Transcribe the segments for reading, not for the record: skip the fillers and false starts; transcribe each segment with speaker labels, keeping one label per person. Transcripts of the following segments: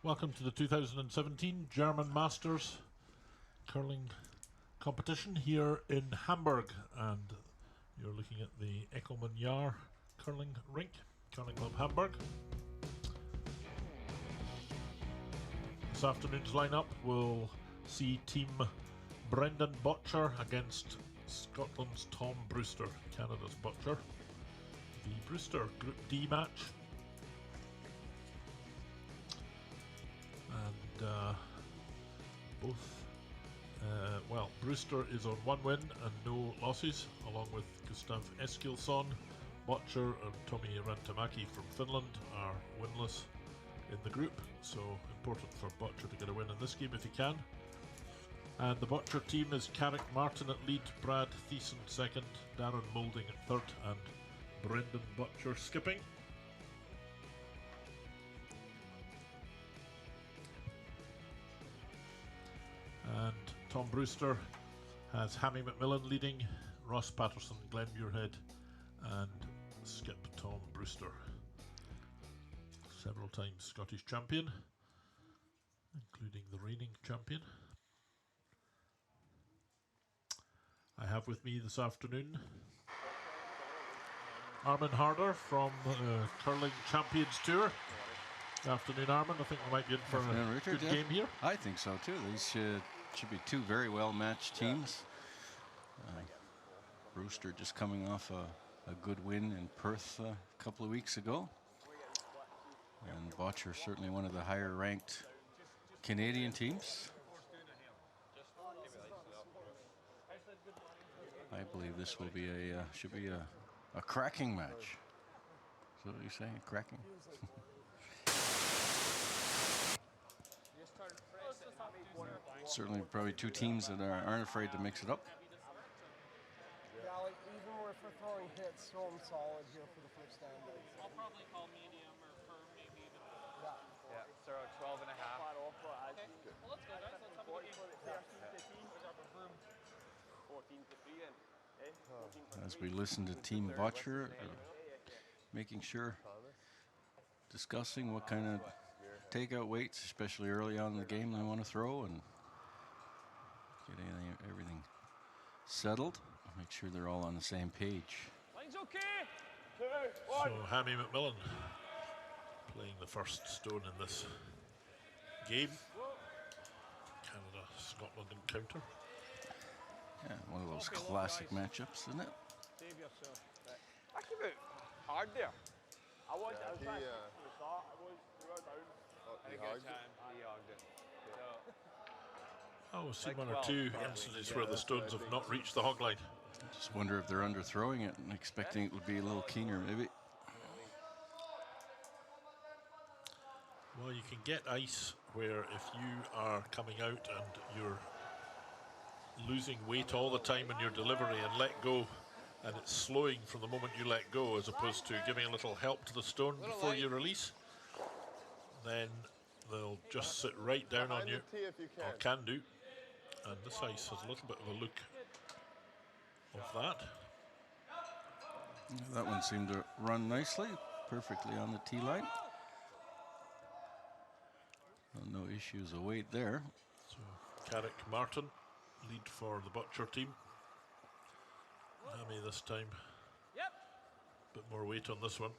Speaker 1: Welcome to the 2017 German Masters curling competition here in Hamburg, and you're looking at the Eckelmann Jahr curling rink, Curling Club Hamburg. This afternoon's lineup will see Team Brendan Bottcher against Scotland's Tom Brewster, Canada's Bottcher. The Brewster Group D match. And Brewster is on 1 win and no losses, along with Gustav Eskilsson. Bottcher and Tomi Rantamäki from Finland are winless in the group, so important for Bottcher to get a win in this game if he can. And the Bottcher team is Carrick Martin at lead, Brad Thiessen second, Darren Moulding at third, and Brendan Bottcher skipping. And Tom Brewster has Hammy McMillan leading, Ross Patterson, Glenn Muirhead, and skip Tom Brewster. Several times Scottish champion, including the reigning champion. I have with me this afternoon Armin Harder from Curling Champions Tour. Good afternoon, Armin. I think we might be in for a good game here.
Speaker 2: I think so too. These should be two very well matched teams. Brewster just coming off a good win in Perth a couple of weeks ago. And Bottcher certainly one of the higher ranked Canadian teams. I believe this will be should be a cracking match. Is that what you're saying? Cracking? Certainly probably two teams that aren't afraid to mix it up.
Speaker 3: Yeah, like even if we're throwing hits, throw them solid here for the first stand.
Speaker 4: I'll probably call medium or firm, maybe even.
Speaker 5: Yeah, so 12 and a half.
Speaker 4: Okay. Well, let's go, guys. Let's have a good game.
Speaker 5: 14 to 3 then.
Speaker 2: As we listen to Team Bottcher, making sure, discussing what kind of takeout weights, especially early on in the game, they want to throw and getting everything settled. Make sure they're all on the same page.
Speaker 4: Line's okay.
Speaker 1: So Hammy McMillan playing the first stone in this game. Canada-Scotland encounter.
Speaker 2: Yeah, one of those classic matchups, isn't it?
Speaker 4: Save yourself.
Speaker 5: I came out hard there.
Speaker 4: I was trying from the start. We were down.
Speaker 5: I think good time. He hogged it.
Speaker 1: Oh, we've seen one or two instances where the stones have not reached the hog line.
Speaker 2: Just wonder if they're underthrowing it and expecting it would be a little keener, maybe.
Speaker 1: Well, you can get ice where if you are coming out and you're losing weight all the time in your delivery and let go, and it's slowing from the moment you let go as opposed to giving a little help to the stone before you release, then they'll just sit right down on you, or can do. And this ice has a little bit of a look of that.
Speaker 2: That one seemed to run nicely, perfectly on the tee line. Well, no issues of weight there.
Speaker 1: So Carrick Martin, lead for the Bottcher team. Hammy this time.
Speaker 4: Yep.
Speaker 1: Bit more weight on this one.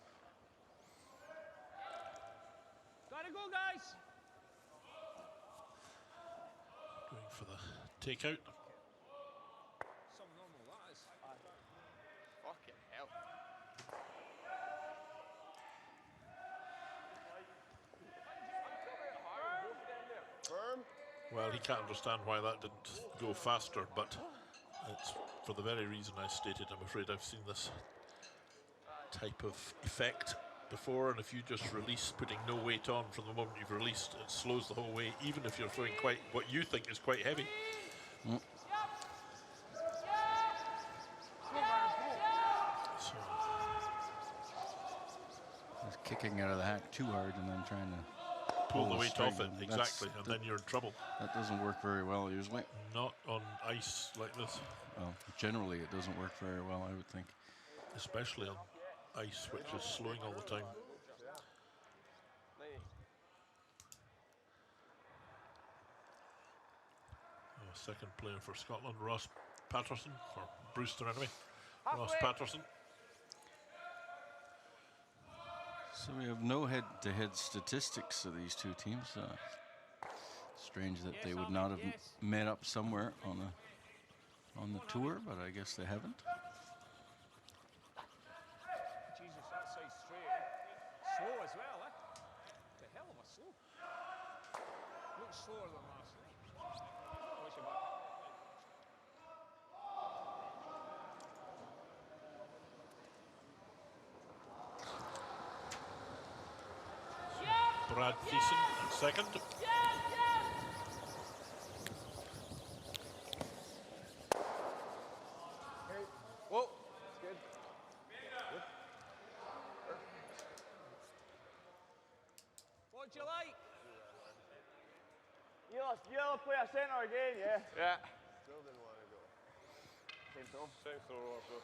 Speaker 4: Gotta go, guys.
Speaker 1: Going for the takeout.
Speaker 4: Some normal lies.
Speaker 5: Fucking hell.
Speaker 3: Firm.
Speaker 1: Well, he can't understand why that didn't go faster, but it's for the very reason I stated. I'm afraid I've seen this type of effect before, and if you just release, putting no weight on from the moment you've released, it slows the whole way, even if you're throwing quite what you think is quite heavy. So
Speaker 2: Just kicking out of the hat too hard and then trying to
Speaker 1: pull the weight off it,
Speaker 2: string.
Speaker 1: exactly, and then you're in trouble.
Speaker 2: That doesn't work very well usually.
Speaker 1: Not on ice like this.
Speaker 2: Well, generally it doesn't work very well, I would think.
Speaker 1: Especially on ice, which is slowing all the time. Second player for Scotland, Ross Patterson, for Brewster anyway. Ross Patterson.
Speaker 2: So we have no head-to-head statistics of these two teams. Strange that they would not have met up somewhere on the tour, but I guess they haven't.
Speaker 4: Jesus, that side straight. Slow as well, eh? The hell of a slow. Looks slower than last night. Oh, it's your back.
Speaker 1: Brad Thiessen at second.
Speaker 5: Whoa, that's good.
Speaker 4: What'd you like?
Speaker 5: You'll play a centre again, yeah? Yeah. Still didn't want to go. Same throw. Same throw also.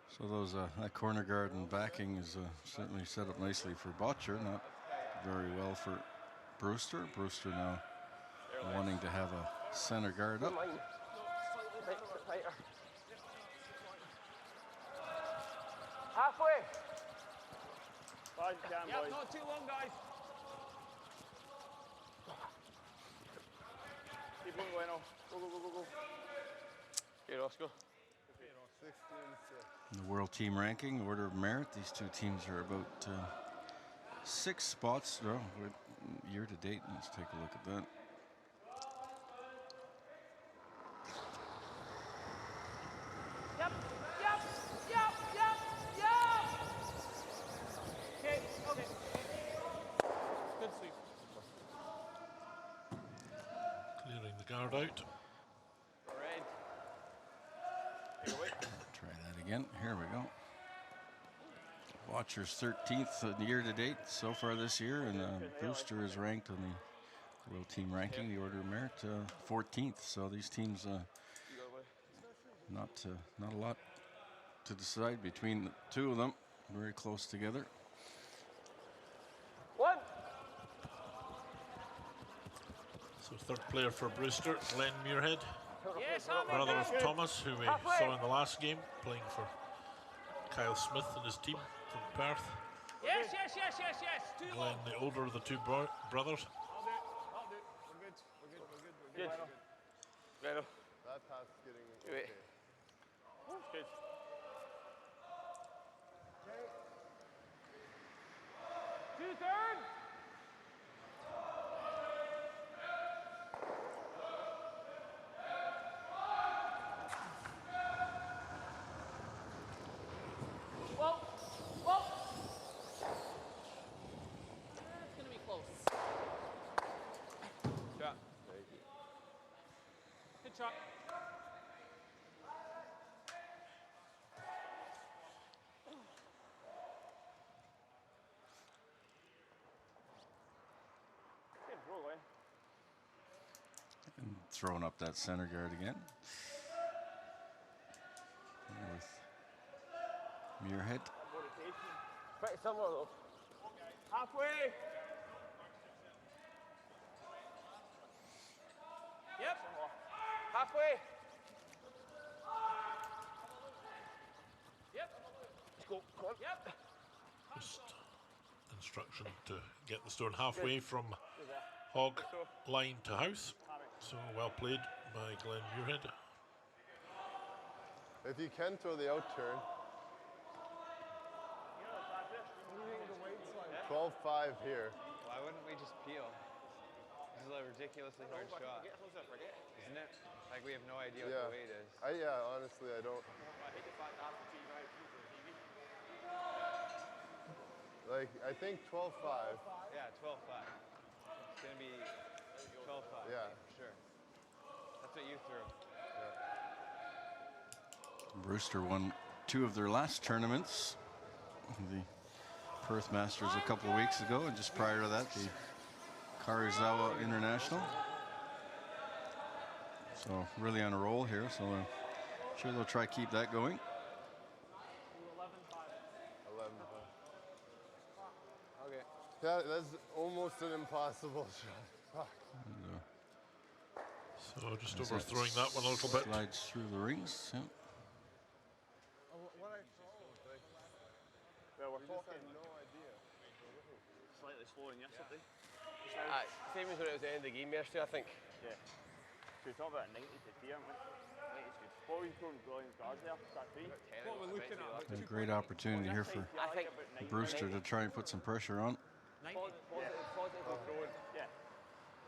Speaker 2: So those that corner guard and backing is certainly set up nicely for Bottcher, not very well for Brewster. Brewster now wanting to have a center guard up.
Speaker 5: Tighter. Halfway. Far as you can,
Speaker 4: Yep,
Speaker 5: boys.
Speaker 4: not too long, guys.
Speaker 5: Keep going, Bueno. Go, go, go, go, go. Here, Oscar.
Speaker 3: 16-6.
Speaker 2: In the world team ranking, order of merit, these two teams are about 6 spots. Oh, year to date, let's take a look at that.
Speaker 4: Yep. Okay. Good sweep.
Speaker 1: Clearing the guard out.
Speaker 5: Red. Here, wait.
Speaker 2: Try that again. Here we go. Bottcher's 13th year to date so far this year, and Brewster is ranked on the world team ranking, the order of merit, 14th. So these teams, not a lot to decide between the two of them. Very close together.
Speaker 5: One.
Speaker 1: So third player for Brewster, Glenn Muirhead,
Speaker 4: Yes,
Speaker 1: brother of Thomas, who we saw in the last game, playing for Kyle Smith and his team from Perth.
Speaker 4: Yes. Too long.
Speaker 1: Glenn, the older of the two brothers.
Speaker 4: I'll do it. We're good.
Speaker 5: Good. Bueno.
Speaker 3: That pass is getting
Speaker 5: Wait.
Speaker 3: okay.
Speaker 5: Good.
Speaker 4: Two-third. Whoa. That's gonna be close.
Speaker 5: Yeah.
Speaker 4: Good shot.
Speaker 5: Good throw, Glenn.
Speaker 2: And throwing up that center guard again. With Muirhead.
Speaker 5: Pretty similar though. Halfway.
Speaker 4: Yep.
Speaker 5: Halfway.
Speaker 4: Yep.
Speaker 5: Let's go. Come on.
Speaker 4: Yep.
Speaker 1: Just instruction to get the stone halfway from hog line to house. So well played by Glenn Muirhead.
Speaker 3: If you can throw the out turn. 12-5 here.
Speaker 6: Why wouldn't we just peel? This is a ridiculously hard shot, isn't it? Like we have no idea what
Speaker 3: Yeah.
Speaker 6: the weight is.
Speaker 3: Honestly, I don't. Like, I think 12-5.
Speaker 6: Yeah, 12-5. It's gonna be 12-5.
Speaker 3: Yeah.
Speaker 6: For sure. That's what you threw.
Speaker 2: Brewster won 2 of their last tournaments. The Perth Masters a couple of weeks ago, and just prior to that, the Karizawa International. So really on a roll here, so I'm sure they'll try to keep that going.
Speaker 3: 11-5.
Speaker 6: Okay.
Speaker 3: That's almost an impossible shot. Fuck.
Speaker 2: And,
Speaker 1: So just
Speaker 2: As
Speaker 1: overthrowing that one a little bit.
Speaker 2: Slides through the rings. Yeah.
Speaker 5: Well, we're talking no idea. Slightly slow in yesterday. Same as when it was the end of the game yesterday, I think. Yeah. So we talk about a 90 to 3, aren't we? 90's good. What were you throwing brilliant guards there? That 3?
Speaker 4: What we're looking at.
Speaker 2: And a great opportunity here for
Speaker 5: I think
Speaker 2: Brewster to try and put some pressure on.
Speaker 5: positive throwing. Yeah.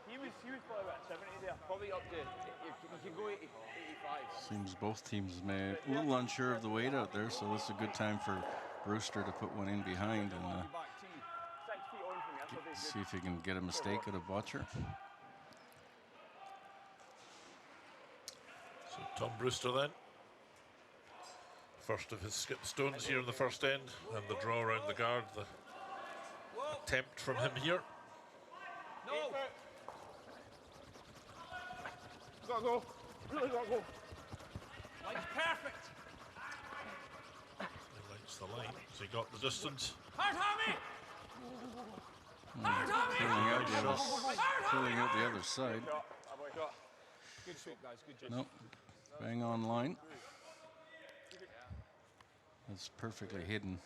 Speaker 5: He was probably about 70 there. Probably up to, you can go 80, 85.
Speaker 2: Seems both teams may a little unsure of the weight out there, so this is a good time for Brewster to put one in behind and
Speaker 5: 6 feet on from yesterday.
Speaker 2: see if he can get a mistake out of Bottcher.
Speaker 1: So Tom Brewster then. First of his skip stones here in the first end, and the draw around the guard, the attempt from him here.
Speaker 4: No!
Speaker 5: Gotta go. Really gotta go.
Speaker 4: Line's perfect.
Speaker 1: He likes the line, so he got the distance.
Speaker 4: Hard Hammy! Hard
Speaker 2: Pulling out the other side.
Speaker 4: Good sweep, guys. Good job.
Speaker 2: Nope. Bang on line. That's perfectly hidden.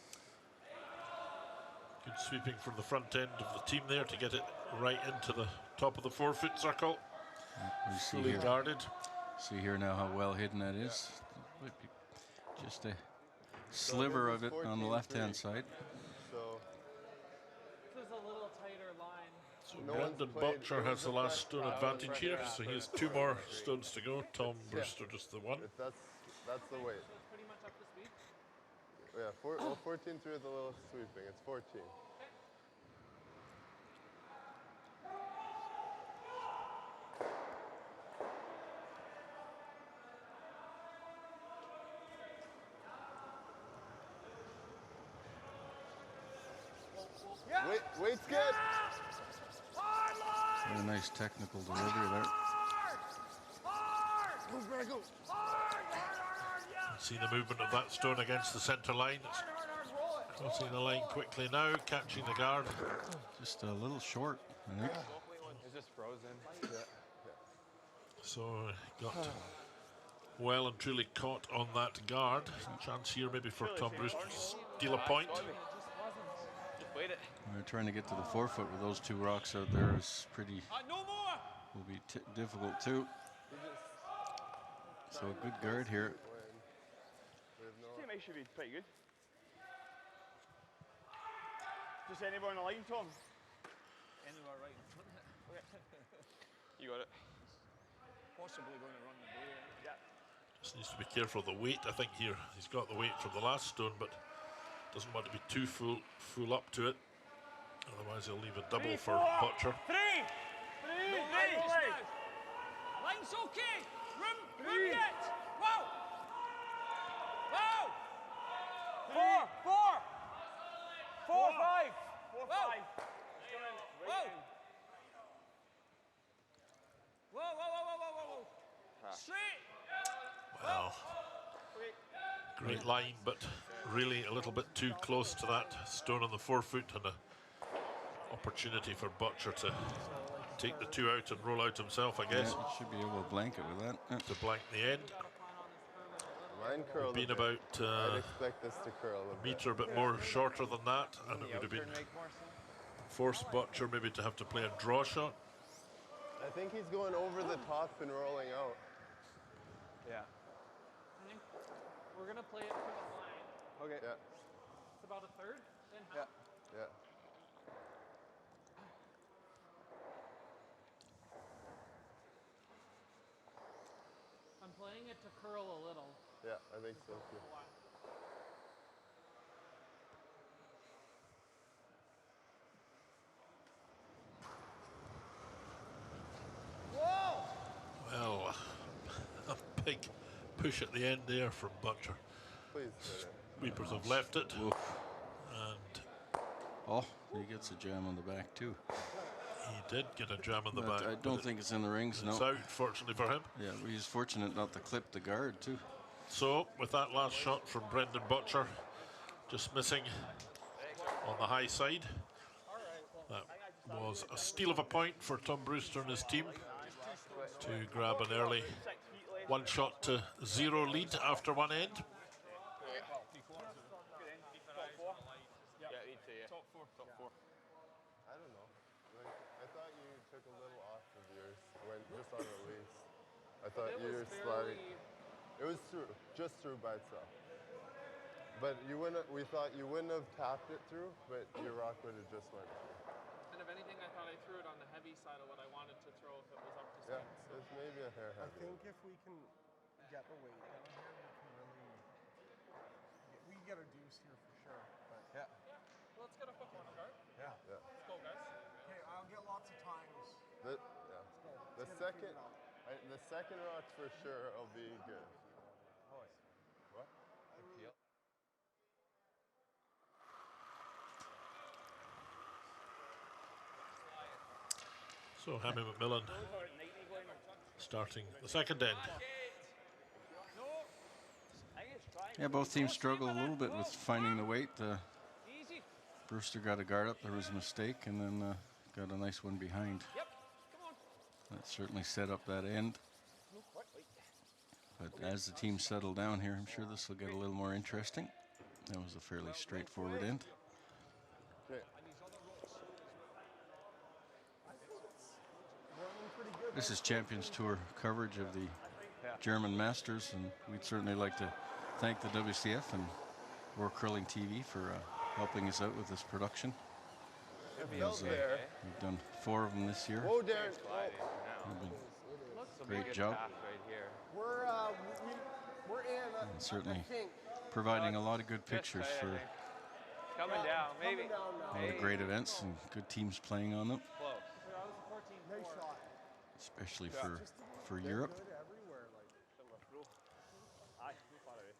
Speaker 1: Good sweeping from the front end of the team there to get it right into the top of the 4-foot circle.
Speaker 2: We see
Speaker 1: Fully
Speaker 2: here,
Speaker 1: guarded.
Speaker 2: see here now how well hidden that is. Just a sliver of it on the left-hand side.
Speaker 7: So
Speaker 8: This is a little tighter line.
Speaker 1: So
Speaker 7: No
Speaker 1: Brendan
Speaker 7: one's played
Speaker 1: Bottcher has the last stone advantage here,
Speaker 7: yeah.
Speaker 1: so he has 2 more stones to go. Tom Brewster just the one.
Speaker 7: if that's the weight.
Speaker 8: So it's pretty much up to speed.
Speaker 7: Yeah, 14 through the little sweeping. It's 14. Weight's good.
Speaker 2: Very nice technical delivery there.
Speaker 1: See the movement of that stone against the centre line. It's crossing the line quickly now, catching the guard.
Speaker 2: Just a little short, I think.
Speaker 6: It's just frozen.
Speaker 1: So got well and truly caught on that guard. Chance here maybe for Tom Brewster to steal a point.
Speaker 5: Just wait it.
Speaker 2: We're trying to get to the 4-foot with those 2 rocks out there is pretty,
Speaker 4: No more!
Speaker 2: will be difficult too. So a good guard here.
Speaker 5: Team A should be pretty good. Just anywhere on the line, Tom?
Speaker 4: Anywhere right in front of it.
Speaker 5: You got it.
Speaker 4: Possibly going to run the blue.
Speaker 5: Yeah.
Speaker 1: Just needs to be careful of the weight. I think here he's got the weight from the last stone, but doesn't want to be too full up to it. Otherwise he'll leave a double for Bottcher.
Speaker 5: Three!
Speaker 4: Line's okay! Room yet! Wow! Wow!
Speaker 5: 4, 5. 4, 5.
Speaker 4: Whoa! Whoa! Straight!
Speaker 1: Well, great line, but really a little bit too close to that stone on the 4-foot, and an opportunity for Bottcher to take the 2 out and roll out himself, I guess,
Speaker 2: Yeah, should be able to blank it with that. Yeah.
Speaker 1: to blank the end.
Speaker 7: Mine curled
Speaker 1: Been
Speaker 7: a bit.
Speaker 1: about
Speaker 7: I'd expect this to curl a bit.
Speaker 1: meter, a bit more shorter than that, and it would have been forced Bottcher maybe to have to play a draw shot.
Speaker 7: I think he's going over the top and rolling out.
Speaker 6: Yeah.
Speaker 8: We're gonna play it for the line.
Speaker 6: Okay.
Speaker 7: Yeah,
Speaker 8: It's about a third. Then
Speaker 6: Yeah.
Speaker 7: yeah.
Speaker 8: I'm playing it to curl a little.
Speaker 7: Yeah, I think so too.
Speaker 1: Well, a big push at the end there from Bottcher.
Speaker 7: Please hit it.
Speaker 1: Sweepers have left it,
Speaker 2: Oof.
Speaker 1: and
Speaker 2: Oh, he gets a jam on the back too.
Speaker 1: he did get a jam on the
Speaker 2: But
Speaker 1: back.
Speaker 2: I don't think it's in the rings,
Speaker 1: It's
Speaker 2: no.
Speaker 1: out, fortunately for him.
Speaker 2: Yeah, he's fortunate not to clip the guard too.
Speaker 1: So, with that last shot from Brendan Bottcher, just missing on the high side. That was a steal of a point for Tom Brewster and his team. to grab an early 1 shot to 0 lead after one end.
Speaker 5: Top 4? Yeah, need to, yeah. Top 4. Top 4.
Speaker 7: I don't know. Like, I thought you took a little off of yours when just on release. I thought you were sliding. It was through, just through by itself. But you wouldn't. We thought you wouldn't have tapped it through, but your rock would have just went through.
Speaker 8: And if anything, I thought I threw it on the heavy side of what I wanted to throw if it was up to
Speaker 7: Yeah,
Speaker 8: speed.
Speaker 7: it's maybe a hair
Speaker 3: I
Speaker 7: heavy.
Speaker 3: think if we can get the weight down here, we can get a deuce here for sure. But
Speaker 8: Yeah. Well, let's get a foot corner guard.
Speaker 3: yeah.
Speaker 7: Yeah.
Speaker 8: Let's go, guys.
Speaker 3: Okay, I'll get lots of times.
Speaker 7: The, yeah. The
Speaker 3: Let's get it
Speaker 7: second,
Speaker 3: figured out.
Speaker 7: the second rock for sure will be good. What?
Speaker 1: So Hammy McMillan starting the second end.
Speaker 2: Yeah, both teams struggle a little bit with finding the weight.
Speaker 4: Easy.
Speaker 2: Brewster got a guard up, there was a mistake, and then got a nice one behind.
Speaker 4: Yep. Come on.
Speaker 2: That certainly set up that end. But as the team settle down here, I'm sure this will get a little more interesting. That was a fairly straightforward end. This is Champions Tour coverage of the German Masters, and we'd certainly like to thank the WCF and World Curling TV for helping us out with this production.
Speaker 7: There.
Speaker 2: We've done 4 of them this year.
Speaker 7: Whoa, Darren.
Speaker 2: Great job.
Speaker 6: Right here.
Speaker 3: We're in.
Speaker 2: And certainly
Speaker 3: I think.
Speaker 2: providing a lot of good pictures
Speaker 6: Just
Speaker 2: for
Speaker 6: tight, I think. Coming down, maybe.
Speaker 3: Coming down now.
Speaker 2: all the great events and good teams playing on them,
Speaker 6: Close.
Speaker 3: Nice shot.
Speaker 2: especially for Europe.
Speaker 3: Good everywhere. Like.
Speaker 5: Aye, too far away.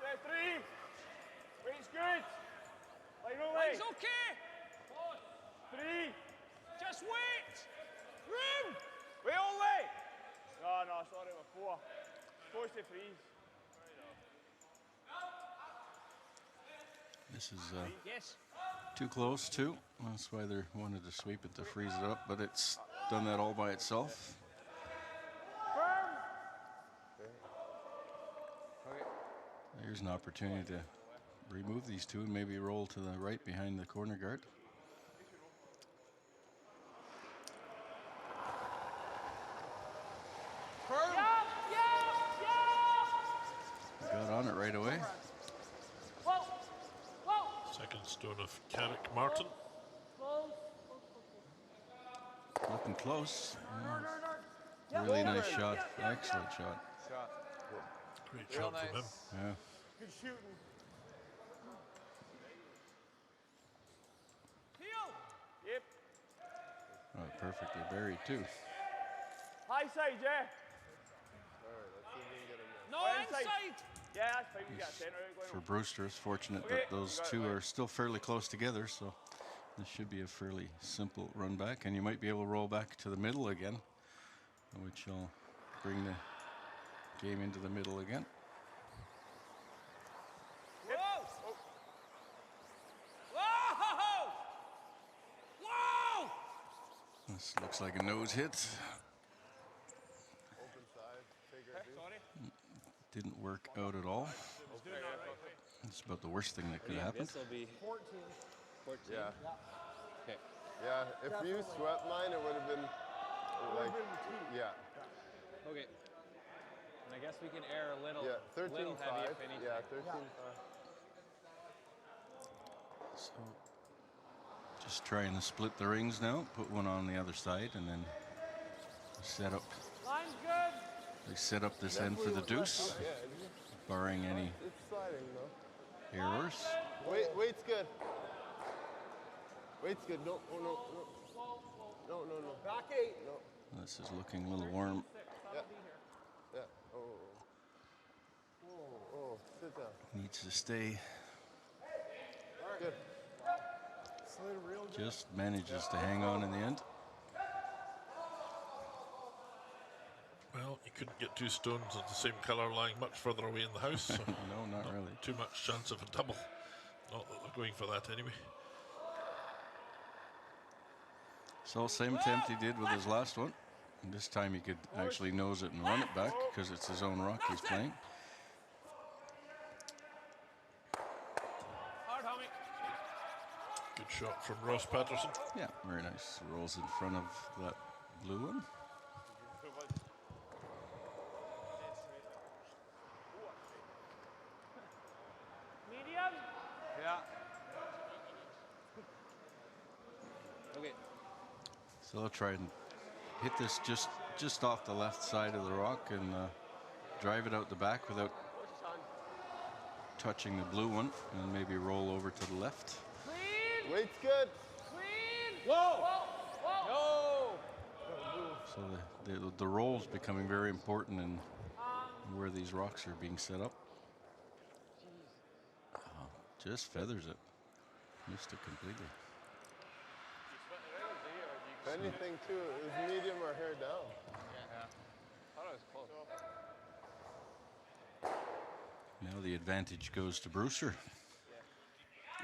Speaker 5: Yeah, 3. Weight's good. Like no way.
Speaker 4: It's okay.
Speaker 5: 3.
Speaker 4: Just wait. Room.
Speaker 5: Wait only. No, sorry, we're 4. Close to 3s.
Speaker 2: This is
Speaker 4: Yes.
Speaker 2: too close too. That's why they wanted to sweep it to freeze it up, but it's done that all by itself. Here's an opportunity to remove these two and maybe roll to the right behind the corner guard. Got on it right away.
Speaker 1: Second stone of Carrick Martin.
Speaker 2: Looking close. Really nice shot. Excellent shot.
Speaker 1: Great
Speaker 6: Real
Speaker 1: shot from him.
Speaker 6: nice.
Speaker 2: Yeah.
Speaker 3: Good shooting.
Speaker 5: Yep.
Speaker 2: Oh, perfectly buried too.
Speaker 5: High side, yeah.
Speaker 7: All right, let's see if we can get him there.
Speaker 4: No,
Speaker 5: Inside.
Speaker 4: inside.
Speaker 5: Yeah, that's fine. We got 10 right going
Speaker 2: For
Speaker 5: on.
Speaker 2: Brewster, it's fortunate that those two are still fairly close together, so this should be a fairly simple run back, and you might be able to roll back to the middle again, which will bring the game into the middle again.
Speaker 4: Whoa. Whoa. Whoa.
Speaker 2: This looks like a nose hit.
Speaker 7: Open side, take our deuce.
Speaker 4: Sorry.
Speaker 2: Didn't work out at all. It's about the worst thing that could happen.
Speaker 6: This will be
Speaker 3: 14.
Speaker 6: 14.
Speaker 7: Yeah.
Speaker 6: Okay.
Speaker 7: Yeah, if you swept mine, it would have been like, yeah.
Speaker 6: Okay. And I guess we can err a little,
Speaker 7: Yeah,
Speaker 6: little
Speaker 7: 13-5.
Speaker 6: heavy if anything.
Speaker 7: Yeah, 13-5.
Speaker 2: So just trying to split the rings now, put one on the other side, and then set up.
Speaker 4: Line's good.
Speaker 2: They set up this end for the deuce, barring any
Speaker 7: It's sliding though.
Speaker 2: errors.
Speaker 7: Weight's good. Weight's good. No, oh, no. No.
Speaker 3: Back 8.
Speaker 7: No.
Speaker 2: This is looking a little warm.
Speaker 7: Yeah. Yeah. Oh, sit down.
Speaker 2: Needs to stay.
Speaker 7: Good.
Speaker 3: Slid real good.
Speaker 2: Just manages to hang on in the end.
Speaker 1: Well, you couldn't get two stones of the same colour lying much further away in the house. So
Speaker 2: No, not really.
Speaker 1: too much chance of a double. Not that they're going for that anyway.
Speaker 2: So same attempt he did with his last one. And this time he could actually nose it and run it back because it's his own rock he's playing.
Speaker 4: Hard, homie.
Speaker 1: Good shot from Ross Patterson.
Speaker 2: Yeah, very nice. Rolls in front of that blue one.
Speaker 8: Medium.
Speaker 6: Yeah. Okay.
Speaker 2: So they'll try and hit this just off the left side of the rock and drive it out the back without touching the blue one, and maybe roll over to the left.
Speaker 8: Clean.
Speaker 7: Weight's good.
Speaker 8: Clean.
Speaker 6: Whoa!
Speaker 8: Whoa. Whoa.
Speaker 6: No!
Speaker 2: So the roll's becoming very important in where these rocks are being set up. Oh, just feathers it. Missed it completely.
Speaker 7: If anything, too, it was medium or hair down.
Speaker 6: Yeah. Thought I was close.
Speaker 2: Now the advantage goes to Brewster.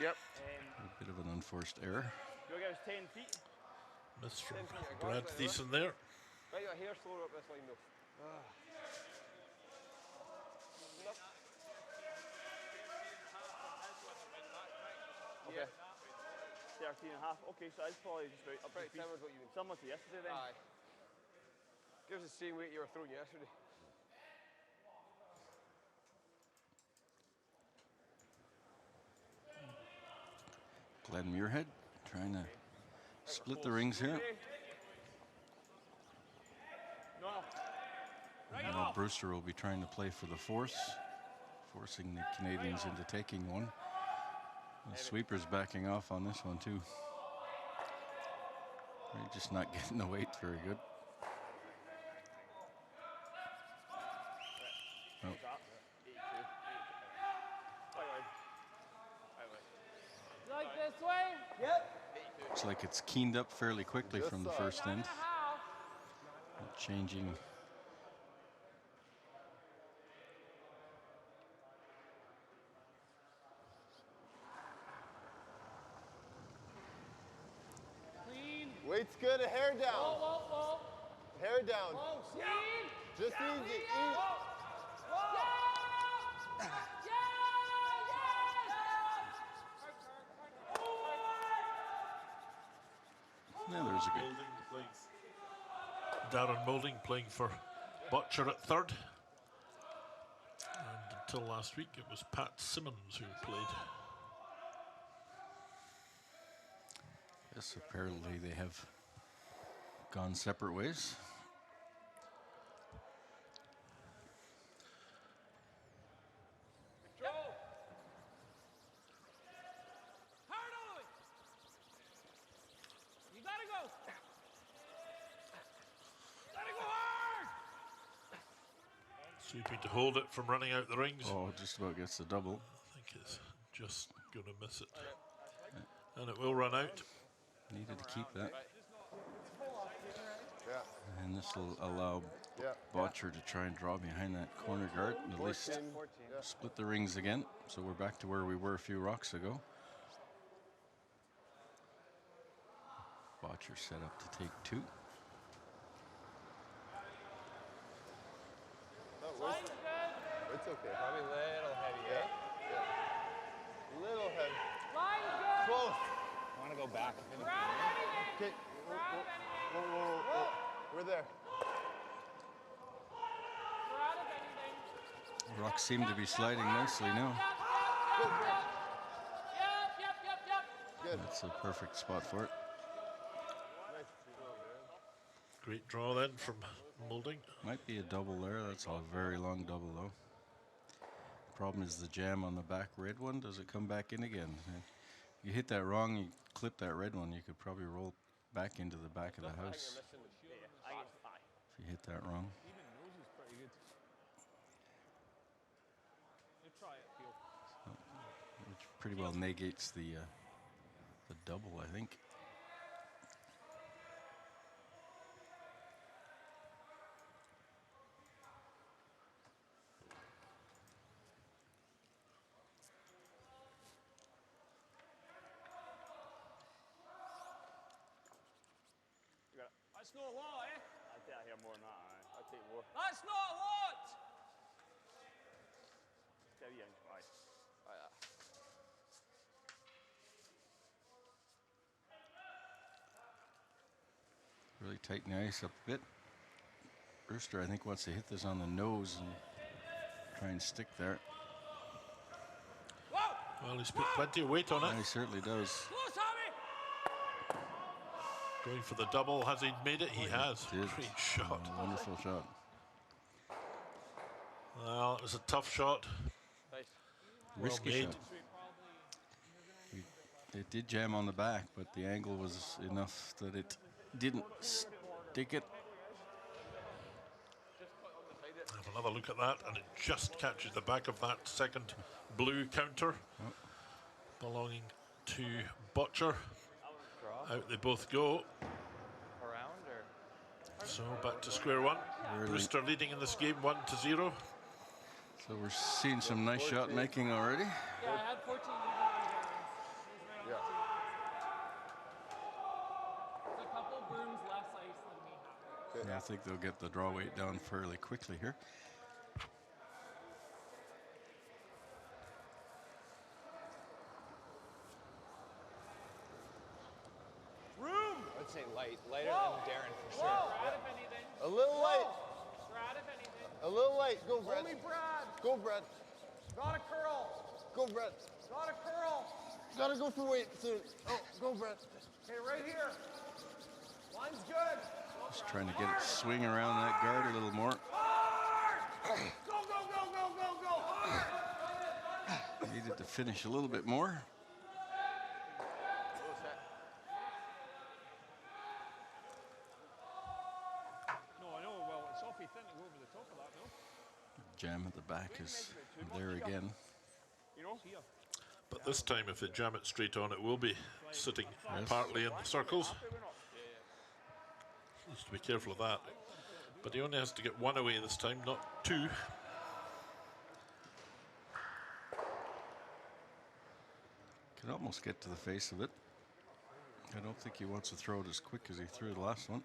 Speaker 5: Yep.
Speaker 2: A bit of an unforced error.
Speaker 5: Your guy was 10 feet.
Speaker 1: Miss from Brad Thiessen there.
Speaker 5: Right, your hair slower up this line though. Okay. 13 and a half. Okay, so that's probably just about up to speed.
Speaker 6: Similar to what you
Speaker 5: Similar to yesterday then.
Speaker 6: Aye. Gives the same weight you were throwing yesterday.
Speaker 2: Glenn Muirhead trying to split the rings here.
Speaker 5: No.
Speaker 2: Now Brewster will be trying to play for the force, forcing the Canadians into taking one. The sweeper's backing off on this one too. They're just not getting the weight very good. Oh.
Speaker 8: Like this way. Yep.
Speaker 2: Looks like it's keened up fairly quickly from the first end. Changing.
Speaker 8: Clean.
Speaker 7: Weight's good. A hair down.
Speaker 8: Whoa.
Speaker 7: Hair down.
Speaker 8: Whoa. Clean.
Speaker 7: Just easy.
Speaker 2: Yeah, there's a good.
Speaker 1: Darren Moulding playing for Bottcher at third. And until last week it was Pat Simmons who played.
Speaker 2: Yes, apparently they have gone separate ways.
Speaker 8: Hard on. You gotta go. Gotta go hard.
Speaker 1: Sweeping to hold it from running out the rings.
Speaker 2: Oh, just about gets the double.
Speaker 1: I think it's just going to miss it. And it will run out.
Speaker 2: Needed to keep that.
Speaker 7: Yeah.
Speaker 2: And this will allow
Speaker 7: Yeah.
Speaker 2: Bottcher to try and draw behind that corner guard and at least
Speaker 7: 14.
Speaker 2: split the rings again. So we're back to where we were a few rocks ago. Bottcher set up to take two.
Speaker 7: Oh,
Speaker 8: Line's good.
Speaker 7: it's okay.
Speaker 6: Probably a little heavy, eh?
Speaker 7: Little heavy.
Speaker 8: Line's good.
Speaker 7: Close.
Speaker 6: I want to go back.
Speaker 8: Grab anything.
Speaker 7: Okay.
Speaker 8: Grab anything.
Speaker 7: Whoa. We're there.
Speaker 8: We're out of anything.
Speaker 2: Rocks seem to be sliding nicely now.
Speaker 8: Yep.
Speaker 7: Good.
Speaker 2: That's a perfect spot for it.
Speaker 1: Great draw then from Moulding.
Speaker 2: Might be a double there. That's a very long double though. Problem is the jam on the back red one. Does it come back in again? You hit that wrong, you clip that red one, you could probably roll back into the back of the house if you hit that wrong.
Speaker 4: Even nose is pretty good. You try it, Peel.
Speaker 2: Which pretty well negates the double, I think.
Speaker 4: That's not a lot, eh?
Speaker 5: I'd take a hair more than that, aye. I'd take more.
Speaker 4: That's not a lot!
Speaker 5: 30 inch, aye.
Speaker 2: Really tighten the ice up a bit. Brewster, I think, wants to hit this on the nose and try and stick there.
Speaker 1: Well, he's put plenty of weight on
Speaker 2: Yeah,
Speaker 1: it.
Speaker 2: he certainly does.
Speaker 4: Close, Hammy!
Speaker 1: Going for the double. Has he made it? He has.
Speaker 2: Did.
Speaker 1: Great shot.
Speaker 2: Wonderful shot.
Speaker 1: Well, it was a tough shot.
Speaker 5: Nice.
Speaker 2: Risky
Speaker 1: made.
Speaker 2: shot. It did jam on the back, but the angle was enough that it didn't stick it.
Speaker 1: Have another look at that, and it just catches the back of that second blue counter belonging to Bottcher. Out they both go.
Speaker 6: Around or?
Speaker 1: So back to square one.
Speaker 2: Really?
Speaker 1: Brewster leading in this game 1-0.
Speaker 2: So we're seeing some nice shot making already.
Speaker 8: Yeah, I had 14 even on Darren. He's right
Speaker 7: Yeah.
Speaker 8: on 2. There's a couple brooms less ice than me have.
Speaker 2: Yeah, I think they'll get the draw weight down fairly quickly here.
Speaker 6: I'd say lighter than Darren for sure.
Speaker 8: Brad, if anything.
Speaker 7: A little light.
Speaker 8: Brad, if anything.
Speaker 7: A little light. Go, Brett.
Speaker 3: Only Brad.
Speaker 7: Go, Brett.
Speaker 3: Got a curl.
Speaker 7: Go, Brett.
Speaker 3: Got a curl.
Speaker 7: Gotta go for weight soon. Oh, go, Brett.
Speaker 3: Okay, right here. Line's good.
Speaker 2: Just trying to get it swing around that guard a little more.
Speaker 3: Hard! Go, go, go, go, go, go. Hard!
Speaker 2: Needed to finish a little bit more.
Speaker 4: No, I know. Well, it's awfully thin to go over the top of that, no?
Speaker 2: Jam at the back is there again.
Speaker 5: You know?
Speaker 4: Here.
Speaker 1: But this time, if they jam it straight on, it will be sitting partly in the circles. Needs to be careful of that. But he only has to get one away this time, not two.
Speaker 2: Can almost get to the face of it. I don't think he wants to throw it as quick as he threw the last one.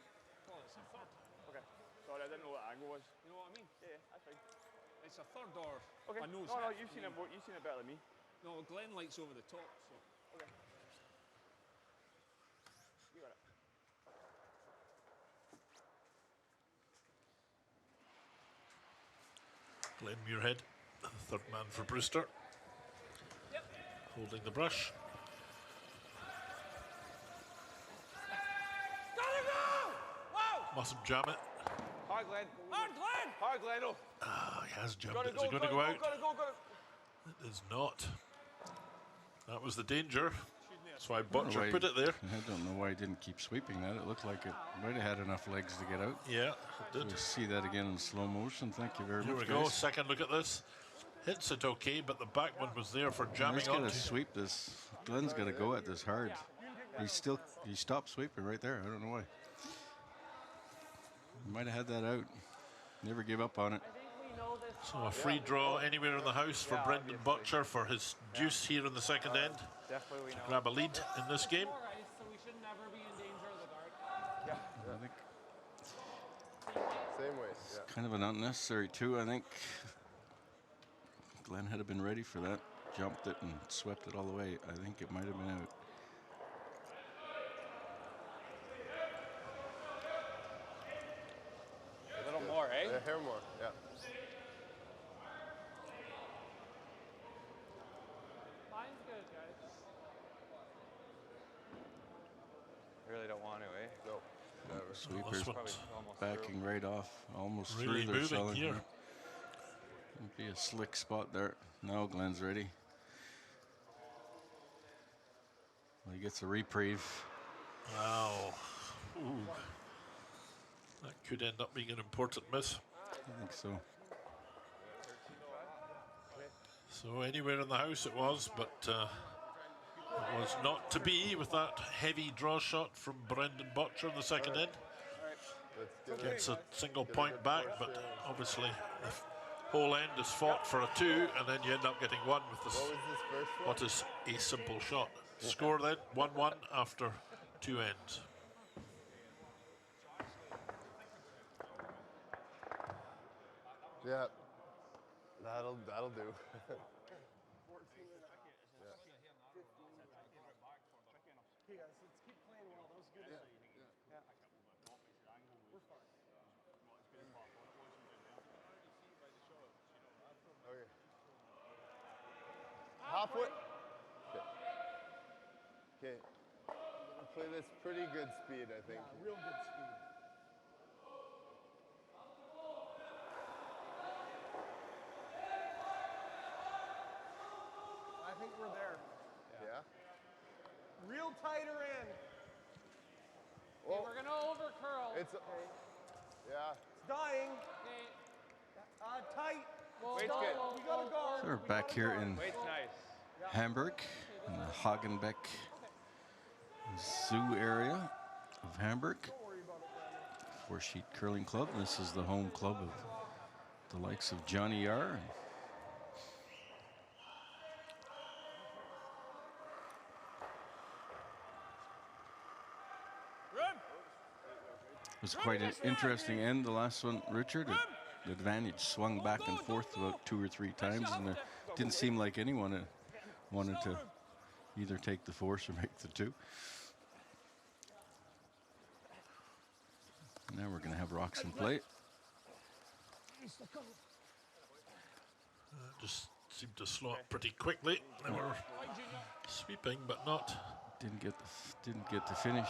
Speaker 5: Okay. Sorry, I didn't know what the angle was.
Speaker 4: You know what I mean?
Speaker 5: Yeah, that's fine.
Speaker 4: It's a third or
Speaker 5: Okay.
Speaker 4: a nose.
Speaker 5: No,
Speaker 4: hit.
Speaker 5: you've seen it better than me.
Speaker 4: No, Glenn likes over the top, so.
Speaker 5: Okay. You got it.
Speaker 1: Glenn Muirhead, the third man for Brewster. Holding the brush.
Speaker 4: Gotta go! Wow!
Speaker 1: Mustn't jam it.
Speaker 5: Hard, Glenn.
Speaker 4: Hard, Glenn!
Speaker 5: Hard, Glenn. Oh.
Speaker 1: Ah, he has jammed
Speaker 5: Gotta
Speaker 1: it. Is it
Speaker 5: go,
Speaker 1: going to go out?
Speaker 5: gotta go.
Speaker 1: It is not. That was the danger. That's why
Speaker 2: I don't know
Speaker 1: Bottcher
Speaker 2: why-
Speaker 1: put it there.
Speaker 2: I don't know why he didn't keep sweeping that. It looked like it might have had enough legs to get out.
Speaker 1: Yeah, it did.
Speaker 2: We'll see that again in slow motion. Thank you very
Speaker 1: Here
Speaker 2: much,
Speaker 1: we go.
Speaker 2: guys.
Speaker 1: Second look at this. Hits it okay, but the back one was there for jamming
Speaker 2: He's got
Speaker 1: on.
Speaker 2: to sweep this. Glenn's got to go at this hard. He stopped sweeping right there. I don't know why. He might have had that out. Never give up on it.
Speaker 8: I think we know this.
Speaker 1: So a free draw anywhere in the house for Brendan Bottcher for his deuce here in the second end.
Speaker 6: Definitely we know.
Speaker 1: Grab a lead in this game.
Speaker 8: More ice, so we should never be in danger of the guard.
Speaker 2: I think
Speaker 7: Same weight. Yeah.
Speaker 2: kind of an unnecessary two. I think Glenn had been ready for that. Jumped it and swept it all the way. I think it might have been out.
Speaker 6: A little more, eh?
Speaker 7: Yeah, hair more. Yeah.
Speaker 8: Line's good, guys.
Speaker 6: Really don't want to, eh?
Speaker 7: No. Never.
Speaker 2: Sweepers
Speaker 1: one-
Speaker 6: Probably almost
Speaker 2: backing right off, almost
Speaker 1: Really
Speaker 2: through their
Speaker 1: moving
Speaker 2: selling.
Speaker 1: here.
Speaker 2: Would be a slick spot there. Now Glenn's ready. Well, he gets a reprieve.
Speaker 1: Wow. Ooh. That could end up being an important miss.
Speaker 2: I think so.
Speaker 1: So anywhere in the house it was, but it was not to be with that heavy draw shot from Brendan Bottcher in the second end.
Speaker 7: Let's get
Speaker 1: Gets a single point back, but obviously the whole end is fought for a two, and then you end up getting one with this.
Speaker 7: What was this first one?
Speaker 1: What is a simple shot? Score then 1-1 after two ends.
Speaker 7: Yeah. That'll do.
Speaker 3: Okay, guys, let's keep playing well. That was good. Yeah. We're fine.
Speaker 7: Okay. Halfway. Okay. Play this pretty good speed, I think.
Speaker 3: Yeah, real good speed. I think we're there.
Speaker 7: Yeah.
Speaker 3: Real tighter end.
Speaker 8: Okay, we're gonna over curl.
Speaker 7: It's yeah.
Speaker 3: It's dying.
Speaker 8: Okay.
Speaker 3: Tight.
Speaker 8: Whoa,
Speaker 6: Weight's
Speaker 8: whoa,
Speaker 6: good.
Speaker 8: whoa,
Speaker 3: We got
Speaker 8: whoa,
Speaker 3: a guard.
Speaker 2: So we're back here in
Speaker 6: Weight's nice.
Speaker 2: Hamburg, in the Hagenbeck Zoo area of Hamburg.
Speaker 3: Don't worry about it, Brandon.
Speaker 2: Four-sheet curling club. This is the home club of the likes of Johnny Yar. It was quite an interesting end, the last one, Richard. The advantage swung back and forth about 2 or 3 times, and it didn't seem like anyone wanted to either take the force or make the 2. Now we're going to have rocks in play.
Speaker 1: Just seemed to slow up pretty quickly. They were sweeping, but not
Speaker 2: Didn't get to finish.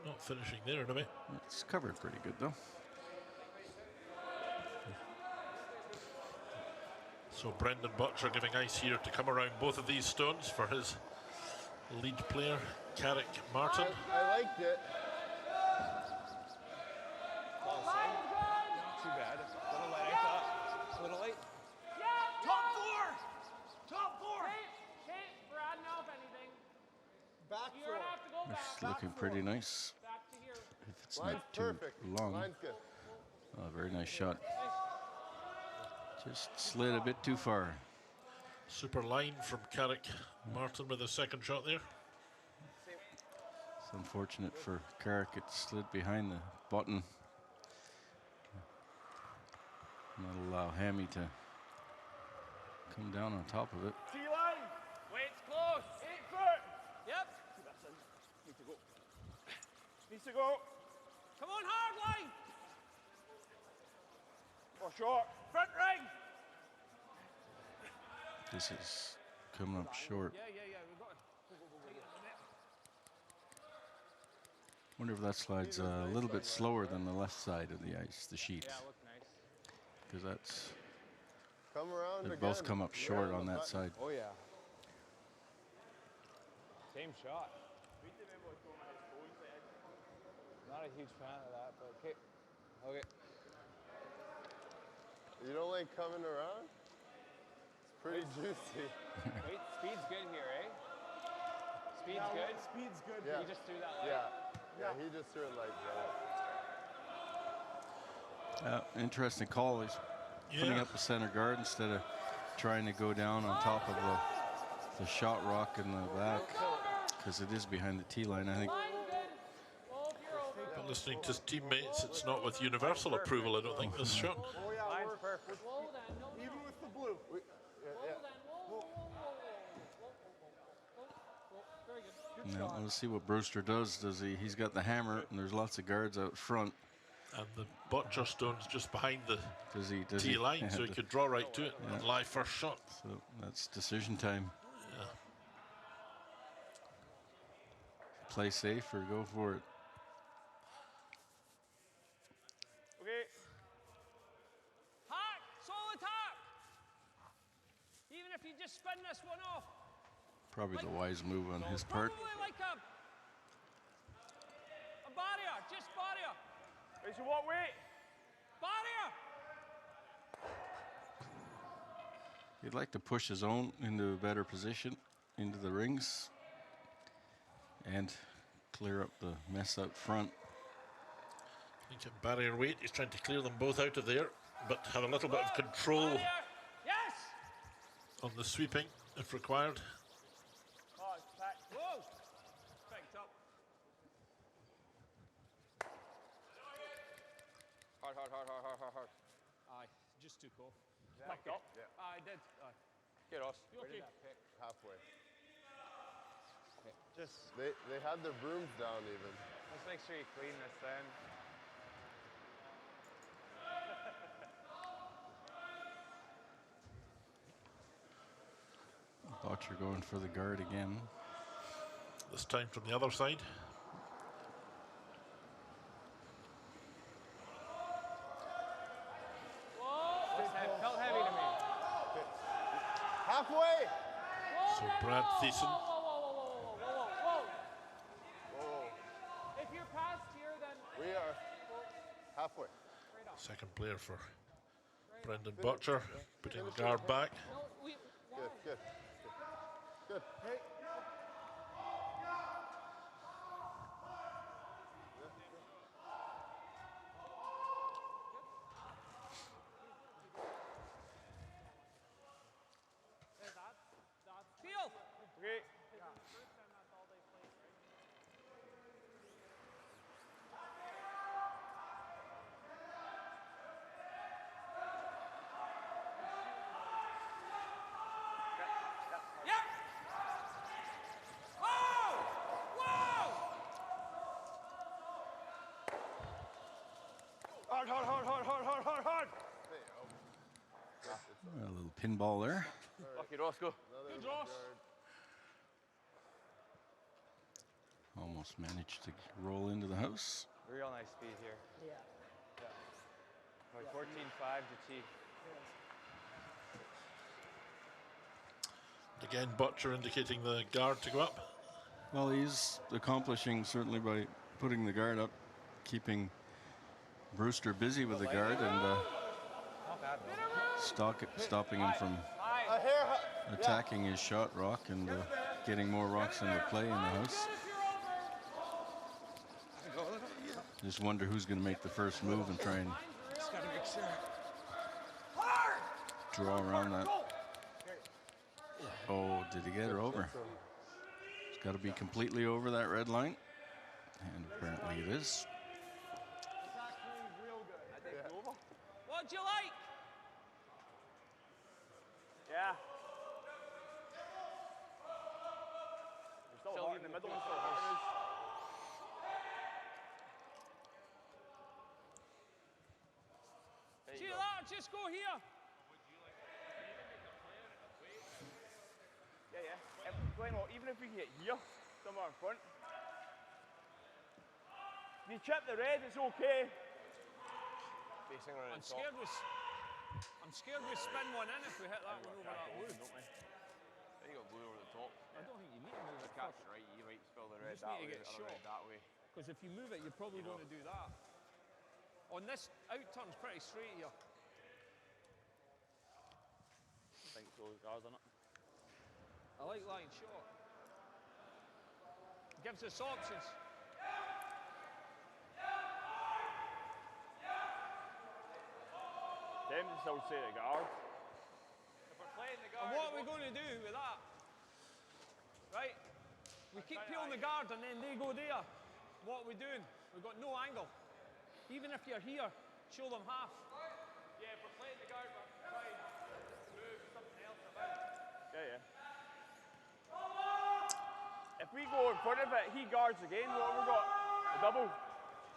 Speaker 1: not finishing there in a way.
Speaker 2: It's covered pretty good though.
Speaker 1: So Brendan Bottcher giving ice here to come around both of these stones for his lead player, Carrick Martin.
Speaker 7: I liked it.
Speaker 6: Not too bad. A little late, I thought. A little late.
Speaker 3: Top 4! Top 4!
Speaker 8: Okay, Brad, now if anything.
Speaker 3: Back
Speaker 8: You're gonna have to go back.
Speaker 2: It's looking pretty nice.
Speaker 8: Back to here.
Speaker 2: If it's
Speaker 7: Line's
Speaker 2: not too
Speaker 7: perfect.
Speaker 2: long.
Speaker 7: Line's good.
Speaker 2: Very nice shot. Just slid a bit too far.
Speaker 1: Super line from Carrick Martin with a second shot there.
Speaker 2: It's unfortunate for Carrick, it slid behind the button. And that'll allow Hammy to come down on top of it.
Speaker 5: T-line.
Speaker 8: Weight's close.
Speaker 5: 8 foot.
Speaker 8: Yep.
Speaker 5: Needs to go. Needs to go.
Speaker 8: Come on, hard line.
Speaker 5: Or short. Front ring.
Speaker 2: This is coming up short.
Speaker 8: Yeah. We've got to take it a bit.
Speaker 2: Wonder if that slides a little bit slower than the left side of the ice, the sheet.
Speaker 6: Yeah, looked nice.
Speaker 2: Because that's,
Speaker 7: Come around
Speaker 2: they
Speaker 7: again.
Speaker 2: both come up short
Speaker 7: Yeah,
Speaker 2: on that
Speaker 7: button.
Speaker 2: side.
Speaker 6: Oh yeah. Same shot. Not a huge fan of that, but okay. Okay.
Speaker 7: You don't like coming around? It's pretty juicy.
Speaker 6: Wait, speed's good here, eh? Speed's
Speaker 3: Yeah,
Speaker 6: good.
Speaker 3: Speed's good.
Speaker 7: Yeah.
Speaker 6: You just threw that light.
Speaker 7: Yeah, he just threw it like that.
Speaker 2: Interesting call. He's putting
Speaker 1: Yeah.
Speaker 2: up a center guard instead of trying to go down on top of the shot rock in the back. Because it is behind the tee line, I think.
Speaker 8: Line good. Well, if you're over.
Speaker 1: But listening to his teammates, it's not with universal approval, I don't think, this shot.
Speaker 3: Oh, yeah,
Speaker 6: Line's
Speaker 3: we're
Speaker 6: perfect.
Speaker 8: Whoa, then. No.
Speaker 3: even with the blue.
Speaker 8: Whoa, then. Whoa. Very good.
Speaker 2: Now, let's see what Brewster does. He's got the hammer, and there's lots of guards out front.
Speaker 1: And the Bottcher stone's just behind the
Speaker 2: Does he?
Speaker 1: tee line, so he could draw right to it
Speaker 2: Yeah.
Speaker 1: and lie first shot.
Speaker 2: So that's decision time.
Speaker 1: Yeah.
Speaker 2: Play safe or go for it.
Speaker 5: Okay.
Speaker 8: Hot. Solid top. Even if you just spin this one off.
Speaker 2: Probably the wise move on his part.
Speaker 8: Probably like a barrier. Just barrier.
Speaker 5: Right, so what weight?
Speaker 8: Barrier.
Speaker 2: He'd like to push his own into a better position, into the rings, and clear up the mess out front.
Speaker 1: I think at barrier weight, he's trying to clear them both out of there, but have a little bit of control
Speaker 8: Barrier. Yes.
Speaker 1: on the sweeping if required.
Speaker 5: Oh, it's packed.
Speaker 8: Whoa. Picked up.
Speaker 5: Hard. hard.
Speaker 4: Aye, just took off.
Speaker 5: Picked up.
Speaker 4: Aye, I did. Aye.
Speaker 5: Get Ross.
Speaker 4: You okay?
Speaker 7: Halfway.
Speaker 6: Just
Speaker 7: They had their brooms down even.
Speaker 6: let's make sure you clean this then.
Speaker 2: Bottcher going for the guard again.
Speaker 1: This time from the other side.
Speaker 6: Felt heavy to me.
Speaker 7: Halfway!
Speaker 1: So Brad Thiessen,
Speaker 8: If you're past here, then
Speaker 7: We are halfway.
Speaker 1: second player for Brendan Bottcher, putting the guard back.
Speaker 8: no, we. Why?
Speaker 7: Good. Good. Hey.
Speaker 8: That's
Speaker 4: Field.
Speaker 5: Okay.
Speaker 8: first time that's all they played, right?
Speaker 4: Yep. Whoa! Whoa!
Speaker 5: Hard.
Speaker 2: A little pinball there.
Speaker 5: Lucky Ross, go.
Speaker 4: Good, Ross.
Speaker 2: Almost managed to roll into the house.
Speaker 6: Real nice speed here.
Speaker 3: Yeah.
Speaker 6: Like 14-5 to T.
Speaker 1: Again, Bottcher indicating the guard to go up.
Speaker 2: Well, he's accomplishing certainly by putting the guard up, keeping Brewster busy with the guard and
Speaker 6: Not bad though.
Speaker 2: stopping him from attacking his shot rock and getting more rocks into play in the house. Just wonder who's going to make the first move and try and
Speaker 6: Just gotta make sure.
Speaker 2: draw around that. Oh, did he get her over? It's got to be completely over that red line. And apparently it is.
Speaker 4: What'd you like?
Speaker 5: Yeah. You're still hot in the middle and still hot.
Speaker 4: See that? Just go here.
Speaker 5: Yeah. Glenn, even if we get here, somewhere in front, if you chip the red, it's okay. Facing around
Speaker 4: I'm scared we spin one in if we hit that one over that blue.
Speaker 5: Don't we? You got blue over the top.
Speaker 4: I don't think you need to move it
Speaker 5: Catch
Speaker 4: first.
Speaker 5: right, you might spill the
Speaker 4: You
Speaker 5: red
Speaker 4: just
Speaker 5: that
Speaker 4: need to
Speaker 5: way,
Speaker 4: get
Speaker 5: other
Speaker 4: shot.
Speaker 5: red that way.
Speaker 4: Because if you move it, you're probably going to do that. On this out turn's pretty straight here.
Speaker 5: I think so, guards on it.
Speaker 4: I like line shot. Gives us options.
Speaker 5: Them to still say the guard.
Speaker 4: If we're playing the guard. And what are we going to do with that? Right? We keep peeling the guard and then they go there. What are we doing? We've got no angle. Even if you're here, show them half. Yeah, if we're playing the guard, but try and move something else about.
Speaker 5: Yeah. If we go in front of it, he guards again. What have we got? A double.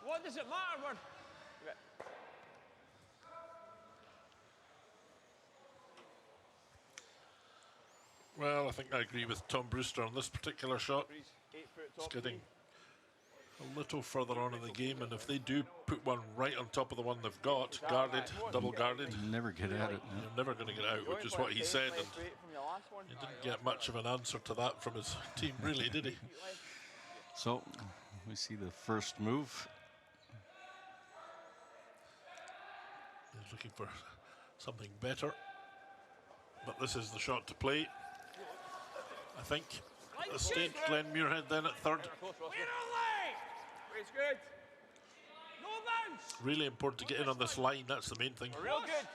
Speaker 4: What does it matter? We're
Speaker 5: Okay.
Speaker 1: Well, I think I agree with Tom Brewster on this particular shot.
Speaker 5: 8 foot
Speaker 1: It's
Speaker 5: top.
Speaker 1: getting a little further on in the game, and if they do put one right on top of the one they've got, guarded, double guarded,
Speaker 2: You never get at it. No.
Speaker 1: you're never going to get out, which is what he said, and
Speaker 5: From your last one.
Speaker 1: he didn't get much of an answer to that from his team, really, did he?
Speaker 2: So we see the first move.
Speaker 1: He's looking for something better, but this is the shot to play. I think at this stage, Glenn Muirhead then at third.
Speaker 5: It's good.
Speaker 4: no bounce.
Speaker 1: Really important to get in on this line, that's the main thing.
Speaker 5: Real good.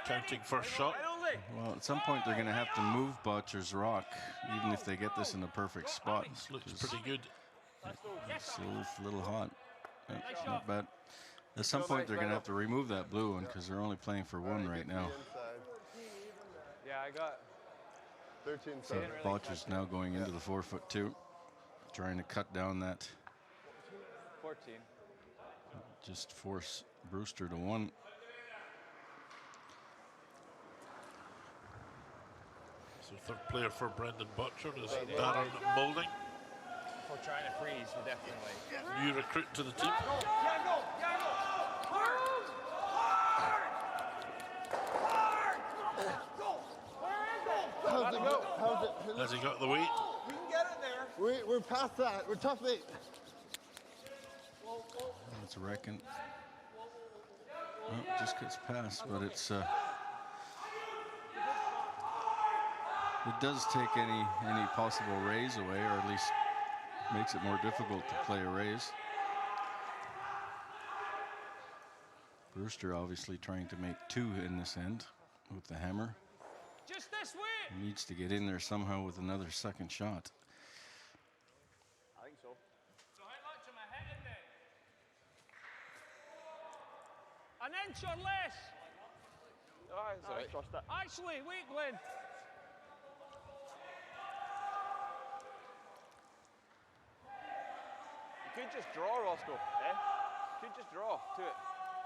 Speaker 1: Counting first shot.
Speaker 2: Well, at some point they're going to have to move Bottcher's rock, even if they get this in the perfect spot.
Speaker 1: This looks pretty good.
Speaker 2: It's a little hot. Not bad. At some point, they're going to have to remove that blue one because they're only playing for one right now.
Speaker 6: Yeah, I got.
Speaker 7: 13
Speaker 2: So Bottcher's now going into the 4-foot two, trying to cut down that.
Speaker 6: 14.
Speaker 2: Just force Brewster to one.
Speaker 1: So third player for Brendan Bottcher is Darren Moulding.
Speaker 6: If we're trying to freeze, we definitely.
Speaker 1: New recruit to the team.
Speaker 7: How's it go? How's it?
Speaker 1: Has he got the weight?
Speaker 3: We can get it there.
Speaker 7: We're past that. We're tough 8.
Speaker 2: Let's reckon. Oh, just gets past, but it's it does take any possible raise away, or at least makes it more difficult to play a raise. Brewster obviously trying to make 2 in this end with the hammer.
Speaker 4: Just this way.
Speaker 2: He needs to get in there somehow with another second shot.
Speaker 5: I think so.
Speaker 4: So how much am I hitting then? An inch or less.
Speaker 5: Oh, it's all right. Trust it.
Speaker 4: Actually, wait, Glenn.
Speaker 5: You could just draw, Roscoe. Eh? You could just draw to it.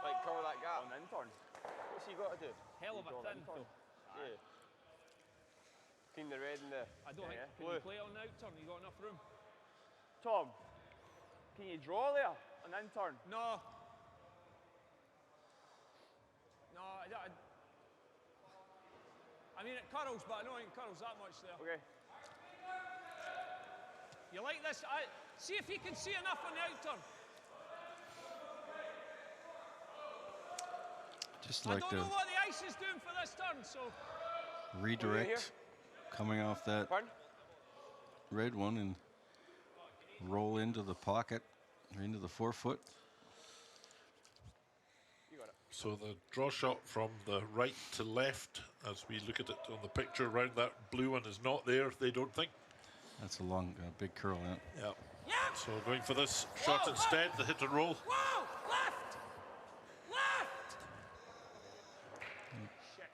Speaker 5: Like, cover that gap. On the in-turn. What's he got to do?
Speaker 4: Hell of a
Speaker 5: Draw the
Speaker 4: thin,
Speaker 5: in-turn.
Speaker 4: though.
Speaker 5: Yeah. Between the red and the.
Speaker 4: I don't think
Speaker 5: yeah,
Speaker 4: can you play it on the out turn. You got enough room?
Speaker 5: Tom, can you draw there? An in-turn?
Speaker 4: No. No, I mean it curls, but I don't think it curls that much there.
Speaker 5: Okay.
Speaker 4: You like this? See if you can see enough on the out turn.
Speaker 2: Just
Speaker 4: I
Speaker 2: like
Speaker 4: don't
Speaker 2: to
Speaker 4: know what the ice is doing for this turn, so.
Speaker 2: redirect coming off that
Speaker 5: Pardon?
Speaker 2: red one and roll into the pocket, or into the 4-foot.
Speaker 1: So the draw shot from the right to left, as we look at it on the picture around that blue one, is not there, they don't think.
Speaker 2: That's a long, big curl, yeah.
Speaker 1: Yeah. So going for this shot instead, the hit and roll.
Speaker 4: Whoa! Left! Left! Shit.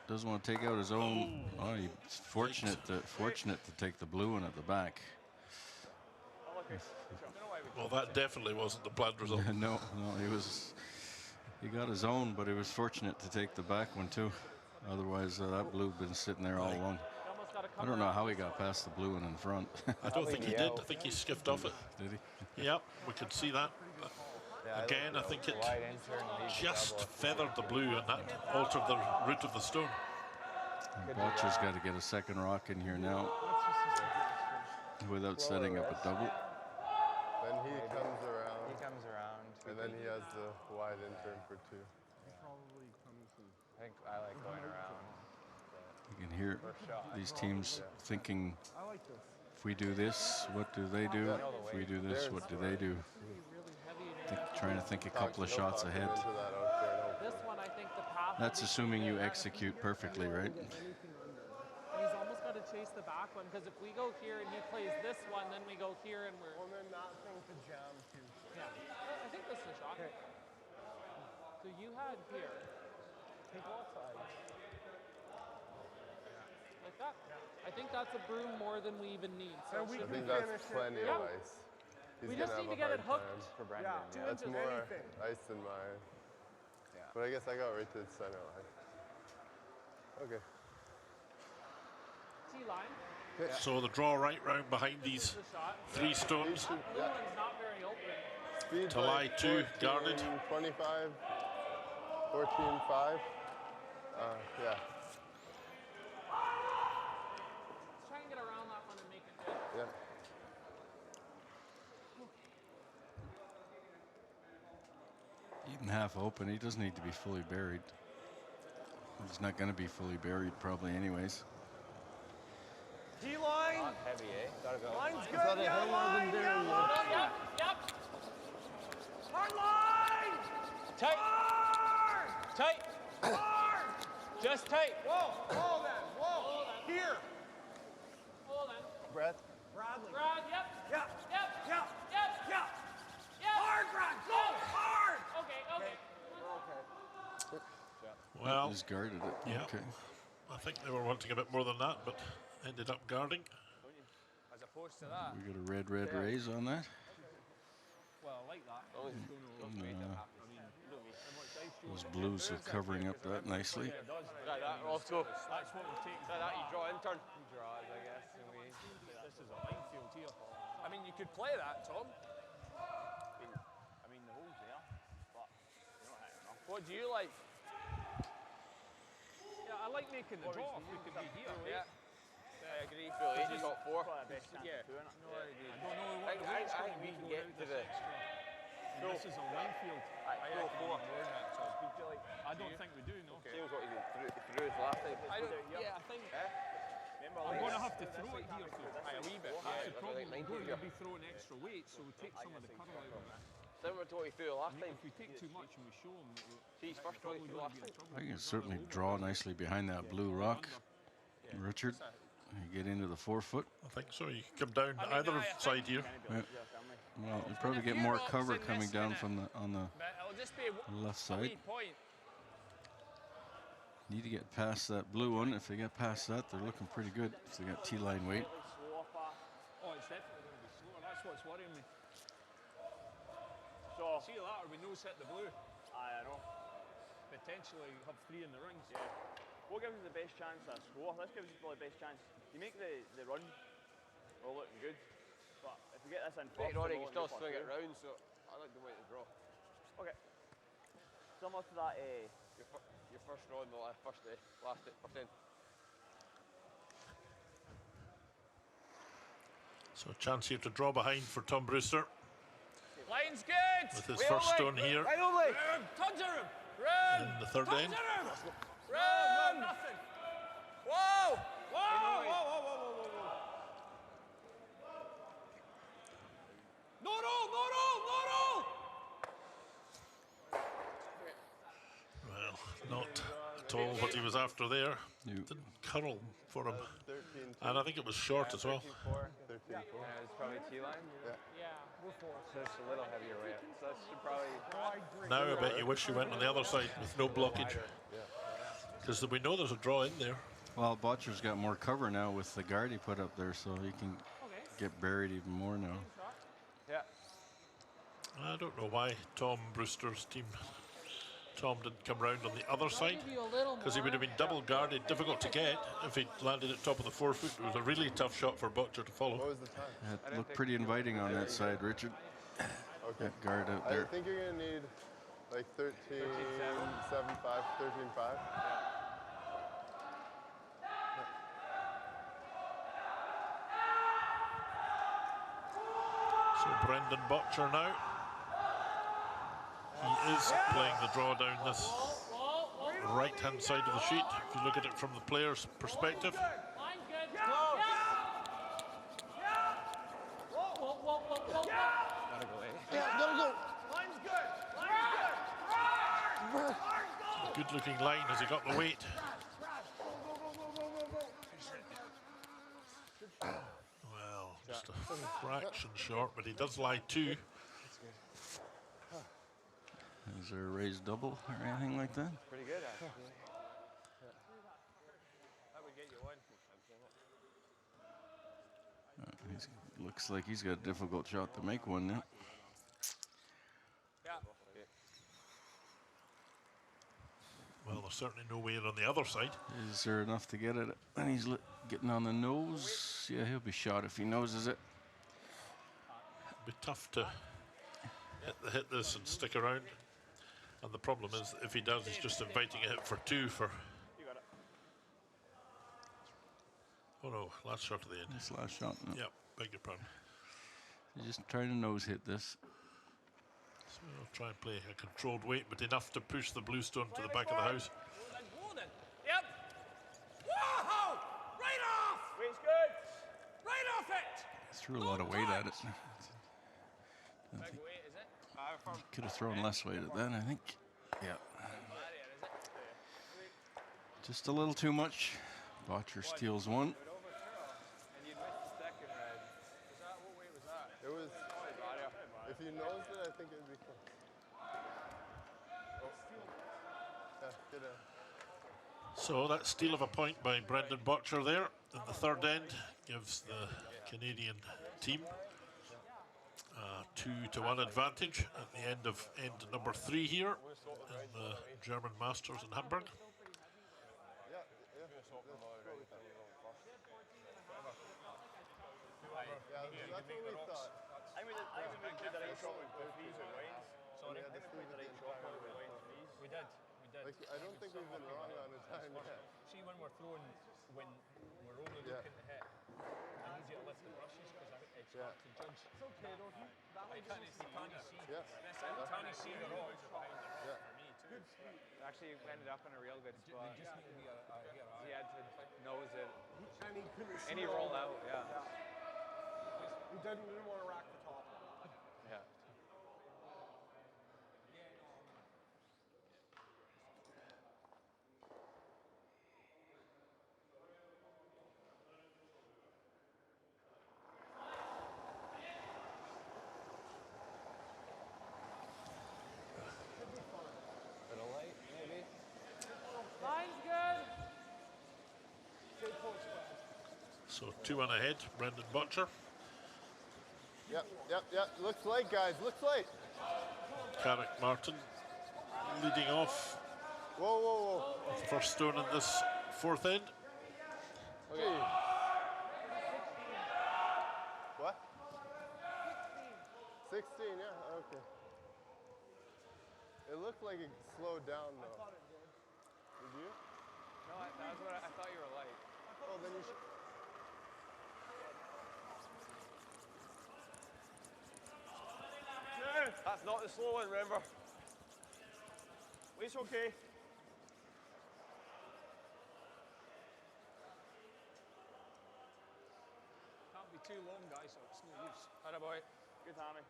Speaker 2: Doesn't want to take out his own. Oh, he's fortunate to take the blue one at the back.
Speaker 1: Well, that definitely wasn't the planned result.
Speaker 2: no, he got his own, but he was fortunate to take the back one too. Otherwise, that blue had been sitting there all along. I don't know how he got past the blue one in front.
Speaker 1: I don't think he did. I think he skipped off it.
Speaker 2: Did he?
Speaker 1: Yep, we could see that. Again, I think it just feathered the blue, and that altered the route of the stone.
Speaker 2: Bottcher's got to get a second rock in here now without setting up a double.
Speaker 7: Then he comes around.
Speaker 6: He comes around.
Speaker 7: And then he has the wide in-turn for 2.
Speaker 6: I think I like going around.
Speaker 2: You can hear these teams thinking, if we do this, what do they do? If we do this, what do they do? Trying to think a couple of shots ahead.
Speaker 8: This one, I think the path.
Speaker 2: That's assuming you execute perfectly, right?
Speaker 8: He's almost got to chase the back one, because if we go here and he plays this one, then we go here and we're.
Speaker 3: Well, then that thing could jam too.
Speaker 8: Yeah. I think this is a shot. So you had here.
Speaker 3: Take all sides.
Speaker 8: Like that. I think that's a broom more than we even need. So
Speaker 3: And we
Speaker 7: I
Speaker 3: can
Speaker 7: think that's
Speaker 3: finish it.
Speaker 7: plenty
Speaker 8: Yeah.
Speaker 7: of ice. He's
Speaker 8: We
Speaker 7: gonna
Speaker 8: just
Speaker 7: have
Speaker 8: need to
Speaker 7: a
Speaker 8: get it
Speaker 7: hard
Speaker 8: hooked.
Speaker 7: time.
Speaker 6: For Brendan,
Speaker 3: Yeah,
Speaker 6: yeah.
Speaker 7: That's
Speaker 3: inches,
Speaker 7: more
Speaker 3: anything.
Speaker 7: ice than mine.
Speaker 6: Yeah.
Speaker 7: But I guess I got right to the center line. Okay.
Speaker 8: T-line.
Speaker 1: So the draw right round behind these
Speaker 8: The shot.
Speaker 1: 3 stones.
Speaker 8: That blue one's not very open.
Speaker 7: Speed
Speaker 1: To lie
Speaker 7: like
Speaker 1: 2, guarded.
Speaker 7: 25, 14.5. Yeah.
Speaker 8: Let's try and get around that one and make it good.
Speaker 7: Yeah.
Speaker 2: Even half open, he doesn't need to be fully buried. He's not going to be fully buried probably anyways.
Speaker 3: T-line.
Speaker 6: Not heavy, eh? Gotta go.
Speaker 3: Line's good. Yeah, line. Yeah.
Speaker 8: Yep.
Speaker 3: Hard line.
Speaker 4: Tight.
Speaker 3: Hard.
Speaker 4: Tight.
Speaker 3: Hard.
Speaker 4: Just tight.
Speaker 3: Whoa then. Whoa. Here.
Speaker 8: Hold on.
Speaker 7: Brett?
Speaker 3: Bradley.
Speaker 8: Brad, yep.
Speaker 3: Yeah.
Speaker 8: Yep.
Speaker 3: Yeah.
Speaker 8: Yep.
Speaker 3: Yeah.
Speaker 8: Yep.
Speaker 3: Hard, Brad. Go. Hard.
Speaker 1: Well,
Speaker 2: He's guarded it.
Speaker 1: yeah.
Speaker 2: Okay.
Speaker 1: I think they were wanting a bit more than that, but ended up guarding.
Speaker 4: As opposed to that.
Speaker 2: We got a red raise on that.
Speaker 4: Well, I like that. I just don't know. I mean, how much ice do you
Speaker 2: Those
Speaker 4: want?
Speaker 2: blues are covering up that nicely.
Speaker 4: Yeah, it does.
Speaker 5: That also.
Speaker 4: That's what we take.
Speaker 5: That you draw in turn.
Speaker 6: Draws, I guess, and we.
Speaker 4: This is a minefield here. I mean, you could play that, Tom.
Speaker 5: I mean, the hole's there, but you're not hitting enough.
Speaker 4: What do you like? Yeah, I like making the draw if we could be here.
Speaker 5: Yeah. I agree. Full 8, you got 4.
Speaker 4: Yeah.
Speaker 6: No, I agree.
Speaker 4: I don't know what the weight's going to be.
Speaker 5: we can get to the.
Speaker 4: This is a minefield.
Speaker 5: Full 4.
Speaker 4: I don't think we do, no.
Speaker 5: Same as what you threw us last time.
Speaker 4: Yeah, I think I'm going to have to throw it here, though. A wee bit.
Speaker 5: Yeah,
Speaker 4: Probably
Speaker 5: like 90
Speaker 4: going
Speaker 5: here.
Speaker 4: to be throwing extra weight, so we take some of the curl out of it.
Speaker 5: Similar to what you threw last time.
Speaker 4: If we take too much and we show them,
Speaker 5: See, his first draw you threw last time.
Speaker 2: I can certainly draw nicely behind that blue rock. Richard, you get into the 4 foot.
Speaker 1: I think so. You can come down either side here.
Speaker 2: Yeah. Well, you probably get more cover coming down from on the
Speaker 4: but it'll just be a
Speaker 2: left side.
Speaker 4: wee point.
Speaker 2: Need to get past that blue one. If they get past that, they're looking pretty good. If they got T-line weight.
Speaker 4: Oh, it's definitely going to be slower. That's what's worrying me.
Speaker 5: So,
Speaker 4: See you later, we nose hit the blue.
Speaker 5: I know.
Speaker 4: Potentially have 3 in the rings.
Speaker 5: Yeah. What gives us the best chance at a score? This gives us probably the best chance. You make the run all looking good, but if we get this in first,
Speaker 6: Rory can still swing it round, so I like the way to draw.
Speaker 5: Okay. Similar to that,
Speaker 6: Your first draw in the first end.
Speaker 1: So a chance here to draw behind for Tom Brewster
Speaker 4: Line's good!
Speaker 1: with his first stone here
Speaker 4: Tons of room! Run!
Speaker 1: in the third end.
Speaker 4: Run! Nothing! Whoa! Whoa! Whoa! Whoa! Whoa! Whoa! Whoa! No roll! No roll! No roll!
Speaker 1: Well, not at all what he was after there.
Speaker 2: You,
Speaker 1: Didn't curl for him.
Speaker 7: 13,
Speaker 1: And I think it was short as well.
Speaker 7: 13, 4.
Speaker 6: Yeah, it's probably T-line.
Speaker 3: Yeah, we're 4.
Speaker 6: So it's a little heavier weight. So that should probably.
Speaker 1: Now I bet you wish you went on the other side with no blockage. Because we know there's a draw in there.
Speaker 2: well, Bottcher's got more cover now with the guard he put up there, so he can get buried even more now.
Speaker 6: Yeah.
Speaker 1: I don't know why Tom Brewster's team, Tom didn't come round on the other side. Because he would have been double guarded, difficult to get if he'd landed at top of the 4 foot. It was a really tough shot for Bottcher to follow.
Speaker 7: What was the time?
Speaker 2: That looked pretty inviting on that side, Richard.
Speaker 7: Okay.
Speaker 2: That guard out
Speaker 7: I
Speaker 2: there.
Speaker 7: think you're going to need like 13, 7, 5, 13, 5.
Speaker 1: So Brendan Bottcher now. He is playing the draw down this right-hand side of the sheet, if you look at it from the player's perspective. Good-looking line. Has he got the weight? Well, just a fraction short, but he does lie 2.
Speaker 2: Is there a raised double or anything like that?
Speaker 6: Pretty good, actually.
Speaker 4: That would get you one.
Speaker 2: Looks like he's got a difficult shot to make one now.
Speaker 4: Yeah.
Speaker 1: Well, there's certainly no weight on the other side.
Speaker 2: Is there enough to get it? And he's getting on the nose. Yeah, he'll be shot if he noses it.
Speaker 1: It'd be tough to hit this and stick around. And the problem is, if he does, he's just inviting a hit for 2 for. Oh no, last shot of the end.
Speaker 2: This last shot. No.
Speaker 1: Yep, beg your pardon.
Speaker 2: He's just trying to nose hit this.
Speaker 1: So I'll try and play a controlled weight, but enough to push the blue stone to the back of the house.
Speaker 4: Yep. Whoa! Right off!
Speaker 5: Weight's good.
Speaker 4: Right off it!
Speaker 2: Threw a lot of weight at it.
Speaker 4: Big weight, is it?
Speaker 2: Could have thrown less weight at that, I think. Yeah. Just a little too much. Bottcher steals one.
Speaker 6: And you'd miss the second red.
Speaker 4: Was that, what weight was that?
Speaker 7: It was, if you nosed it, I think it would be cool. Oh. Yeah, get a.
Speaker 1: So that steal of a point by Brendan Bottcher there in the third end gives the Canadian team a 2-1 advantage at the end of end number 3 here in the German Masters in Hamburg.
Speaker 7: I don't think we've been wrong on the time yet.
Speaker 4: See, when we're throwing, when we're only looking to hit, I need you to lift the brushes because it's hard to judge. It's okay, though. I can't see.
Speaker 7: Yes.
Speaker 4: I can't see the rock behind the rock for me, too.
Speaker 6: Actually ended up in a real good spot.
Speaker 4: They just need to be
Speaker 6: He had to nose it.
Speaker 3: And he couldn't see
Speaker 6: And he
Speaker 3: all
Speaker 6: rolled
Speaker 3: that.
Speaker 6: out, yeah.
Speaker 3: He didn't want to rack the top.
Speaker 6: Yeah.
Speaker 5: Bit of light, maybe.
Speaker 8: Line's good.
Speaker 1: So 2-1 ahead, Brendan Bottcher.
Speaker 7: Yep. Looks late, guys. Looks late.
Speaker 1: Carrick Martin leading off
Speaker 7: Whoa.
Speaker 1: with the first stone in this fourth end.
Speaker 7: Okay. What? 16, yeah, okay. It looked like it slowed down, though. Did you?
Speaker 6: No, that's what I thought you were light.
Speaker 7: Oh, then you should.
Speaker 5: That's not the slow one, remember? It's okay.
Speaker 4: Can't be too long, guys, or it's no use.
Speaker 5: Atta boy. Good hammy.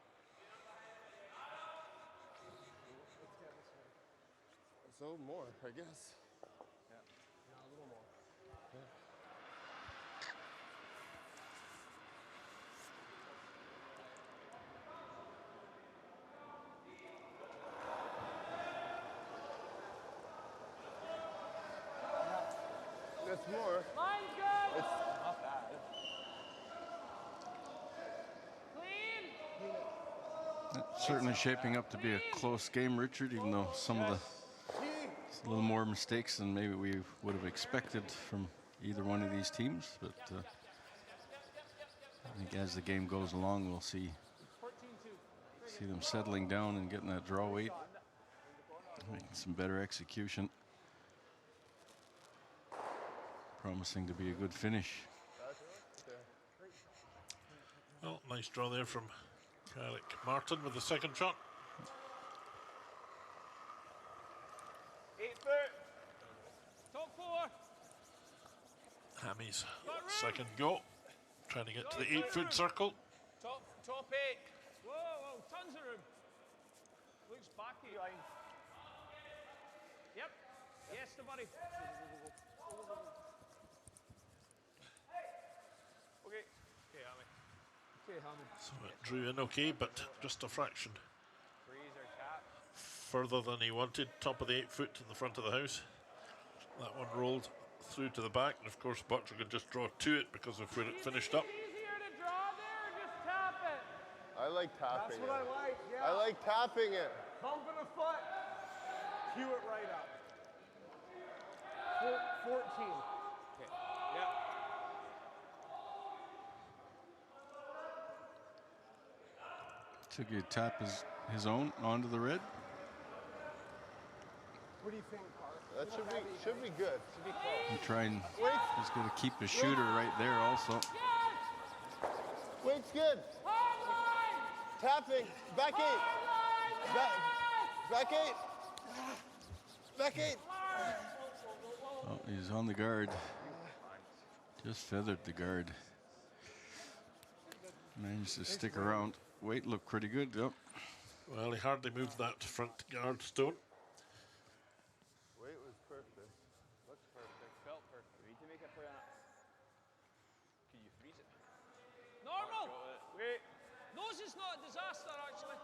Speaker 7: So more, I guess.
Speaker 3: A little more.
Speaker 7: That's more.
Speaker 8: Line's good.
Speaker 7: It's
Speaker 5: Not bad.
Speaker 8: Clean.
Speaker 2: It's certainly shaping up to be a close game, Richard, even though some of the a little more mistakes than maybe we would have expected from either one of these teams. But I think as the game goes along, we'll see them settling down and getting that draw weight, making some better execution. Promising to be a good finish.
Speaker 1: Well, nice draw there from Carrick Martin with the second shot.
Speaker 5: 8 foot.
Speaker 4: Top 4.
Speaker 1: Hammy's second go, trying to get to the 8-foot circle.
Speaker 4: Top 8. Whoa, tons of room. Looks backy. Yep. Yes, the buddy.
Speaker 5: Okay.
Speaker 4: Okay, Hammy. Okay, Hammy.
Speaker 1: So it drew in okay, but just a fraction
Speaker 6: Freeze or tap.
Speaker 1: further than he wanted. Top of the 8-foot in the front of the house. That one rolled through to the back, and of course Bottcher could just draw to it because of where it finished up.
Speaker 8: Easier to draw there or just tap it?
Speaker 7: I like tapping
Speaker 3: That's what I like, yeah.
Speaker 7: I like tapping it.
Speaker 3: Bumping a foot. Cue it right up. 14.
Speaker 5: Yeah.
Speaker 2: Took a tap his own onto the red.
Speaker 3: What do you think, Carl?
Speaker 7: That should be good.
Speaker 2: And try and he's going to keep the shooter right there also.
Speaker 7: Wait's good. Tapping. Back 8. Back 8. Back 8.
Speaker 2: Oh, he's on the guard. Just feathered the guard. Managed to stick around. Weight looked pretty good, yep.
Speaker 1: Well, he hardly moved that front guard stone.
Speaker 7: Weight was perfect.
Speaker 6: Looks perfect. Felt perfect. We need to make a play on it.
Speaker 5: Can you freeze it?
Speaker 4: Normal.
Speaker 5: Wait.
Speaker 4: Nose is not a disaster, actually.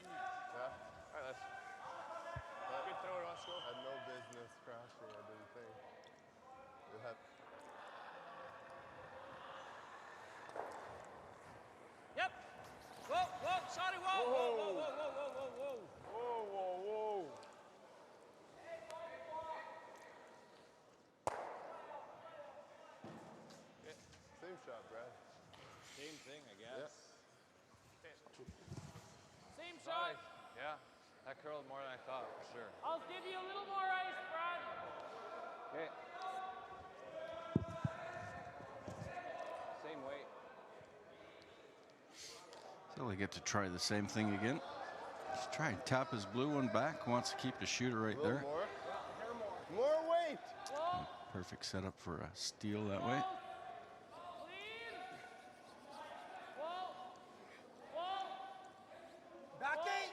Speaker 7: Yeah.
Speaker 5: Alright, let's. Good throw, Roscoe.
Speaker 7: Had no business crashing it.
Speaker 6: thing, I guess.
Speaker 8: Same shot.
Speaker 6: Yeah, that curled more than I thought, for sure.
Speaker 8: I'll give you a little more ice, Brad.
Speaker 6: Okay. Same weight.
Speaker 2: So they get to try the same thing again. Just try and tap his blue one back. Wants to keep the shooter right
Speaker 7: A little
Speaker 2: there.
Speaker 7: more. More weight.
Speaker 8: Whoa,
Speaker 2: Perfect setup for a steal that way.
Speaker 8: clean. Whoa, whoa.
Speaker 3: Back eight.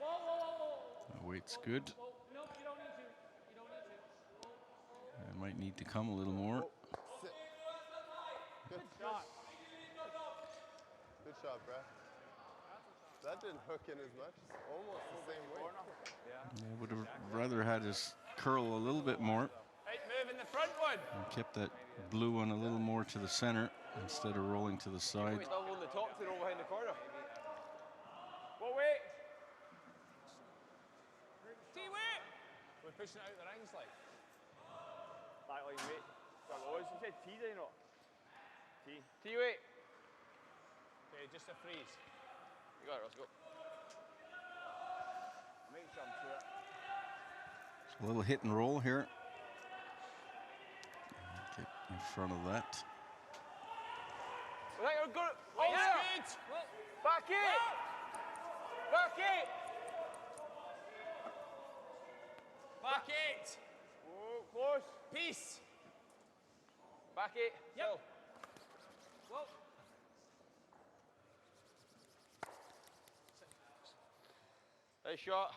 Speaker 8: Whoa, whoa, whoa, whoa.
Speaker 2: The weight's good.
Speaker 8: Whoa, nope, you don't need to. You don't need to.
Speaker 2: It might need to come a little more.
Speaker 7: Good
Speaker 8: Shot.
Speaker 7: Good shot, Brad. That didn't hook in as much. It's almost the same weight.
Speaker 2: I would have rather had his curl a little bit more.
Speaker 4: Right, move in the front one.
Speaker 2: And kept that blue one a little more to the center instead of rolling to the side.
Speaker 5: He's double on the top to roll behind the corner.
Speaker 4: What weight?
Speaker 8: T-weight.
Speaker 4: We're pushing it out the rings like.
Speaker 5: Backline weight. You said T, did you not? T. T weight.
Speaker 4: Okay, just a freeze.
Speaker 5: You got it, let's go. Make sure I'm through it.
Speaker 2: So a little hit and roll here. Get in front of that.
Speaker 5: Right, I've got it.
Speaker 4: Oh,
Speaker 5: Yeah.
Speaker 4: good.
Speaker 5: Back it. Back it.
Speaker 4: Back eight.
Speaker 5: Whoa, close.
Speaker 4: Peace.
Speaker 5: Back it.
Speaker 4: Yep.
Speaker 5: Still.
Speaker 4: Whoa.
Speaker 5: Nice shot.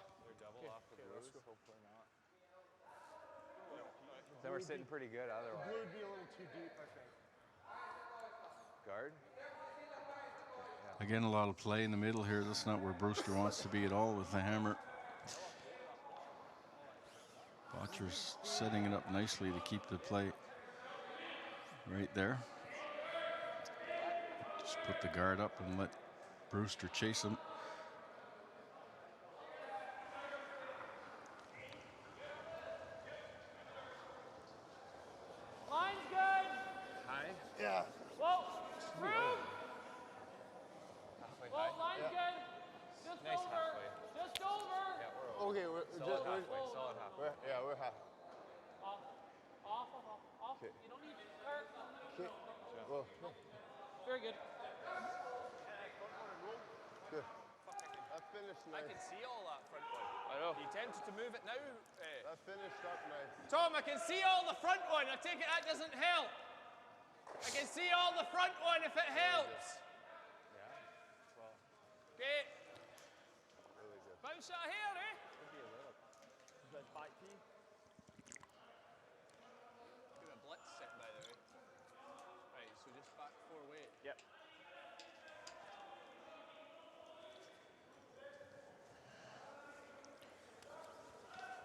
Speaker 6: Then we're sitting pretty good otherwise.
Speaker 3: Blue would be a little too deep, I think.
Speaker 6: Guard?
Speaker 2: Again, a lot of play in the middle here. That's not where Brewster wants to be at all with the hammer. Bottcher's setting it up nicely to keep the play right there. Just put the guard up and let Brewster chase him.
Speaker 8: Line's good.
Speaker 6: High?
Speaker 7: Yeah.
Speaker 8: Whoa, through.
Speaker 6: Halfway
Speaker 8: Whoa,
Speaker 6: high?
Speaker 8: line's good. Just
Speaker 6: Nice
Speaker 8: over.
Speaker 6: halfway.
Speaker 8: Just over.
Speaker 6: Yeah, we're over.
Speaker 7: Okay, we're
Speaker 6: Solid halfway, solid halfway.
Speaker 7: we're half.
Speaker 8: Off, off, off, off, off.
Speaker 7: Okay.
Speaker 8: You don't need to. Or,
Speaker 7: Okay. Well,
Speaker 8: very good.
Speaker 7: good. That finished
Speaker 4: I
Speaker 7: nice.
Speaker 4: can see all that front one.
Speaker 5: I know.
Speaker 4: You tempted to move it now.
Speaker 7: That finished up nice.
Speaker 4: Tom, I can see all the front one. I take it that doesn't help. I can see all the front one if it helps. Okay.
Speaker 7: Really good.
Speaker 4: Bounce out here, eh?
Speaker 5: Back T.
Speaker 4: Do a blitz set, by the way. Right, so just back 4 weight.
Speaker 5: Yep.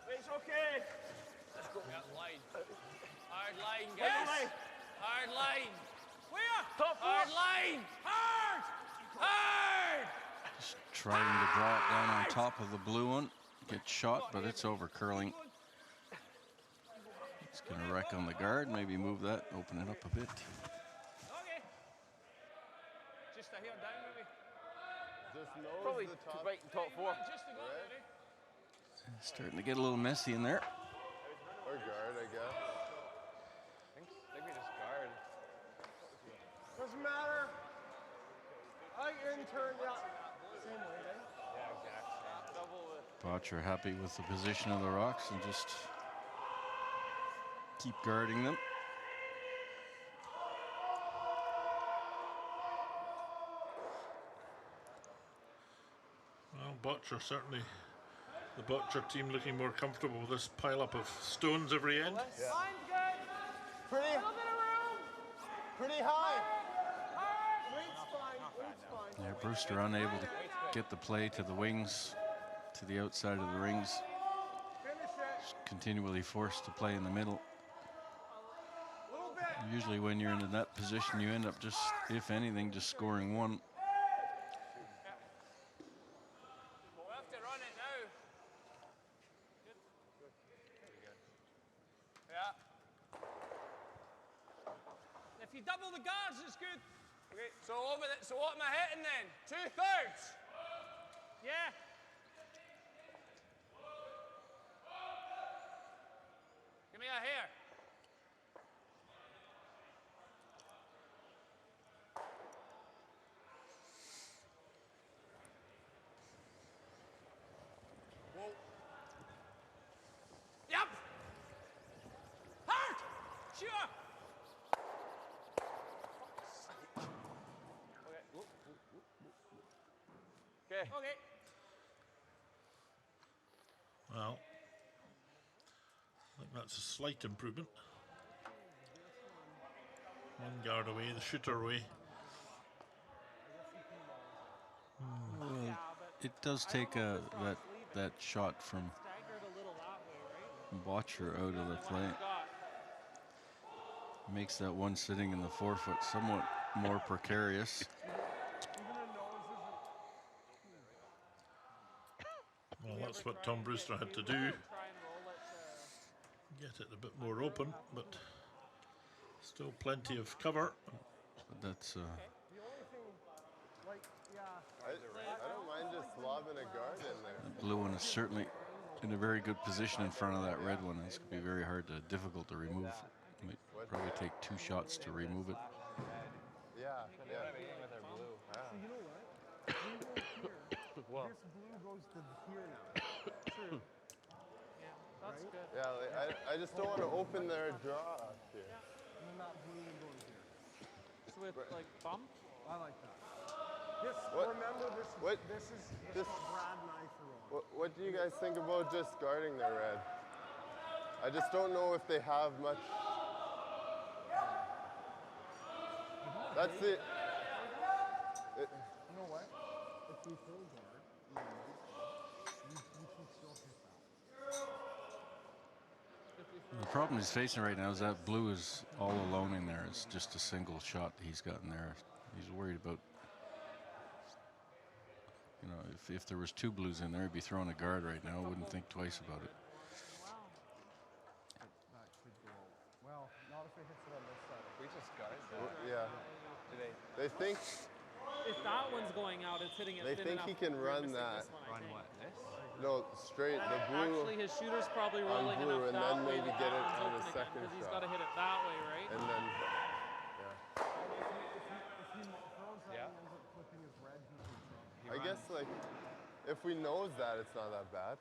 Speaker 5: It's okay.
Speaker 4: Let's go. Yep, line. Hard line,
Speaker 5: Where am
Speaker 4: guys.
Speaker 5: I?
Speaker 4: Hard line. Where?
Speaker 5: Top
Speaker 4: Hard
Speaker 5: four.
Speaker 4: line. Hard. Hard.
Speaker 2: Just trying to draw it down on top of the blue one. Gets shot, but it's over curling. It's going to wreck on the guard. Maybe move that, open it up a bit.
Speaker 4: Okay. Just a hair down, maybe.
Speaker 7: Just nose
Speaker 5: Probably
Speaker 7: the top.
Speaker 5: right in top 4.
Speaker 4: Just to go there, eh?
Speaker 2: Starting to get a little messy in there.
Speaker 7: Or guard, I guess.
Speaker 6: I think we just guard.
Speaker 3: Doesn't matter. I interned, yeah. Same way, eh?
Speaker 6: Yeah, exactly.
Speaker 5: Double the.
Speaker 2: Bottcher happy with the position of the rocks and just keep guarding them.
Speaker 1: Well, Bottcher certainly, the Bottcher team looking more comfortable with this pile-up of stones every end.
Speaker 8: Line's good.
Speaker 3: Pretty,
Speaker 8: A little bit of room.
Speaker 3: pretty high.
Speaker 8: Hard.
Speaker 3: Weight's fine. Weight's fine.
Speaker 2: Yeah, Brewster unable to get the play to the wings, to the outside of the rings.
Speaker 3: Finish it.
Speaker 2: Continually forced to play in the middle.
Speaker 3: A little bit.
Speaker 2: Usually when you're in that position, you end up just, if anything, just scoring one.
Speaker 4: We'll have to run it now. Yeah. If you double the guards, it's good. Okay, so so what am I hitting then? 2/3?
Speaker 8: Yeah.
Speaker 4: Give me a hair. Whoa. Yep. Hard. Sure.
Speaker 5: Okay.
Speaker 4: Okay.
Speaker 1: Well, I think that's a slight improvement. One guard away, the shooter away.
Speaker 2: Well, it does take that shot from
Speaker 8: Staggered a little that way, right?
Speaker 2: Bottcher out of the play.
Speaker 8: Got.
Speaker 2: Makes that one sitting in the forefoot somewhat more precarious.
Speaker 1: Well, that's what Tom Brewster had to do.
Speaker 8: Try and roll it to
Speaker 1: Get it a bit more open, but still plenty of cover.
Speaker 2: But that's
Speaker 3: The only thing, like, yeah.
Speaker 7: I don't mind just lobbing a guard in there.
Speaker 2: the blue one is certainly in a very good position in front of that red one. It's going to be very difficult to remove. Might probably take 2 shots to remove it.
Speaker 7: Yeah, yeah.
Speaker 6: With our blue.
Speaker 3: So you know what? We go here.
Speaker 5: Well.
Speaker 3: This blue goes to here now.
Speaker 8: true. Yeah, that's good.
Speaker 7: Yeah, like, I just don't want to open their draw up here.
Speaker 3: And then that blue will go to here.
Speaker 8: So with like bump.
Speaker 3: I like that. This,
Speaker 7: What-
Speaker 3: remember, this
Speaker 7: what-
Speaker 3: is
Speaker 7: this-
Speaker 3: what Brad and I threw on.
Speaker 7: What do you guys think about just guarding their red? I just don't know if they have much. That's it.
Speaker 3: You know what? If we throw guard, you can still hit that.
Speaker 2: The problem he's facing right now is that blue is all alone in there. It's just a single shot he's got in there. He's worried about, you know, if there was 2 blues in there, he'd be throwing a guard right now. Wouldn't think twice about it.
Speaker 3: That could go out. Well, not if it hits it on this side.
Speaker 6: We just guard that.
Speaker 7: Yeah.
Speaker 6: Today.
Speaker 7: They think
Speaker 8: If that one's going out, it's hitting it
Speaker 7: They
Speaker 8: thin
Speaker 7: think
Speaker 8: enough
Speaker 7: he can
Speaker 8: to
Speaker 7: run
Speaker 8: miss
Speaker 7: that.
Speaker 8: This one, I
Speaker 6: Run
Speaker 8: think.
Speaker 6: what? This?
Speaker 7: no straight the blue.
Speaker 8: Actually, his shooter's probably rolling
Speaker 7: blue
Speaker 8: enough
Speaker 7: and
Speaker 8: that
Speaker 7: then
Speaker 8: way
Speaker 7: maybe
Speaker 8: that
Speaker 7: get
Speaker 8: that
Speaker 7: it
Speaker 8: one's
Speaker 7: on
Speaker 8: open
Speaker 7: the
Speaker 8: again,
Speaker 7: second
Speaker 8: 'cause he's
Speaker 7: shot.
Speaker 8: got to hit it that way, right?
Speaker 7: And then
Speaker 3: If he throws that
Speaker 6: Yeah.
Speaker 3: and ends up clipping his red, he can throw.
Speaker 7: I guess like if we knows that it's not that bad,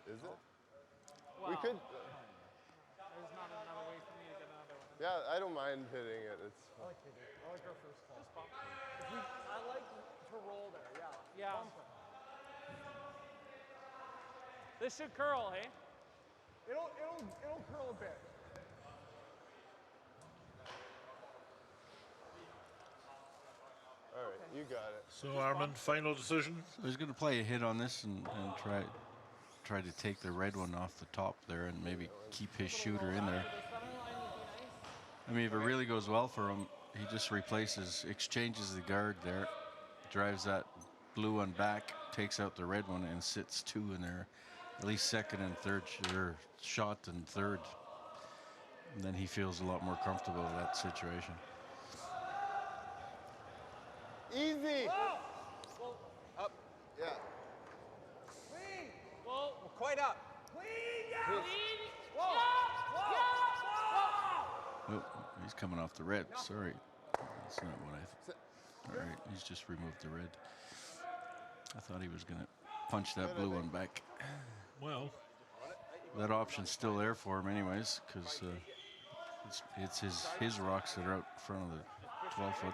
Speaker 7: is it?
Speaker 8: Well,
Speaker 7: We could.
Speaker 8: There's not another way for me to get another one.
Speaker 7: Yeah, I don't mind hitting it. It's
Speaker 3: I like it. I like our first call. I like to roll there, yeah.
Speaker 8: Yeah.
Speaker 3: Bump it.
Speaker 8: This should curl, hey?
Speaker 3: It'll curl a bit.
Speaker 7: all right. You got it.
Speaker 1: So Armand, final decision.
Speaker 2: So he's going to play a hit on this and try to take the red one off the top there and maybe keep his shooter in there. I mean, if it really goes well for him, he just exchanges the guard there, drives that blue one back, takes out the red one, and sits 2 in there, at least second and third, shot and third. And then he feels a lot more comfortable in that situation.
Speaker 7: Easy.
Speaker 5: Up.
Speaker 7: Yeah.
Speaker 8: Whoa.
Speaker 6: Quite up.
Speaker 2: Oh, he's coming off the red. Sorry. That's not what I... All right, he's just removed the red. I thought he was going to punch that blue one back.
Speaker 1: Well,
Speaker 2: That option's still there for him anyways, because it's his rocks that are out front of the 12-foot.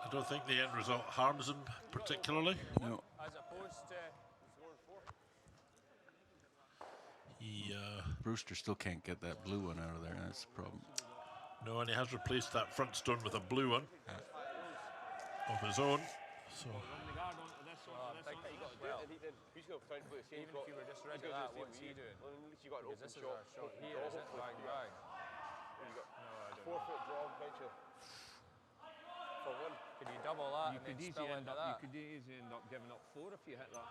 Speaker 1: I don't think the end result harms him particularly.
Speaker 2: No,
Speaker 4: As opposed to 4-4.
Speaker 1: He
Speaker 2: Brewster still can't get that blue one out of there. That's the problem.
Speaker 1: no, and he has replaced that front stone with a blue one of his own. So
Speaker 4: Run the guard onto this one, to this one.
Speaker 5: You got to do it, and he's going to try and play the same
Speaker 6: Even
Speaker 5: shot.
Speaker 6: if you were just
Speaker 5: He's
Speaker 6: right
Speaker 5: gonna
Speaker 6: at that,
Speaker 5: do the
Speaker 6: what's
Speaker 5: same
Speaker 6: he
Speaker 5: way.
Speaker 6: doing?
Speaker 5: Well, at least you got an
Speaker 6: Because
Speaker 5: open
Speaker 6: this is
Speaker 5: shot.
Speaker 6: our shot
Speaker 5: Open
Speaker 6: here,
Speaker 5: draw,
Speaker 6: is it?
Speaker 5: hopefully.
Speaker 6: Bang, bang.
Speaker 5: You got
Speaker 6: No, I don't
Speaker 5: 4-foot draw potential for one.
Speaker 6: Could you double that
Speaker 4: You
Speaker 6: and
Speaker 4: could
Speaker 6: then
Speaker 4: easily
Speaker 6: spill
Speaker 4: end
Speaker 6: into
Speaker 4: up. You
Speaker 6: that?
Speaker 4: could easily end up giving up 4 if you hit that.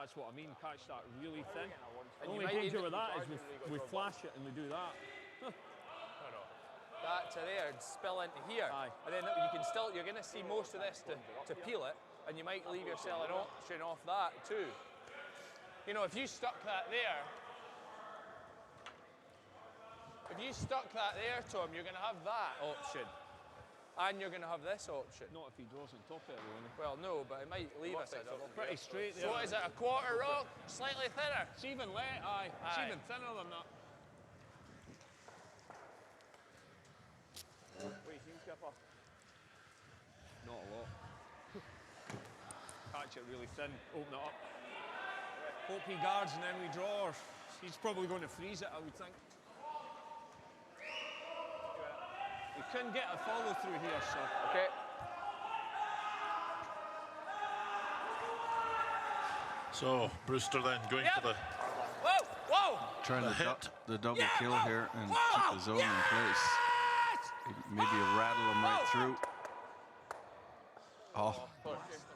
Speaker 4: That's what I mean. Catch that really thin. The
Speaker 5: And you
Speaker 4: only
Speaker 5: might
Speaker 4: danger
Speaker 5: even
Speaker 4: with that is
Speaker 5: charge him when he
Speaker 4: we
Speaker 5: got
Speaker 4: flash it and we do that. that to there and spill into here. And then you can still, you're going to see most of this to peel it, and you might leave yourself an option off that too. You know, if you stuck that there, Tom, you're going to have that option. And you're going to have this option.
Speaker 5: Not if he draws on top of it, won't he?
Speaker 4: Well, no, but it might leave us
Speaker 5: Pretty straight there.
Speaker 4: So what is it, a quarter rock? Slightly thinner?
Speaker 5: It's even it's even thinner than that.
Speaker 4: What do you think, Skipper?
Speaker 5: Not a lot. Catch it really thin, open it up. Hope he guards and then we draw. He's probably going to freeze it, I would think. We couldn't get a follow through here, so.
Speaker 4: Okay.
Speaker 1: So Brewster then going for the
Speaker 4: Whoa!
Speaker 2: Trying to
Speaker 1: hit.
Speaker 2: the double kill here and keep the zone in place. Maybe rattle him right through. Oh,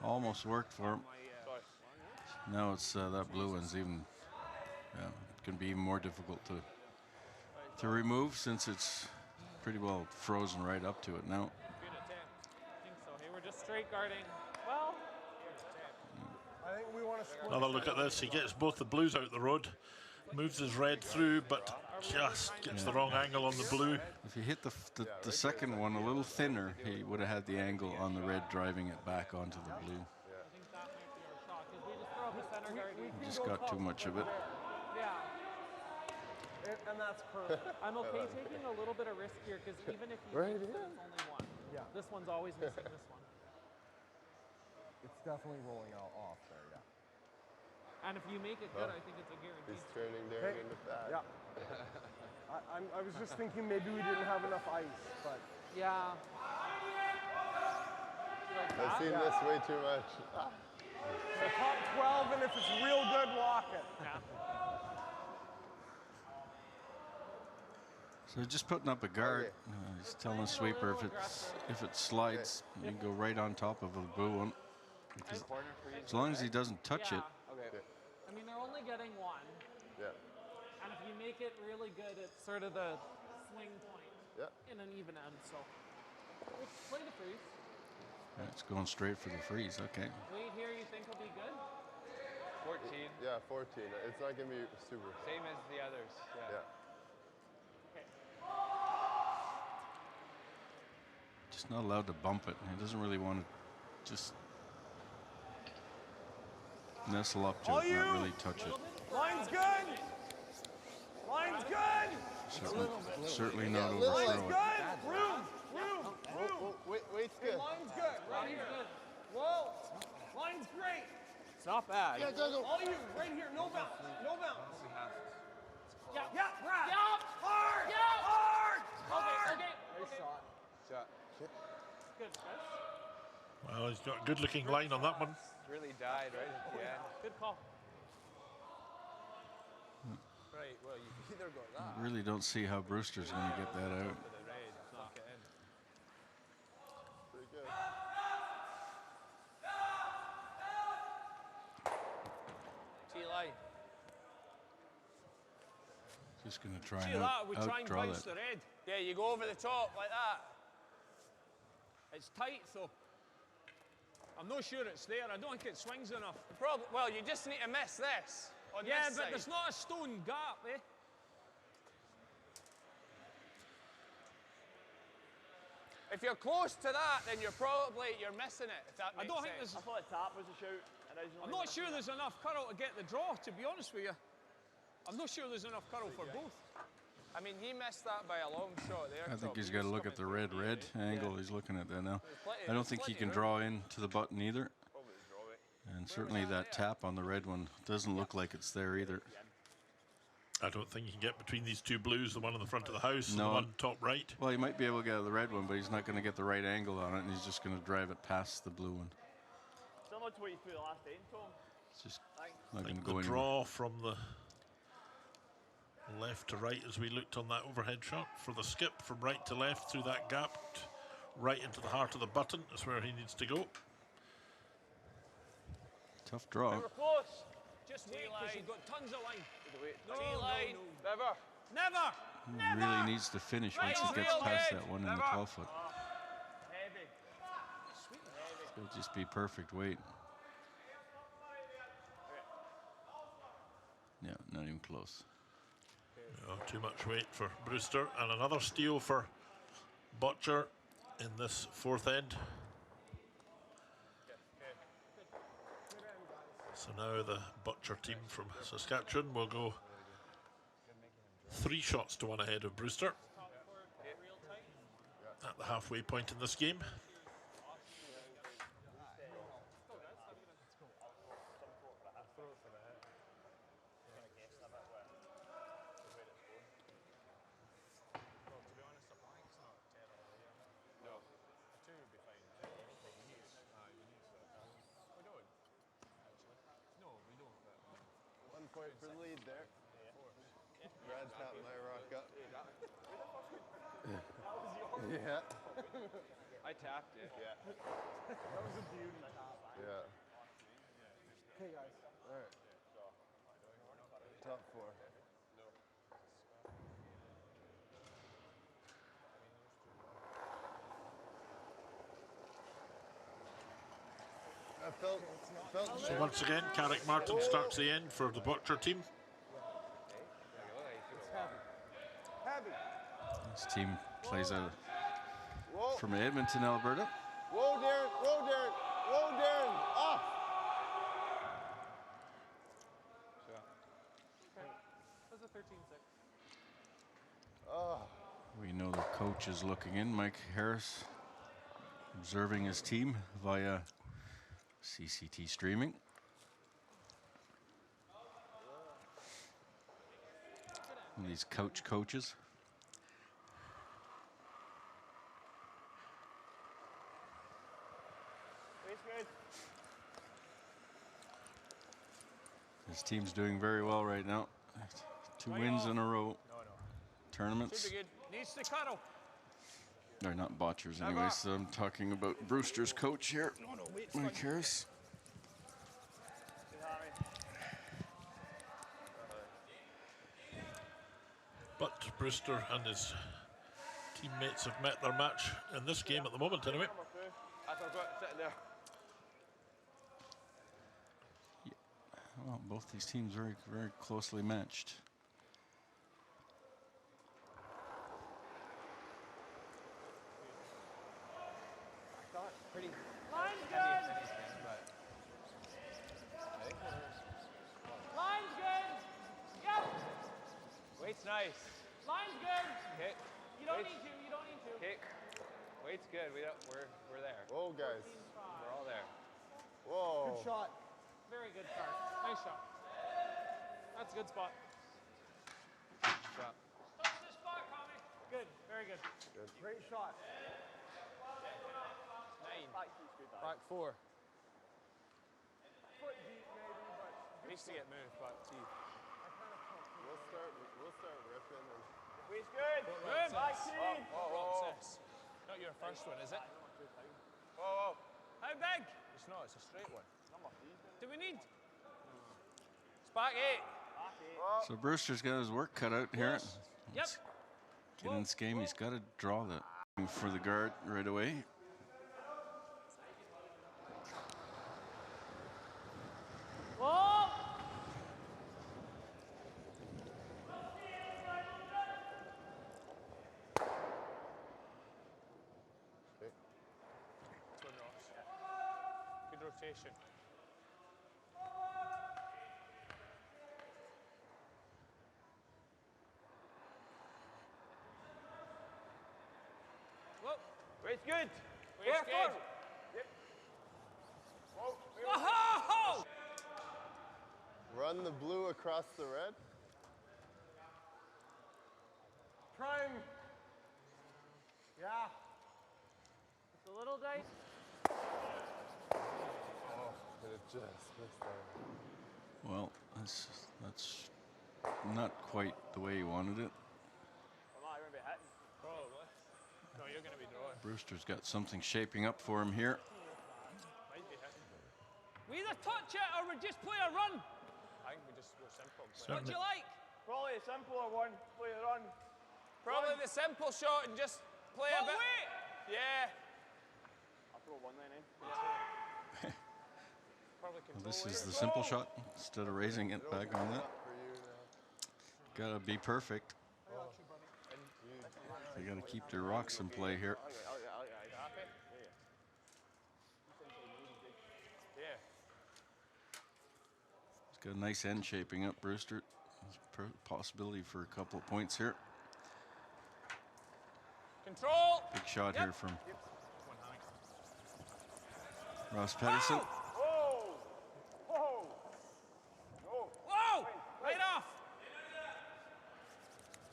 Speaker 2: almost worked for him. Now it's that blue one's even, it can be even more difficult to remove since it's pretty well frozen right up to it now.
Speaker 8: Good attempt. I think so. Hey, we're just straight guarding. Well,
Speaker 3: I think we want to split.
Speaker 1: Another look at this. He gets both the blues out the road, moves his red through, but just gets the wrong angle on the blue.
Speaker 2: If he hit the second one a little thinner, he would have had the angle on the red driving it back onto the blue.
Speaker 8: I think that might be our shot because we just throw up a center guard.
Speaker 2: He just got too much of it.
Speaker 8: Yeah.
Speaker 3: And that's perfect.
Speaker 8: I'm okay taking a little bit of risk here because even if you think that it's only one, this one's always missing this one.
Speaker 3: It's definitely rolling out off there, yeah.
Speaker 8: And if you make it good, I think it's a guarantee.
Speaker 7: He's turning there into that.
Speaker 3: Yeah. I was just thinking maybe we didn't have enough ice, but
Speaker 8: Yeah.
Speaker 7: I've seen this way too much.
Speaker 3: so top 12, and if it's real good, walk it.
Speaker 8: Yeah.
Speaker 2: So just putting up a guard. He's telling the sweeper if it slides, you can go right on top of the blue one. Because as long as he doesn't touch it.
Speaker 8: Okay. I mean, they're only getting one.
Speaker 7: Yeah.
Speaker 8: And if you make it really good, it's sort of the swing point in an even end. So we'll play the freeze.
Speaker 2: It's going straight for the freeze. Okay.
Speaker 8: Wait here, you think will be good?
Speaker 6: 14.
Speaker 7: Yeah, 14. It's not going to be super.
Speaker 6: Same as the others.
Speaker 7: Yeah.
Speaker 2: Just not allowed to bump it. He doesn't really want to just nestle up to it, not really touch it.
Speaker 3: Line's good. Line's good.
Speaker 2: Certainly not
Speaker 3: Line's
Speaker 2: overthrow it.
Speaker 3: good. Room.
Speaker 7: Wait's good.
Speaker 3: Line's good. Right here. Whoa. Line's great.
Speaker 4: It's not bad.
Speaker 3: All you, right here. No bounce. No bounce.
Speaker 8: Yeah.
Speaker 3: Yeah, Brad.
Speaker 8: Yup.
Speaker 3: Hard.
Speaker 8: Yup.
Speaker 3: Hard.
Speaker 8: Okay.
Speaker 3: Nice shot.
Speaker 8: Good, guys.
Speaker 1: Well, he's got a good-looking line on that one.
Speaker 6: Really died right at the end.
Speaker 8: Good call.
Speaker 4: Right, well, you either got that.
Speaker 2: I really don't see how Brewster's going to get that out.
Speaker 4: For the red, knock it in.
Speaker 7: Pretty good.
Speaker 4: T-line.
Speaker 2: Just going to try
Speaker 4: See
Speaker 2: and
Speaker 4: that? We try and
Speaker 2: outdraw
Speaker 4: bounce
Speaker 2: that.
Speaker 4: the red. Yeah, you go over the top like that. It's tight, though. I'm not sure it's there. I don't think it swings enough. The problem, well, you just need to miss this. On
Speaker 8: Yeah,
Speaker 4: this
Speaker 8: but
Speaker 4: side.
Speaker 8: there's not a stone gap, eh?
Speaker 4: If you're close to that, then you're missing it. If that
Speaker 8: I
Speaker 4: makes
Speaker 8: don't think
Speaker 4: sense.
Speaker 8: there's.
Speaker 5: I thought tap was a shout originally.
Speaker 8: I'm not sure there's enough curl to get the draw, to be honest with you. I'm not sure there's enough curl for both.
Speaker 4: I mean, he missed that by a long shot there.
Speaker 2: I think
Speaker 4: Tom.
Speaker 2: he's
Speaker 4: He
Speaker 2: got to
Speaker 4: was
Speaker 2: look at the
Speaker 4: coming
Speaker 2: red
Speaker 4: through.
Speaker 2: angle he's looking at there now.
Speaker 4: plenty-
Speaker 2: I don't
Speaker 4: there's
Speaker 2: think he
Speaker 4: plenty
Speaker 2: can
Speaker 4: of
Speaker 2: draw in to the button either.
Speaker 5: Probably draw it.
Speaker 2: And certainly that tap on the red one doesn't look like it's there either.
Speaker 1: I don't think he can get between these two blues, the one in the front of the house and
Speaker 2: No.
Speaker 1: the one top right.
Speaker 2: Well, he might be able to get the red one, but he's not going to get the right angle on it, and he's just going to drive it past the blue one.
Speaker 5: Similar to what you threw the last game, Tom.
Speaker 2: It's just
Speaker 5: Thanks.
Speaker 2: not
Speaker 1: I
Speaker 2: going to
Speaker 1: think
Speaker 2: go
Speaker 1: the
Speaker 2: anywhere.
Speaker 1: draw from the left to right as we looked on that overhead shot for the skip from right to left through that gap right into the heart of the button is where he needs to go.
Speaker 2: Tough draw.
Speaker 5: We're close.
Speaker 8: Just wait, because you've got tons of line.
Speaker 4: T-line.
Speaker 8: Never.
Speaker 2: He really needs to finish once he gets past that one in the 12-foot.
Speaker 5: Heavy.
Speaker 2: It'll just be perfect weight. Yeah, not even close.
Speaker 1: No, too much weight for Brewster, and another steal for Bottcher in this fourth end. So now the Bottcher team from Saskatchewan will go 3 shots to 1 ahead of Brewster at the halfway point in this game.
Speaker 7: Point for the lead there. Brad's not my rock up. Yeah.
Speaker 6: I tapped it.
Speaker 7: Yeah.
Speaker 3: That was a beauty.
Speaker 7: Yeah.
Speaker 3: Okay, guys.
Speaker 7: All right. Top 4. I felt
Speaker 1: So once again, Carrick Martin starts the end for the Bottcher team.
Speaker 3: Heavy.
Speaker 2: This team plays out from Edmonton, Alberta.
Speaker 7: Whoa, Darren. Whoa, Darren. Whoa, Darren. Off.
Speaker 8: That's a 13-6.
Speaker 7: Oh.
Speaker 2: We know the coach is looking in, Mike Harris, observing his team via CCT streaming. And these coaches. His team's doing very well right now. 2 wins in a row. Tournaments.
Speaker 4: Needs to cuddle.
Speaker 2: They're not Bottchers anyway, so I'm talking about Brewster's coach here, Mike Harris.
Speaker 1: But Brewster and his teammates have met their match in this game at the moment anyway.
Speaker 5: That's what I've got sitting there.
Speaker 2: Well, both these teams very, very closely matched.
Speaker 6: Pretty
Speaker 8: Line's
Speaker 6: heavy
Speaker 8: good.
Speaker 6: finish, man, but
Speaker 8: Line's good. Yep.
Speaker 6: weight's nice.
Speaker 8: Line's good.
Speaker 6: Okay.
Speaker 8: You don't
Speaker 6: Wait.
Speaker 8: need to. You don't need to.
Speaker 6: Okay. Weight's good. We're there.
Speaker 7: Whoa, guys.
Speaker 6: We're all there.
Speaker 7: Whoa.
Speaker 3: Good shot.
Speaker 8: Very good start. Nice shot. That's a good spot.
Speaker 6: Shot.
Speaker 8: Touch this spot, Tommy. Good. Very good.
Speaker 3: Great shot.
Speaker 6: 9.
Speaker 5: Back 4.
Speaker 3: Foot deep, maybe, but
Speaker 5: Needs to get moved, but see.
Speaker 7: We'll start ripping and
Speaker 5: Weight's good.
Speaker 4: Good.
Speaker 5: Whoa.
Speaker 6: Not your first one, is it?
Speaker 5: Whoa.
Speaker 4: How big
Speaker 6: It's not. It's a straight one.
Speaker 4: do we need? It's back 8.
Speaker 2: So Brewster's got his work cut out here.
Speaker 4: Yep.
Speaker 2: Get in this game, he's got to draw the for the guard right away.
Speaker 8: Whoa.
Speaker 5: Good rotation.
Speaker 4: Whoa.
Speaker 5: Weight's good.
Speaker 4: Weight's good.
Speaker 5: Yep.
Speaker 4: Whoa.
Speaker 7: run the blue across the red.
Speaker 3: prime. Yeah.
Speaker 8: It's a little dice.
Speaker 7: Oh, but it just missed there.
Speaker 2: Well, that's not quite the way he wanted it.
Speaker 5: I'm not going to be hitting.
Speaker 4: Probably. No, you're going to be drawing.
Speaker 2: Brewster's got something shaping up for him here.
Speaker 4: Might be hitting. We either touch it or we just play a run.
Speaker 5: I think we just go simple.
Speaker 4: What do you like?
Speaker 5: Probably a simpler one. Play a run.
Speaker 4: Probably the simple shot and just play a bit. Yeah.
Speaker 5: I'll throw one line in.
Speaker 4: Probably
Speaker 2: Well, this is the simple shot instead of raising it back on it. Gotta be perfect. They gotta keep their rocks in play here. He's got a nice end shaping up, Brewster. There's a possibility for a couple of points here.
Speaker 4: Control.
Speaker 2: Big shot here from Ross Pedersen.
Speaker 4: Whoa! Right off.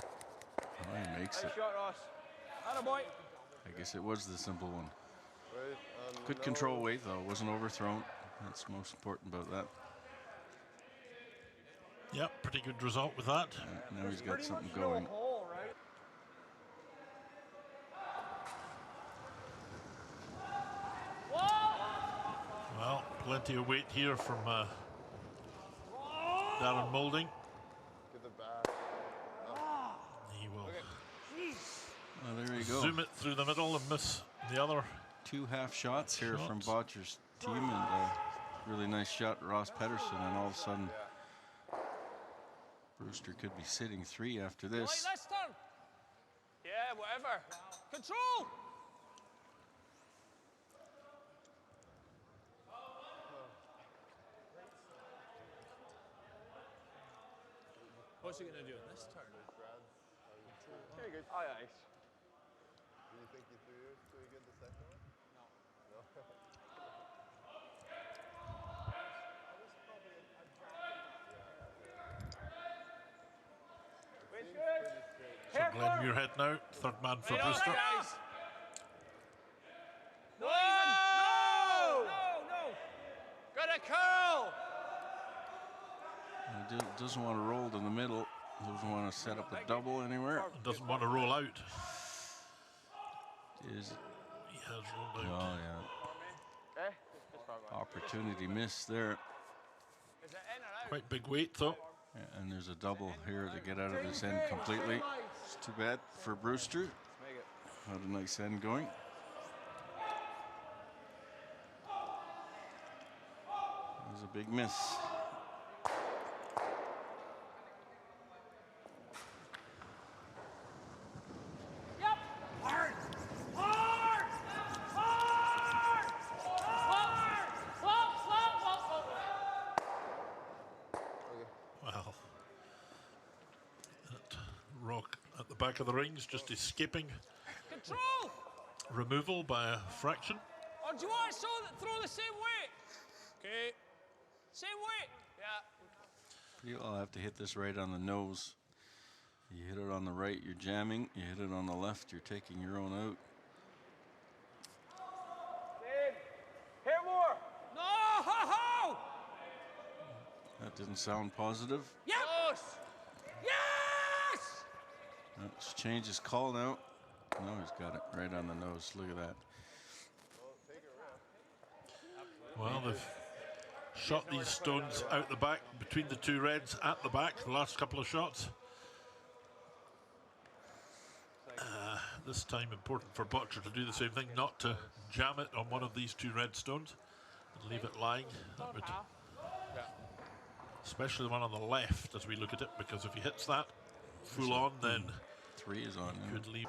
Speaker 2: Oh, he makes it.
Speaker 5: Nice shot, Ross.
Speaker 4: Attaboy.
Speaker 2: I guess it was the simple one.
Speaker 7: Right on
Speaker 2: Good
Speaker 7: the
Speaker 2: control
Speaker 7: nose.
Speaker 2: weight though, wasn't overthrown. That's most important about that.
Speaker 1: Yep, pretty good result with that.
Speaker 2: And now he's got something going.
Speaker 1: Well, plenty of weight here from Darren Moulding.
Speaker 7: Get the back.
Speaker 1: He will
Speaker 2: Oh, there you go.
Speaker 1: zoom it through the middle and miss the other.
Speaker 2: 2 half shots here from
Speaker 1: Shots.
Speaker 2: Bottcher's team, and really nice shot, Ross Pedersen, and all of a sudden Brewster could be sitting 3 after
Speaker 4: Like
Speaker 2: this.
Speaker 4: this turn. Yeah, whatever. Control. What's he gonna do in this turn?
Speaker 5: Very good. Aye, aye.
Speaker 7: Do you think you threw yours pretty good the second one? No.
Speaker 5: Weight's good.
Speaker 1: So Glenn Muirhead now, third man for
Speaker 4: Right off,
Speaker 1: Brewster.
Speaker 4: guys. No! No! Got a curl.
Speaker 2: He doesn't want to roll to the middle. Doesn't want to set up a double anywhere.
Speaker 1: Doesn't want to roll out.
Speaker 2: Is
Speaker 1: He has rolled
Speaker 2: oh
Speaker 1: out.
Speaker 2: yeah,
Speaker 5: Eh? It's far back.
Speaker 2: opportunity missed there.
Speaker 4: Is it in or out?
Speaker 1: Quite big weight though.
Speaker 2: Yeah, and there's a double here to get out of this end completely. It's too bad for Brewster.
Speaker 5: Make it.
Speaker 2: Had a nice end going. It was a big miss.
Speaker 8: Yep. Hard. Hard. Hard. Hard. Slow.
Speaker 1: Wow. That rock at the back of the rings just escaping
Speaker 4: Control.
Speaker 1: removal by a fraction.
Speaker 4: Or do you want to throw the same weight? Okay. Same weight. Yeah.
Speaker 2: You'll have to hit this right on the nose. You hit it on the right, you're jamming. You hit it on the left, you're taking your own out.
Speaker 5: Same. Hit more.
Speaker 4: No! Ho!
Speaker 2: That didn't sound positive.
Speaker 4: Yep. Yes!
Speaker 2: Let's change his call now. No, he's got it right on the nose. Look at that.
Speaker 1: Well, they've shot these stones out the back between the two reds at the back, the last couple of shots. This time important for Bottcher to do the same thing, not to jam it on one of these two red stones and leave it lying. That would, especially the one on the left as we look at it, because if he hits that full on, then
Speaker 2: 3 is on.
Speaker 1: could leave.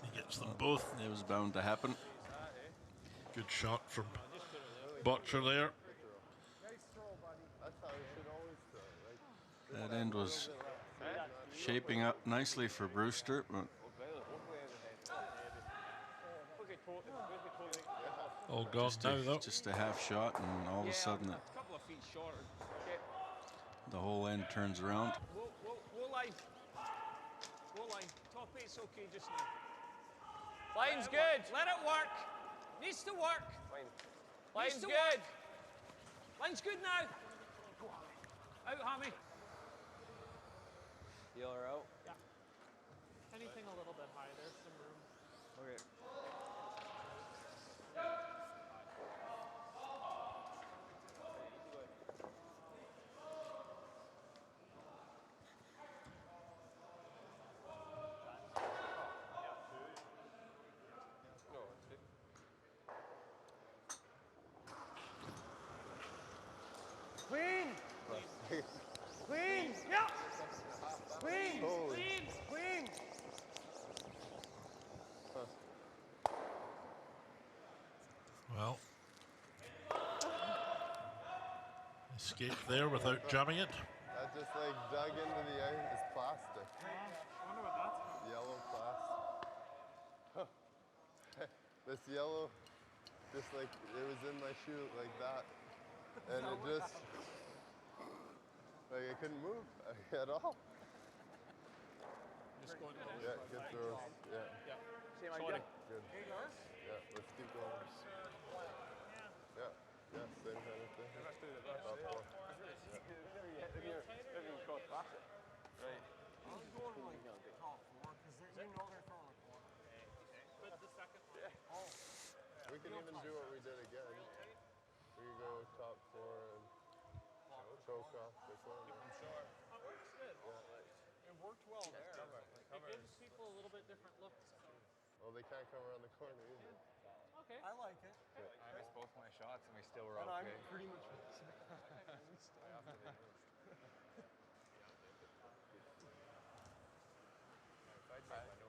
Speaker 1: He gets them both.
Speaker 2: It was bound to happen.
Speaker 1: Good shot from Bottcher there.
Speaker 7: That's how you should always throw, right?
Speaker 2: That end was shaping up nicely for Brewster, but
Speaker 1: All gone now though.
Speaker 2: just a half shot, and all of a sudden
Speaker 4: A couple of feet shorter. Okay.
Speaker 2: the whole end turns around.
Speaker 4: Whoa line. Whoa line. Top eight's okay just now. Line's good. Let it work. Needs to work. Line's good. Line's good now. Out, Hammy.
Speaker 6: Heel her out.
Speaker 8: Yeah. Anything a little bit high, there's some room.
Speaker 6: Okay.
Speaker 1: Well, escape there without jamming it.
Speaker 7: That just like dug into the ice. It's plastic.
Speaker 8: I wonder what that's from.
Speaker 7: Yellow plastic. This yellow, just like it was in my shoe like that. And it just, like I couldn't move at all.
Speaker 1: Just going
Speaker 7: Yeah, good throws. Yeah.
Speaker 5: Same idea.
Speaker 7: Good. Yeah, let's keep going. Yeah, yeah, same kind of thing. Top four.
Speaker 5: Right.
Speaker 3: I'm going like top four because you know they're throwing a corner.
Speaker 8: But the second one.
Speaker 7: We can even do what we did again. We can go top four and choke off the corner.
Speaker 8: That works good.
Speaker 3: It worked well there.
Speaker 8: It gives people a little bit different looks.
Speaker 7: Well, they can't come around the corner either.
Speaker 8: Okay.
Speaker 3: I like it.
Speaker 6: I missed both my shots and we still were
Speaker 3: And I'm
Speaker 6: okay.
Speaker 3: pretty much.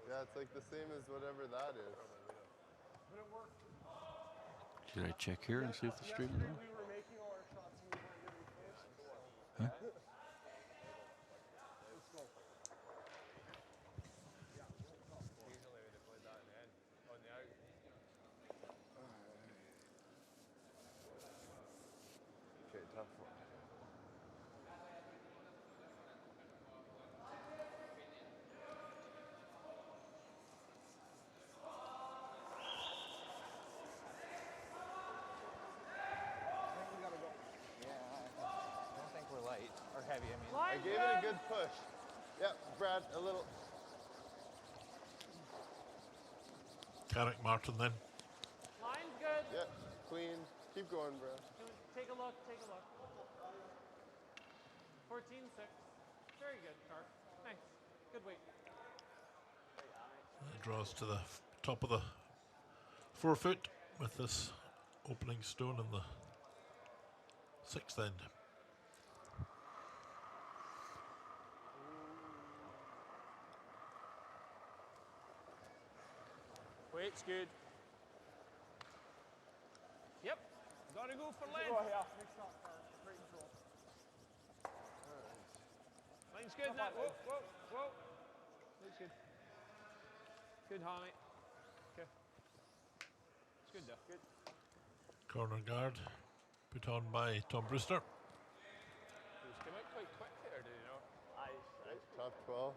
Speaker 7: Yeah, it's like the same as whatever that is.
Speaker 3: But it worked.
Speaker 2: Should I check here and see if the stream is on?
Speaker 3: We were making all our shots and we weren't getting finished.
Speaker 2: Huh?
Speaker 3: Let's go.
Speaker 5: Usually they play that in the end, on the out.
Speaker 7: Okay, tough one.
Speaker 6: I don't think we're light or heavy. I mean,
Speaker 7: I gave it a good push. Yep, Brad, a little.
Speaker 1: Carrick Martin then.
Speaker 8: Line's good.
Speaker 7: Yep, clean. Keep going, Brad.
Speaker 8: Take a look, take a look. 14-6. Very good, Carp. Nice. Good weight.
Speaker 1: It draws to the top of the forefoot with this opening stone in the sixth end.
Speaker 4: Weight's good. Yep. Gotta go for length.
Speaker 3: Go here. Next shot, great control.
Speaker 4: Line's good, Nat. Whoa, whoa, whoa. Looks good. Good, Hammy. Okay. It's good, though. Good.
Speaker 1: Corner guard put on by Tom Brewster.
Speaker 5: He's come out quite quick there, do you know?
Speaker 7: Right, top 12.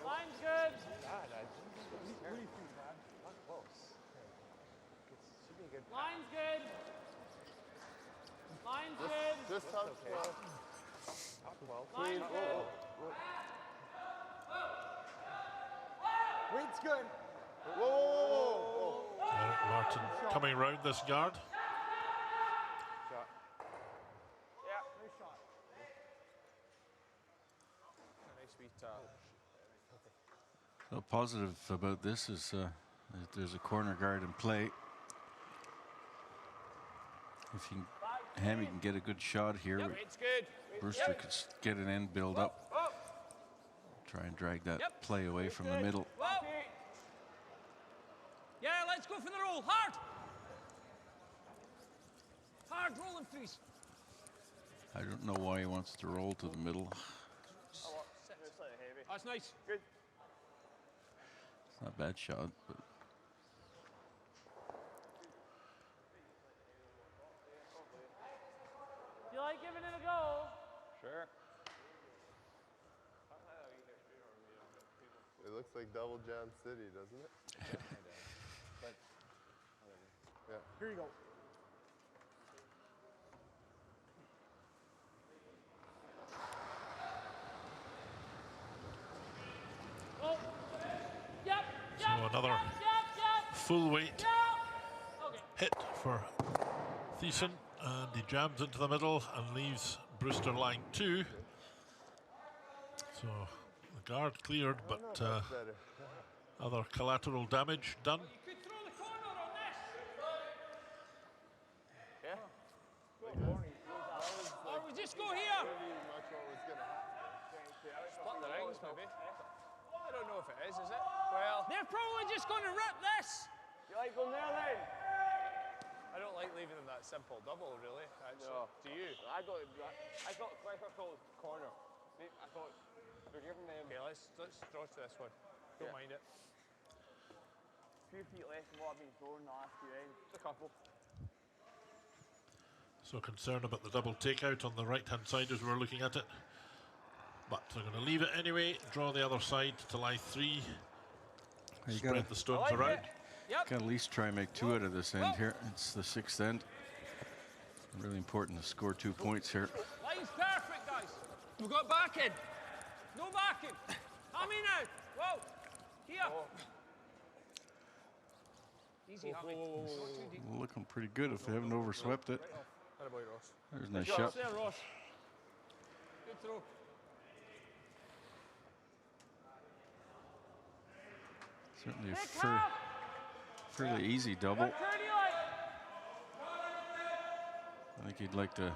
Speaker 8: Line's good.
Speaker 3: What do you think, Brad?
Speaker 5: Not close. Should be a good
Speaker 8: Line's good. Line's good.
Speaker 7: Just top 12.
Speaker 5: top 12.
Speaker 8: Line's good.
Speaker 3: Weight's good.
Speaker 7: Whoa, whoa, whoa, whoa.
Speaker 1: Carrick Martin coming round this guard.
Speaker 5: Shot.
Speaker 3: Nice shot.
Speaker 5: A nice wee tap.
Speaker 2: So positive about this is that there's a corner guard in play. If you can, Hammy can get a good shot here,
Speaker 4: Weight's good.
Speaker 2: Brewster could get an end build up. Try and drag that play away from the middle.
Speaker 4: Whoa. Yeah, let's go for the roll. Hard. Hard rolling freeze.
Speaker 2: I don't know why he wants to roll to the middle.
Speaker 5: It's slightly heavy.
Speaker 4: That's nice.
Speaker 5: Good.
Speaker 2: It's not a bad shot, but
Speaker 8: You like giving it a go?
Speaker 6: sure.
Speaker 7: It looks like Double Jam City, doesn't it? Yeah.
Speaker 3: Here you go.
Speaker 8: Oh. Yep.
Speaker 1: So another full weight
Speaker 8: Okay.
Speaker 1: hit for Thiessen, and he jams into the middle and leaves Brewster line 2. So the guard cleared, but
Speaker 7: That's better.
Speaker 1: other collateral damage done.
Speaker 4: You could throw the corner on this.
Speaker 5: Yeah.
Speaker 4: Or we just go here.
Speaker 7: Pretty much what was going to happen.
Speaker 4: Split the rings, maybe. I don't know if it is it? Well, they're probably just going to rip this.
Speaker 5: You like going there then?
Speaker 4: I don't like leaving them that simple double, really. Actually.
Speaker 5: No.
Speaker 4: Do you?
Speaker 5: I thought Clifford called corner. I thought we're giving them
Speaker 4: Okay, let's draw to this one. Don't mind it.
Speaker 5: a few feet less than what I've been throwing the last few rounds. Just a couple.
Speaker 1: So concerned about the double takeout on the right-hand side as we're looking at it. But they're going to leave it anyway, draw the other side to lie 3,
Speaker 2: You
Speaker 1: spread
Speaker 2: gotta,
Speaker 1: the stones around.
Speaker 2: gotta at least try and make 2 out of this end here. It's the 6th end. Really important to score 2 points here.
Speaker 4: Line's perfect, guys. We've got backing. No backing. Hammy now. Whoa. Here. Easy, Hammy. Not too deep.
Speaker 2: Looking pretty good if they haven't overswept it.
Speaker 4: How about Ross?
Speaker 2: There's a nice shot.
Speaker 4: There, Ross. Good throw.
Speaker 2: Certainly a fairly easy double. I think he'd like to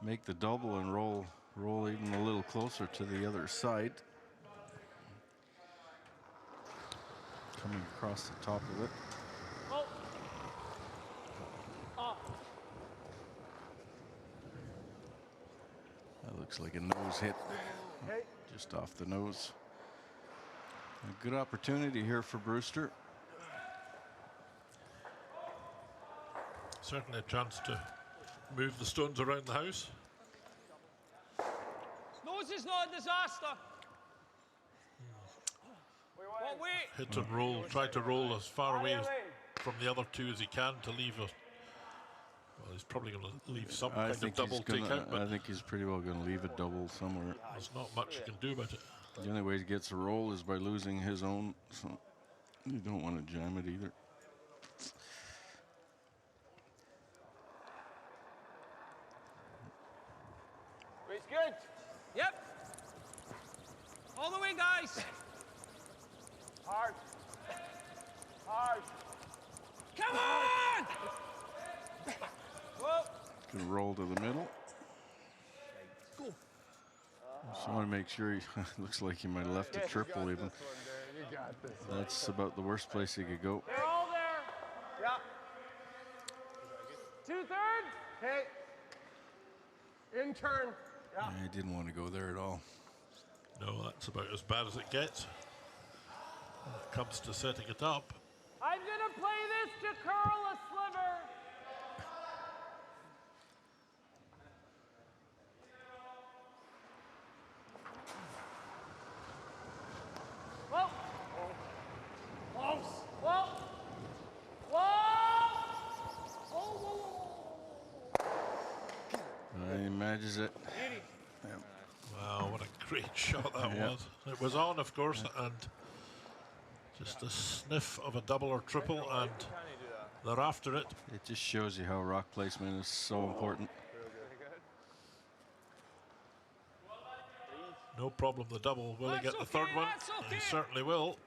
Speaker 2: make the double and roll even a little closer to the other side. Coming across the top of it.
Speaker 4: Oh. Oh.
Speaker 2: That looks like a nose hit. Just off the nose. A good opportunity here for Brewster.
Speaker 1: Certainly a chance to move the stones around the house.
Speaker 4: Nose is not a disaster. What way?
Speaker 1: Hit and roll, try to roll as far away from the other 2 as he can to leave a... Well, he's probably going to leave some kind of double takeout, but
Speaker 2: I think he's pretty well going to leave a double somewhere.
Speaker 1: there's not much you can do about it.
Speaker 2: The only way he gets a roll is by losing his own, so you don't want to jam it either.
Speaker 5: It's good.
Speaker 4: Yep. All the way, guys.
Speaker 5: Hard. Hard.
Speaker 4: Come on! Whoa.
Speaker 2: Can roll to the middle. Just want to make sure he looks like he might have left a triple even.
Speaker 7: You got this.
Speaker 2: That's about the worst place he could go.
Speaker 4: They're all there.
Speaker 5: Yeah.
Speaker 4: 2/3.
Speaker 5: Hey. In turn. Yeah.
Speaker 2: I didn't want to go there at all.
Speaker 1: No, that's about as bad as it gets when it comes to setting it up.
Speaker 4: I'm gonna play this to curl a sliver. Whoa. Close. Whoa. Whoa. Whoa.
Speaker 2: He manages it.
Speaker 1: Wow, what a great shot that was. It was on, of course, and just a sniff of a double or triple, and they're after it.
Speaker 2: It just shows you how rock placement is so important.
Speaker 1: No problem, the double. Will he get the third one?
Speaker 4: Okay.
Speaker 1: He certainly will.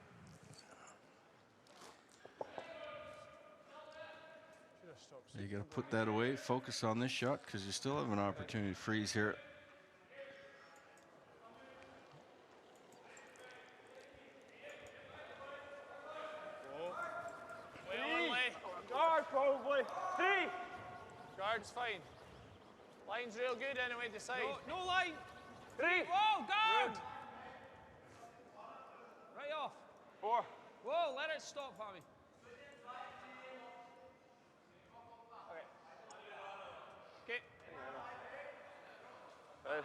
Speaker 2: You got to put that away, focus on this shot, because you still have an opportunity to freeze here.
Speaker 5: Guard probably. 3.
Speaker 4: Guard's fine. Line's real good anyway, decide. No line.
Speaker 5: 3.
Speaker 4: Whoa, guard! Right off.
Speaker 5: 4.
Speaker 4: Whoa, let it stop, Hammy. Okay.
Speaker 5: Good.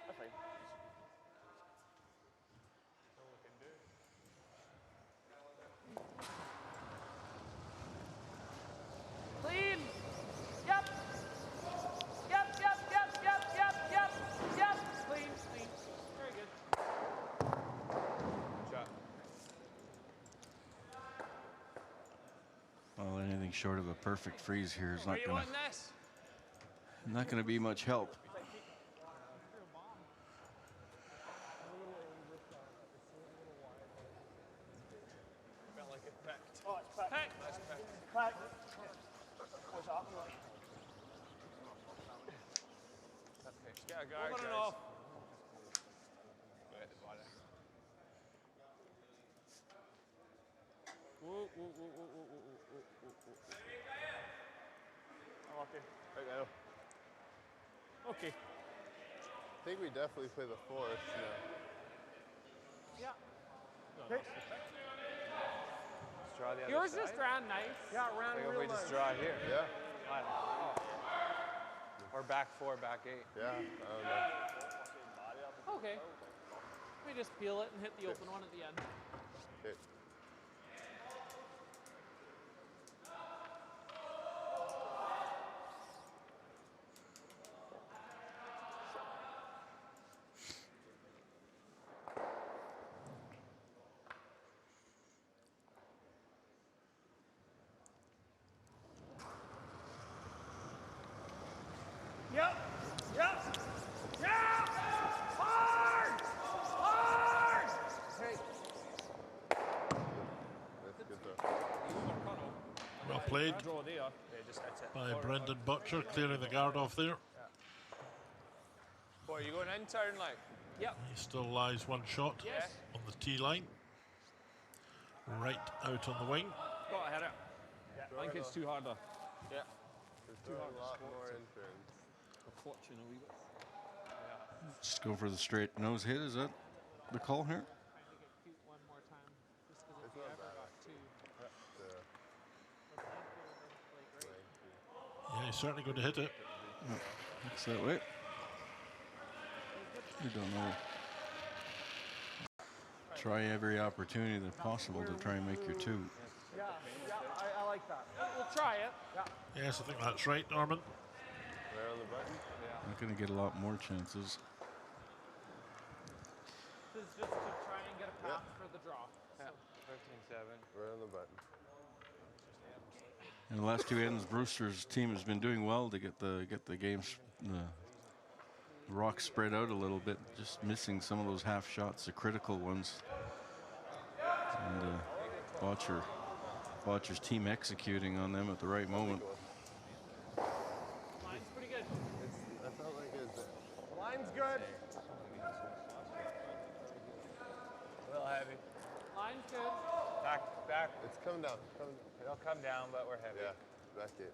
Speaker 5: That's fine.
Speaker 4: Clean. Yep. Clean. Very good. Shot.
Speaker 2: Well, anything short of a perfect freeze here is
Speaker 4: Where
Speaker 2: not
Speaker 4: you
Speaker 2: going
Speaker 4: wanting this?
Speaker 2: to be much help.
Speaker 5: Right. What's happening?
Speaker 6: Okay, just get a guard,
Speaker 4: Over and
Speaker 6: guys.
Speaker 4: off.
Speaker 6: Go at the bottom.
Speaker 4: Whoa, whoa, whoa, whoa, whoa, whoa, whoa, whoa, whoa.
Speaker 5: I'm okay. Right now.
Speaker 4: Okay.
Speaker 7: I think we definitely play the force now.
Speaker 4: Yeah.
Speaker 5: Okay.
Speaker 6: Just draw the other
Speaker 8: Yours
Speaker 6: side.
Speaker 8: just ran nice.
Speaker 5: Yeah, it ran
Speaker 6: Like if
Speaker 5: real
Speaker 6: we just
Speaker 5: nice.
Speaker 6: draw here.
Speaker 7: Yeah,
Speaker 6: Fine. Or back 4, back 8.
Speaker 7: yeah, I don't know.
Speaker 8: Okay. We just peel it and hit the open one at the end.
Speaker 7: Okay.
Speaker 4: Yep. Yep. Yeah. Hard. Hard.
Speaker 5: Hey.
Speaker 7: That's good though.
Speaker 1: Well played
Speaker 4: Draw there.
Speaker 5: Yeah, just hits it.
Speaker 1: by Brendan Bottcher, clearing the guard off there.
Speaker 6: Boy, you going in turn like?
Speaker 4: Yep.
Speaker 1: He still lies one shot
Speaker 4: Yes.
Speaker 1: on the tee line. Right out on the wing.
Speaker 4: Got to hit it. I think it's too harder.
Speaker 5: Yeah.
Speaker 7: There's a lot more interns.
Speaker 4: We're clutching a wee bit.
Speaker 2: Just go for the straight nose hit. Is that the call here?
Speaker 8: Trying to get cute one more time. Just because if
Speaker 7: It's
Speaker 8: you
Speaker 7: not
Speaker 8: ever
Speaker 7: bad.
Speaker 8: got two.
Speaker 7: The
Speaker 8: But thank you, like great.
Speaker 7: lengthy.
Speaker 1: Yeah, he's certainly going to hit it.
Speaker 2: Looks that way. You don't know. Try every opportunity that's possible to try and make your 2.
Speaker 5: Yeah, I like that.
Speaker 8: We'll try it.
Speaker 1: Yes, I think that's right, Norman.
Speaker 7: Right on the button.
Speaker 2: Not going to get a lot more chances.
Speaker 8: This is just to try and get a path for the draw.
Speaker 6: Yeah.
Speaker 8: So
Speaker 6: 15-7.
Speaker 7: Right on the button.
Speaker 2: In the last 2 ends, Brewster's team has been doing well to get the games, the rocks spread out a little bit, just missing some of those half shots, the critical ones. And Bottcher's team executing on them at the right moment.
Speaker 8: line's pretty good.
Speaker 7: I felt like it was
Speaker 5: Line's good.
Speaker 6: A little heavy.
Speaker 8: Line's good.
Speaker 6: Back.
Speaker 7: it's coming down.
Speaker 6: It'll come down, but we're heavy.
Speaker 7: Yeah, back 8.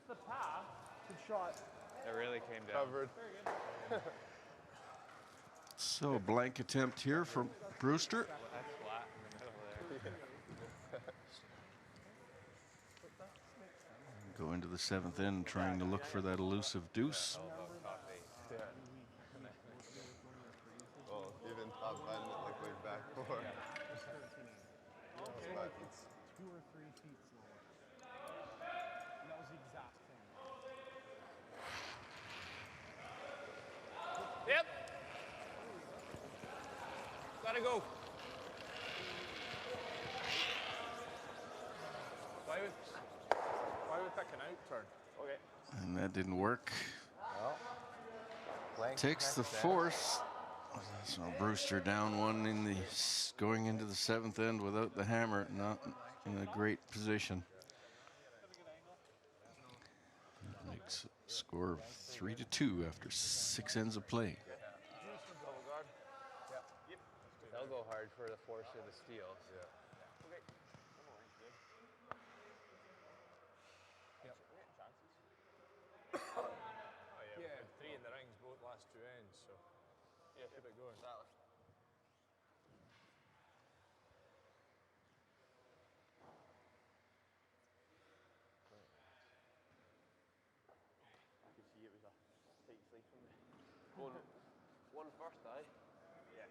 Speaker 8: The path.
Speaker 5: Good shot.
Speaker 6: It really came down.
Speaker 7: Covered.
Speaker 8: Very good.
Speaker 2: So blank attempt here from Brewster.
Speaker 6: That's flat in the middle there.
Speaker 2: Go into the 7th end, trying to look for that elusive deuce.
Speaker 7: Yeah. Well, even top button, it looked like back 4.
Speaker 3: Okay. Like it's 2 or 3 feet slower. And that was the exact thing.
Speaker 4: Yep. Gotta go.
Speaker 5: Why are we picking out turn? Okay.
Speaker 2: And that didn't work.
Speaker 5: Blank
Speaker 2: Takes the
Speaker 5: next
Speaker 2: force. So Brewster down 1 in the going into the 7th end without the hammer, not in a great position. That makes a score of 3-2 after 6 ends of play.
Speaker 6: They'll go hard for the force of the steals.
Speaker 7: Yeah.
Speaker 5: Yeah, 3 in the rings, both last 2 ends, so keep it going. You could see it was a tight sleeve from the one first, aye? Yeah.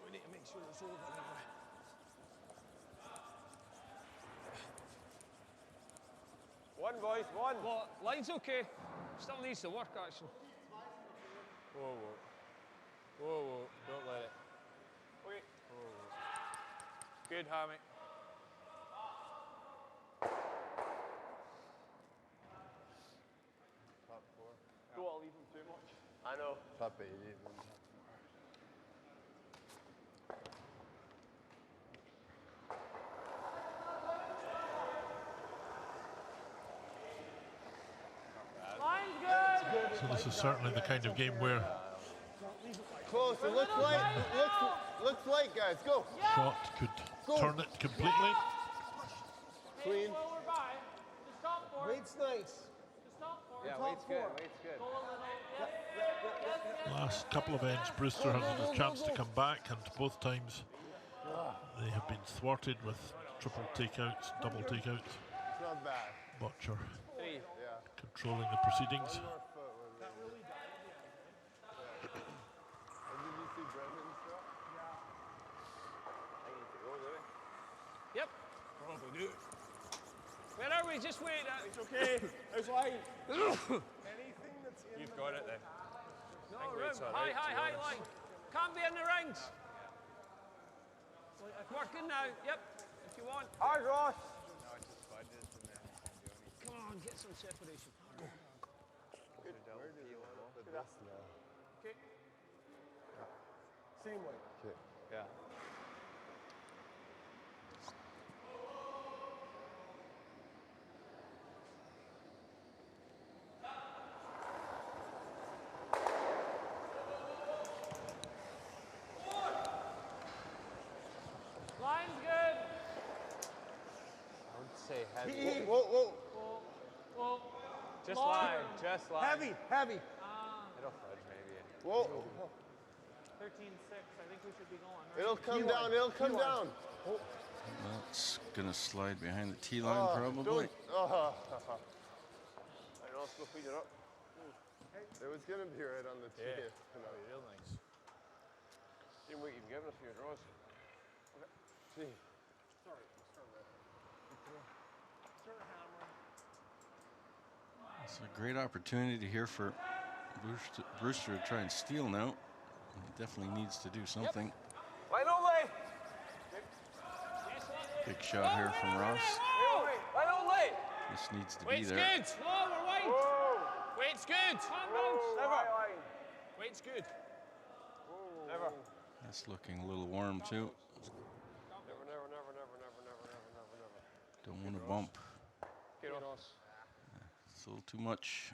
Speaker 4: We need to make sure it's over.
Speaker 5: One, boys, one.
Speaker 4: Well, line's okay. Still needs to work, actually.
Speaker 6: Whoa, whoa. Whoa, whoa. Don't let it.
Speaker 5: Okay.
Speaker 6: Whoa, whoa. Good, Hammy.
Speaker 7: Top 4.
Speaker 5: Don't want to leave him too much. I know.
Speaker 7: Top 8 even.
Speaker 8: Line's good.
Speaker 1: So this is certainly the kind of game where
Speaker 7: Close. It looks light. Looks light, guys. Go.
Speaker 1: shot could turn it completely.
Speaker 7: Clean.
Speaker 8: Well, we're by. Just stop for it.
Speaker 3: Weight's nice.
Speaker 8: Just stop for it.
Speaker 6: Yeah, weight's good. Weight's good.
Speaker 8: Go a little. Yes.
Speaker 1: Last couple of ends, Brewster has had a chance to come back, and both times they have been thwarted with triple takeouts, double takeouts.
Speaker 7: It's not bad.
Speaker 1: Bottcher
Speaker 6: 3.
Speaker 7: Yeah.
Speaker 1: controlling the proceedings.
Speaker 7: One more foot would be. And did you see Brendan's shot?
Speaker 4: Yep.
Speaker 6: Probably do.
Speaker 4: Where are we? Just wait.
Speaker 5: It's okay. It's line.
Speaker 3: Anything that's in
Speaker 6: You've got it then.
Speaker 4: No,
Speaker 6: weight's
Speaker 4: room.
Speaker 6: all right,
Speaker 4: High,
Speaker 6: to be
Speaker 4: line. Can't be in the rings. Working now. Yep. If you want.
Speaker 5: Hard, Ross.
Speaker 6: No, it's just budgets and then I can't do anything.
Speaker 4: Come on, get some separation.
Speaker 7: Where do you want to put this now?
Speaker 4: Okay.
Speaker 3: same way.
Speaker 7: Okay.
Speaker 6: Yeah.
Speaker 8: Line's good.
Speaker 6: I would say heavy.
Speaker 7: Whoa.
Speaker 8: Well,
Speaker 6: Just
Speaker 8: long.
Speaker 6: line. Just line.
Speaker 3: Heavy.
Speaker 6: It'll fudge maybe.
Speaker 7: Whoa.
Speaker 8: 13-6. I think we should be going. Right?
Speaker 7: It'll come down. It'll come down.
Speaker 2: Well, it's gonna slide behind the tee line probably.
Speaker 7: Don't.
Speaker 5: I know, let's go feed it up.
Speaker 7: It was gonna be right on the tee.
Speaker 6: Yeah.
Speaker 7: tonight.
Speaker 6: Real nice.
Speaker 5: Same weight you've given us for your draws.
Speaker 7: Gee.
Speaker 2: It's a great opportunity here for Brewster to try and steal now. He definitely needs to do something.
Speaker 5: Line only!
Speaker 2: Big shot here from Ross.
Speaker 5: Line only!
Speaker 2: This needs to be
Speaker 4: Weight's
Speaker 2: there.
Speaker 4: good. Slow, we're wide. Weight's good.
Speaker 5: Never.
Speaker 4: Weight's good.
Speaker 5: Never.
Speaker 2: That's looking a little warm too.
Speaker 5: Never.
Speaker 2: Don't want to bump.
Speaker 5: Get off.
Speaker 2: It's a little too much.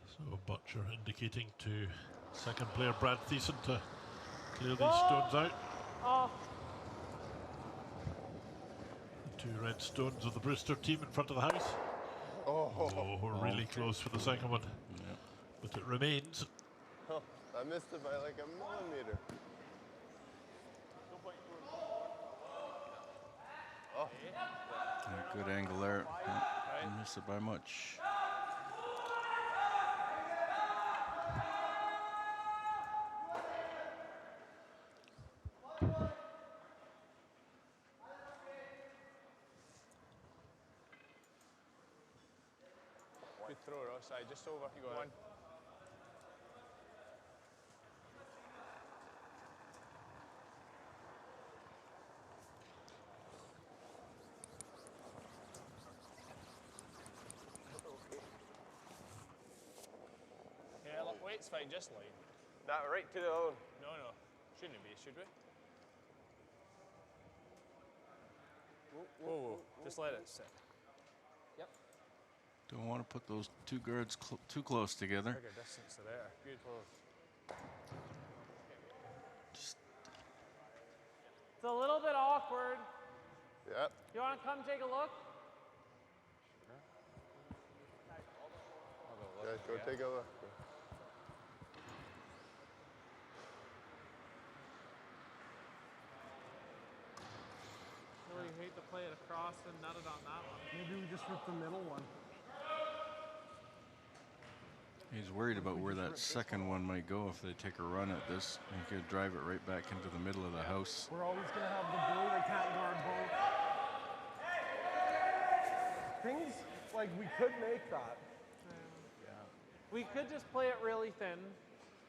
Speaker 1: So Bottcher indicating to second player Brad Thiessen to clear these stones out.
Speaker 8: Oh,
Speaker 1: The two red stones of the Brewster team in front of the house. Oh, we're really close for the second one.
Speaker 2: Yeah.
Speaker 1: But it remains.
Speaker 7: I missed it by like a millimeter.
Speaker 2: Yeah, good angle there. Didn't miss it by much.
Speaker 6: Good throw, Ross. Aye, just over. You got one. Yeah, look, weight's fine, just line.
Speaker 5: That right to the other one.
Speaker 6: No. Shouldn't be, should we? Whoa. Just let it sit.
Speaker 2: Don't want to put those two guards too close together.
Speaker 6: Bigger distance to there. Good.
Speaker 2: Just
Speaker 8: it's a little bit awkward.
Speaker 7: Yep.
Speaker 8: You want to come take a look?
Speaker 7: Yeah, go take a look.
Speaker 8: Really hate to play it across and nut it on that one.
Speaker 3: Maybe we just rip the middle one.
Speaker 2: He's worried about where that second one might go if they take a run at this. He could drive it right back into the middle of the house.
Speaker 3: We're always going to have the blue. They can't guard both. Things like we could make that.
Speaker 8: We could just play it really thin.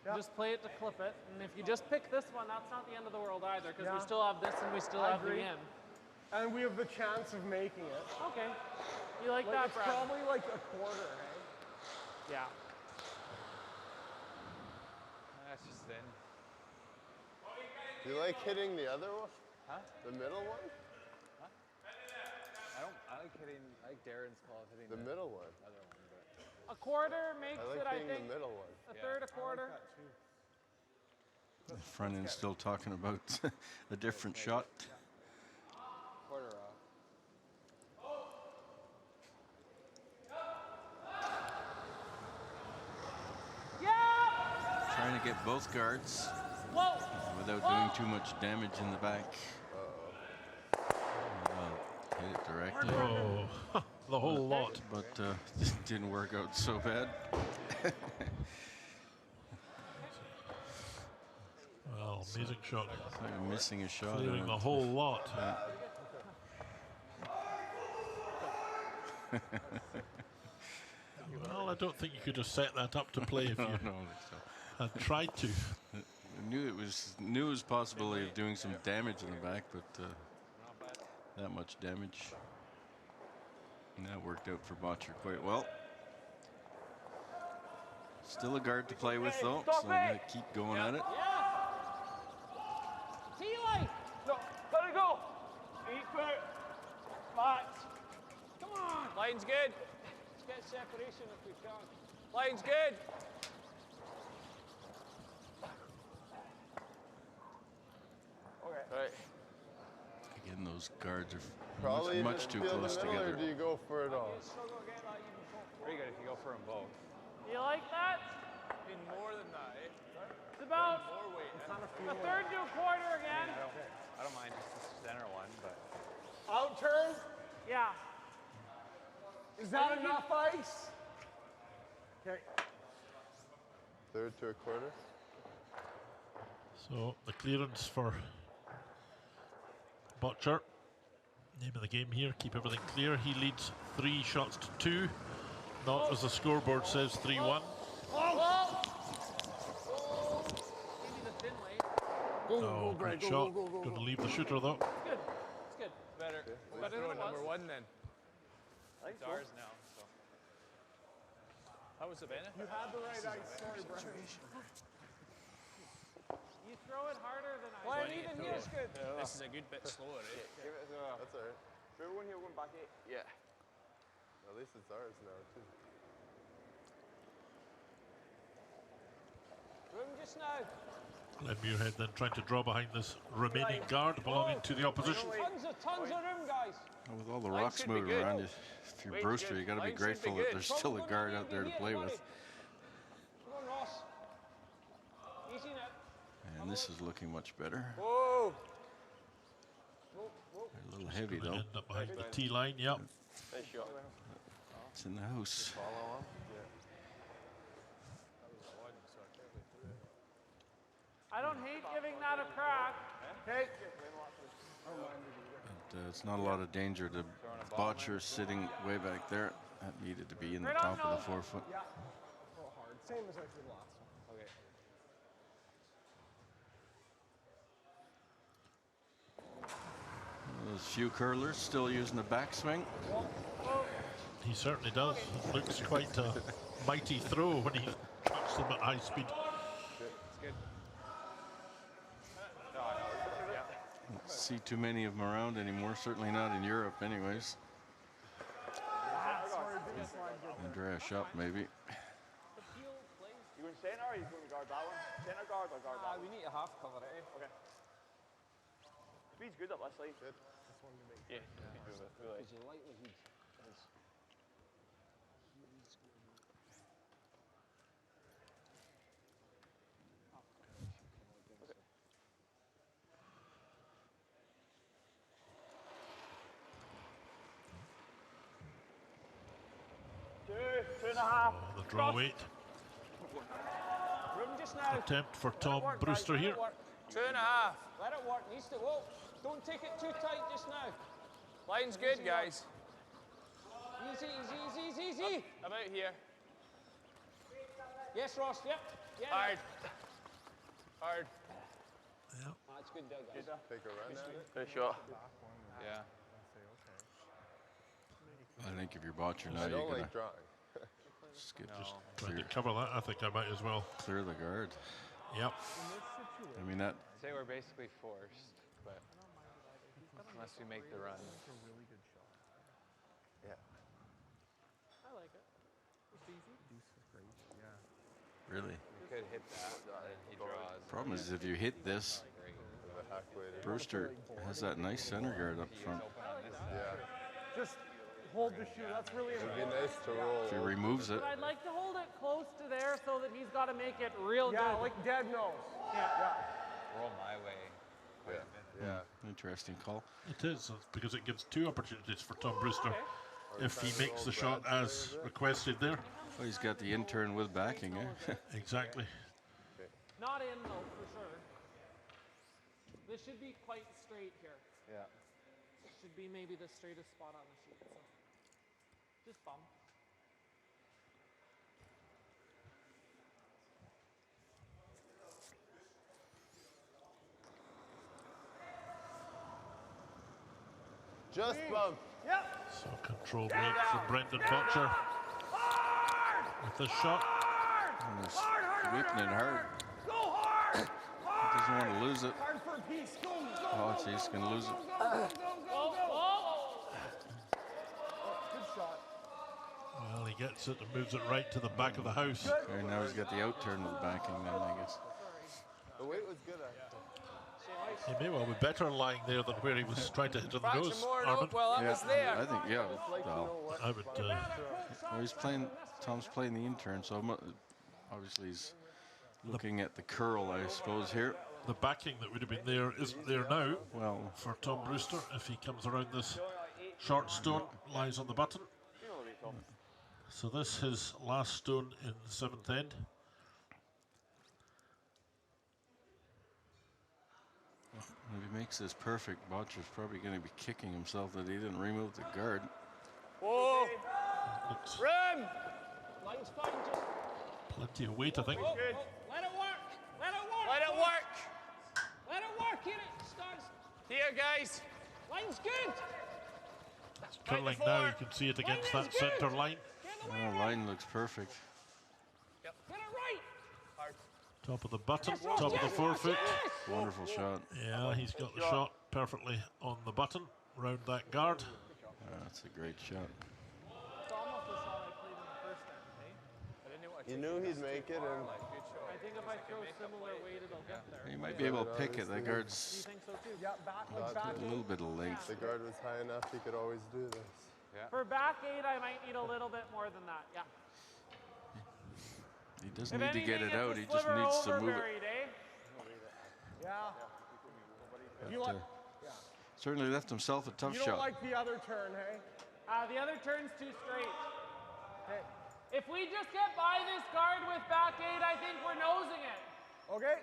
Speaker 3: Yep.
Speaker 8: Just play it to clip it. And if you just pick this one, that's not the end of the world either, because
Speaker 3: Yeah.
Speaker 8: we still have this and we still
Speaker 3: I
Speaker 8: have
Speaker 3: agree.
Speaker 8: the end.
Speaker 3: And we have the chance of making it.
Speaker 8: Okay. You like
Speaker 3: Like
Speaker 8: that,
Speaker 3: it's
Speaker 8: Brad?
Speaker 3: probably like a quarter, hey?
Speaker 8: Yeah.
Speaker 6: That's just thin.
Speaker 7: Do you like hitting the other one?
Speaker 6: Huh?
Speaker 7: The middle one?
Speaker 6: I like hitting. I like Darren's call of hitting
Speaker 7: The middle one.
Speaker 6: other one, but
Speaker 8: A quarter makes
Speaker 7: I like
Speaker 8: it, I
Speaker 7: hitting
Speaker 8: think.
Speaker 7: the middle one.
Speaker 8: A third, a quarter.
Speaker 2: The front end still talking about a different shot.
Speaker 6: quarter off.
Speaker 8: Yeah!
Speaker 2: Trying to get both guards
Speaker 8: Whoa!
Speaker 2: without doing too much damage in the back. Hit it directly.
Speaker 1: Oh, the whole lot.
Speaker 2: But didn't work out so bad.
Speaker 1: Well, amazing shot.
Speaker 2: Like missing a shot.
Speaker 1: Clearing
Speaker 2: and
Speaker 1: the
Speaker 2: it-
Speaker 1: whole lot. Well, I don't think you could have set that up to play if you
Speaker 2: no, so.
Speaker 1: had tried to.
Speaker 2: I knew it was possibility of doing some damage in the back, but that much damage. And that worked out for Bottcher quite well. Still a guard to play with though, so I'm gonna keep going at it.
Speaker 8: Yeah! T-line!
Speaker 5: No, let it go. 8 foot. Max.
Speaker 8: Come on!
Speaker 5: Line's good.
Speaker 8: Let's get separation if we can.
Speaker 5: Line's good. Okay. Right.
Speaker 2: Again, those guards are
Speaker 7: Probably
Speaker 2: much too
Speaker 7: feel
Speaker 2: close
Speaker 7: the middle,
Speaker 2: together.
Speaker 7: or do you go for it all?
Speaker 6: Pretty good if you go for them both.
Speaker 8: You like that?
Speaker 5: In more than that, eh?
Speaker 8: It's about
Speaker 5: More weight.
Speaker 8: a third to a quarter again.
Speaker 6: I don't mind just the center one, but
Speaker 3: Out turn?
Speaker 8: Yeah.
Speaker 3: Is that enough ice? Okay.
Speaker 7: Third to a quarter?
Speaker 1: So the clearance for Bottcher. Name of the game here, keep everything clear. He leads 3 shots to 2. Not as the scoreboard says 3-1.
Speaker 8: Maybe the thin way.
Speaker 1: Oh, great shot. Going to leave the shooter though.
Speaker 8: It's good. It's good.
Speaker 6: better.
Speaker 8: Better than it
Speaker 6: Number
Speaker 8: was.
Speaker 6: 1 then. It's ours now. So. How was Savannah?
Speaker 3: You had the right ice. Sorry, Brian.
Speaker 8: You throw it harder than I
Speaker 5: Well,
Speaker 8: do.
Speaker 5: even here's good.
Speaker 6: This is a good bit slower, eh?
Speaker 5: Give it a
Speaker 7: That's all right.
Speaker 5: through one here, one back 8. Yeah.
Speaker 7: At least it's ours now, too.
Speaker 5: Room just now.
Speaker 1: Glenn Muirhead then trying to draw behind this remaining guard belonging to the opposition.
Speaker 5: Tons of room, guys.
Speaker 2: With all the
Speaker 5: Line
Speaker 2: rocks
Speaker 5: should be
Speaker 2: moving
Speaker 5: good.
Speaker 2: around, if you're
Speaker 5: Weight's
Speaker 2: Brewster,
Speaker 5: good.
Speaker 2: you got to be
Speaker 5: Line should be
Speaker 2: grateful that
Speaker 5: good.
Speaker 2: there's still a guard out there to play with.
Speaker 5: Come on, Ross. Easy now.
Speaker 2: And this is looking much better.
Speaker 5: Whoa.
Speaker 2: A little heavy
Speaker 1: Gonna
Speaker 2: though.
Speaker 1: end up behind the T line, yep.
Speaker 5: Nice shot.
Speaker 2: It's in the house.
Speaker 8: I don't hate giving that a crack.
Speaker 3: Okay.
Speaker 2: But, it's not a lot of danger to Bottcher sitting way back there. That needed to be in the
Speaker 8: Right on,
Speaker 2: top of the
Speaker 8: Noel.
Speaker 2: 4 foot.
Speaker 3: Yeah. Throw hard. Same as I did last one.
Speaker 6: Okay.
Speaker 2: Those few curlers still using the backswing.
Speaker 1: He certainly does. It looks quite a mighty throw when he chucks them at high speed.
Speaker 6: It's good.
Speaker 2: Don't see too many of them around anymore. Certainly not in Europe, anyways. Andrea Shop, maybe.
Speaker 5: You going centre or you going to guard that one? Centre guard or guard that one?
Speaker 6: We need a half cover, eh?
Speaker 5: Okay. Speed's good up that side.
Speaker 7: Good.
Speaker 5: Yeah. Really.
Speaker 6: you lightly heat.
Speaker 5: Two and a half.
Speaker 1: The draw weight.
Speaker 4: Room just now.
Speaker 1: Attempt for Tom
Speaker 4: Work,
Speaker 1: Brewster
Speaker 4: guys,
Speaker 1: here.
Speaker 4: let it work. 2.5. Let it work. Needs to. Whoa. Don't take it too tight just now.
Speaker 5: Line's good, guys.
Speaker 4: Easy, easy, easy, easy, easy.
Speaker 5: About here.
Speaker 4: Yes, Ross. Yep. Yeah.
Speaker 5: Hard. Hard.
Speaker 4: That's good, guys.
Speaker 7: Take a run at it.
Speaker 5: Good shot.
Speaker 6: Yeah.
Speaker 2: I think if you're Bottcher now,
Speaker 7: I
Speaker 2: you're
Speaker 7: don't
Speaker 2: gonna
Speaker 7: like drawing.
Speaker 2: just
Speaker 1: Trying
Speaker 2: clear,
Speaker 1: to cover that, I think I might as well.
Speaker 2: clear the guard.
Speaker 1: Yep.
Speaker 2: I mean that.
Speaker 6: I'd say we're basically forced, but unless we make the run.
Speaker 7: Yeah.
Speaker 8: I like it. It's easy.
Speaker 2: Really.
Speaker 6: We could hit that, and then he draws.
Speaker 2: Problem is if you hit this,
Speaker 6: Great.
Speaker 7: The hack waiter.
Speaker 2: Brewster has that nice center guard up
Speaker 6: He
Speaker 2: front.
Speaker 6: is open on this side.
Speaker 7: Yeah.
Speaker 3: Just hold the shoe. That's really
Speaker 7: It'd be
Speaker 3: important.
Speaker 7: nice to roll.
Speaker 2: If he removes it,
Speaker 8: But I'd like to hold it close to there so that he's got to make it real
Speaker 3: Yeah,
Speaker 8: good.
Speaker 3: like Dad knows. Yeah.
Speaker 6: Roll my way. Quite a bit.
Speaker 7: Yeah.
Speaker 2: interesting call.
Speaker 1: It is, because it gives 2 opportunities for Tom Brewster if he
Speaker 7: trying to
Speaker 1: makes the
Speaker 7: roll
Speaker 1: shot
Speaker 7: Brad
Speaker 1: as
Speaker 7: a bit.
Speaker 1: requested there.
Speaker 2: Well, he's got the intern with backing, eh?
Speaker 1: Exactly.
Speaker 8: Not in though, for sure. This should be quite straight here.
Speaker 6: Yeah.
Speaker 8: It should be maybe the straightest spot on the sheet. So. Just bum.
Speaker 7: Just bump.
Speaker 1: So control break from Brendan Bottcher with this shot.
Speaker 2: And he's whipping it hard.
Speaker 3: Go hard.
Speaker 2: He doesn't want to lose it.
Speaker 3: Hard for a piece. Go, go.
Speaker 2: Oh, he's going to lose it.
Speaker 3: Go, go, go, go. Good shot.
Speaker 1: Well, he gets it and moves it right to the back of the house.
Speaker 2: Okay, now he's got the outturn with backing then, I guess.
Speaker 7: The weight was good, actually.
Speaker 1: He may well be better lying there than where he was trying to hit on the
Speaker 5: Fraction
Speaker 1: nose,
Speaker 5: more
Speaker 1: Armin.
Speaker 5: up. Well, that was there.
Speaker 2: I think, yeah.
Speaker 7: Like to know
Speaker 2: Well,
Speaker 7: what.
Speaker 1: I would,
Speaker 2: well, he's playing, Tom's playing the intern, so obviously he's looking at the curl, I suppose, here.
Speaker 1: the backing that would have been there isn't there now
Speaker 2: Well,
Speaker 1: for Tom Brewster if he comes around this short stone, lies on the button. So this his last stone in the 7th end.
Speaker 2: if he makes this perfect, Bottcher's probably going to be kicking himself that he didn't remove the guard.
Speaker 5: Whoa.
Speaker 1: Looks
Speaker 5: Run.
Speaker 4: Line's fine, just
Speaker 1: plenty of weight, I think.
Speaker 5: Good.
Speaker 4: let it work. Let it work.
Speaker 5: Let it work.
Speaker 4: Let it work. Here it starts.
Speaker 5: Here, guys.
Speaker 4: Line's good.
Speaker 1: It's curling now, you can see it against that centre line.
Speaker 4: Get the
Speaker 2: Oh, line looks perfect.
Speaker 4: Get it right.
Speaker 1: Top of the button, top of the forefoot.
Speaker 2: Wonderful shot.
Speaker 1: Yeah, he's got the shot perfectly on the button, round that guard.
Speaker 2: That's a great shot.
Speaker 8: It's almost the shot I played in the first end, hey?
Speaker 7: You knew he'd make it, and
Speaker 8: I think if I throw similar weight, it'll get there.
Speaker 2: He might be able to pick it. That
Speaker 8: You
Speaker 2: guard's
Speaker 8: think so too?
Speaker 3: Yeah, back, like back
Speaker 2: a little bit of length.
Speaker 7: the guard was high enough, he could always do this.
Speaker 8: For back 8, I might need a little bit more than that. Yeah.
Speaker 2: He doesn't
Speaker 8: If
Speaker 2: need to
Speaker 8: anything,
Speaker 2: get it
Speaker 8: it's
Speaker 2: out.
Speaker 8: a
Speaker 2: He just
Speaker 8: sliver
Speaker 2: needs to
Speaker 8: over
Speaker 2: move it.
Speaker 8: buried, eh?
Speaker 3: Yeah. You,
Speaker 2: But,
Speaker 3: like,
Speaker 2: certainly left himself a tough
Speaker 3: you don't
Speaker 2: shot.
Speaker 3: like the other turn, hey?
Speaker 8: The other turn's too straight.
Speaker 3: Okay.
Speaker 8: If we just get by this guard with back 8, I think we're nosing it.
Speaker 3: Okay.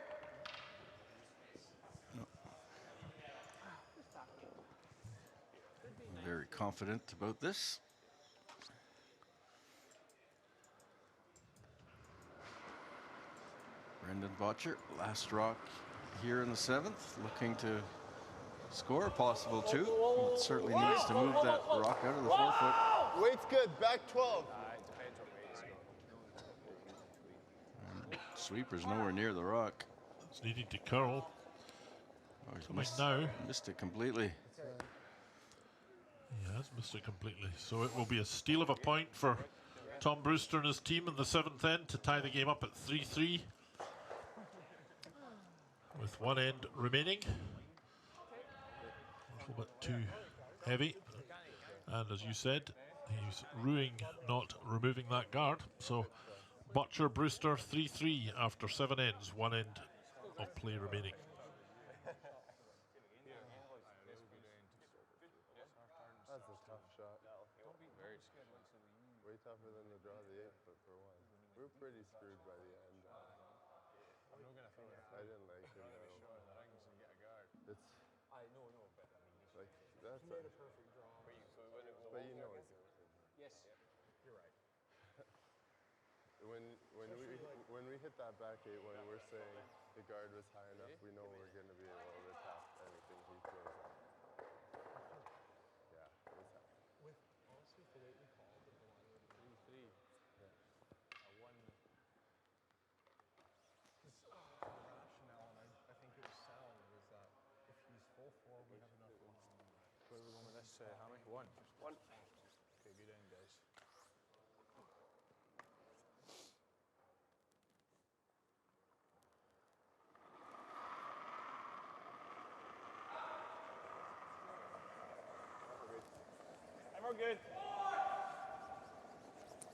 Speaker 2: Very confident about this. Brendan Bottcher, last rock here in the 7th, looking to score a possible 2. It certainly needs to move that rock out of the 4-foot.
Speaker 7: Weight's good, back 12.
Speaker 2: Sweeper's nowhere near the rock.
Speaker 1: It's needing to curl.
Speaker 2: Oh, he's
Speaker 1: Coming now.
Speaker 2: missed it completely.
Speaker 1: He has missed it completely. So it will be a steal of a point for Tom Brewster and his team in the 7th end to tie the game up at 3-3. With 1 end remaining. A little bit too heavy. And as you said, he's ruining not removing that guard. So Bottcher Brewster 3-3 after 7 ends, 1 end of play remaining.
Speaker 7: That's a tough shot. Way tougher than the draw the 8, but for one. We were pretty screwed by the end.
Speaker 6: I'm not going to throw it.
Speaker 7: I didn't like it.
Speaker 6: Shot
Speaker 7: No.
Speaker 6: in the rings and get a guard.
Speaker 7: It's
Speaker 6: I know, but I mean,
Speaker 7: like that's
Speaker 3: He made a perfect draw.
Speaker 7: but you know it's
Speaker 6: yes, you're right.
Speaker 7: when we hit that back 8 when we're saying the guard was high enough, we know we're going to be able to tap anything he throws at. Yeah, it was high.
Speaker 3: With honestly, the way we called it, the line with
Speaker 6: 3-3. A 1.
Speaker 3: because the rationale, and I think it was sound, was that if he's full 4, we have enough room.
Speaker 6: Where are we going with this, Hammy? 1.
Speaker 5: 1.
Speaker 6: Okay, good end, guys.
Speaker 5: And we're good.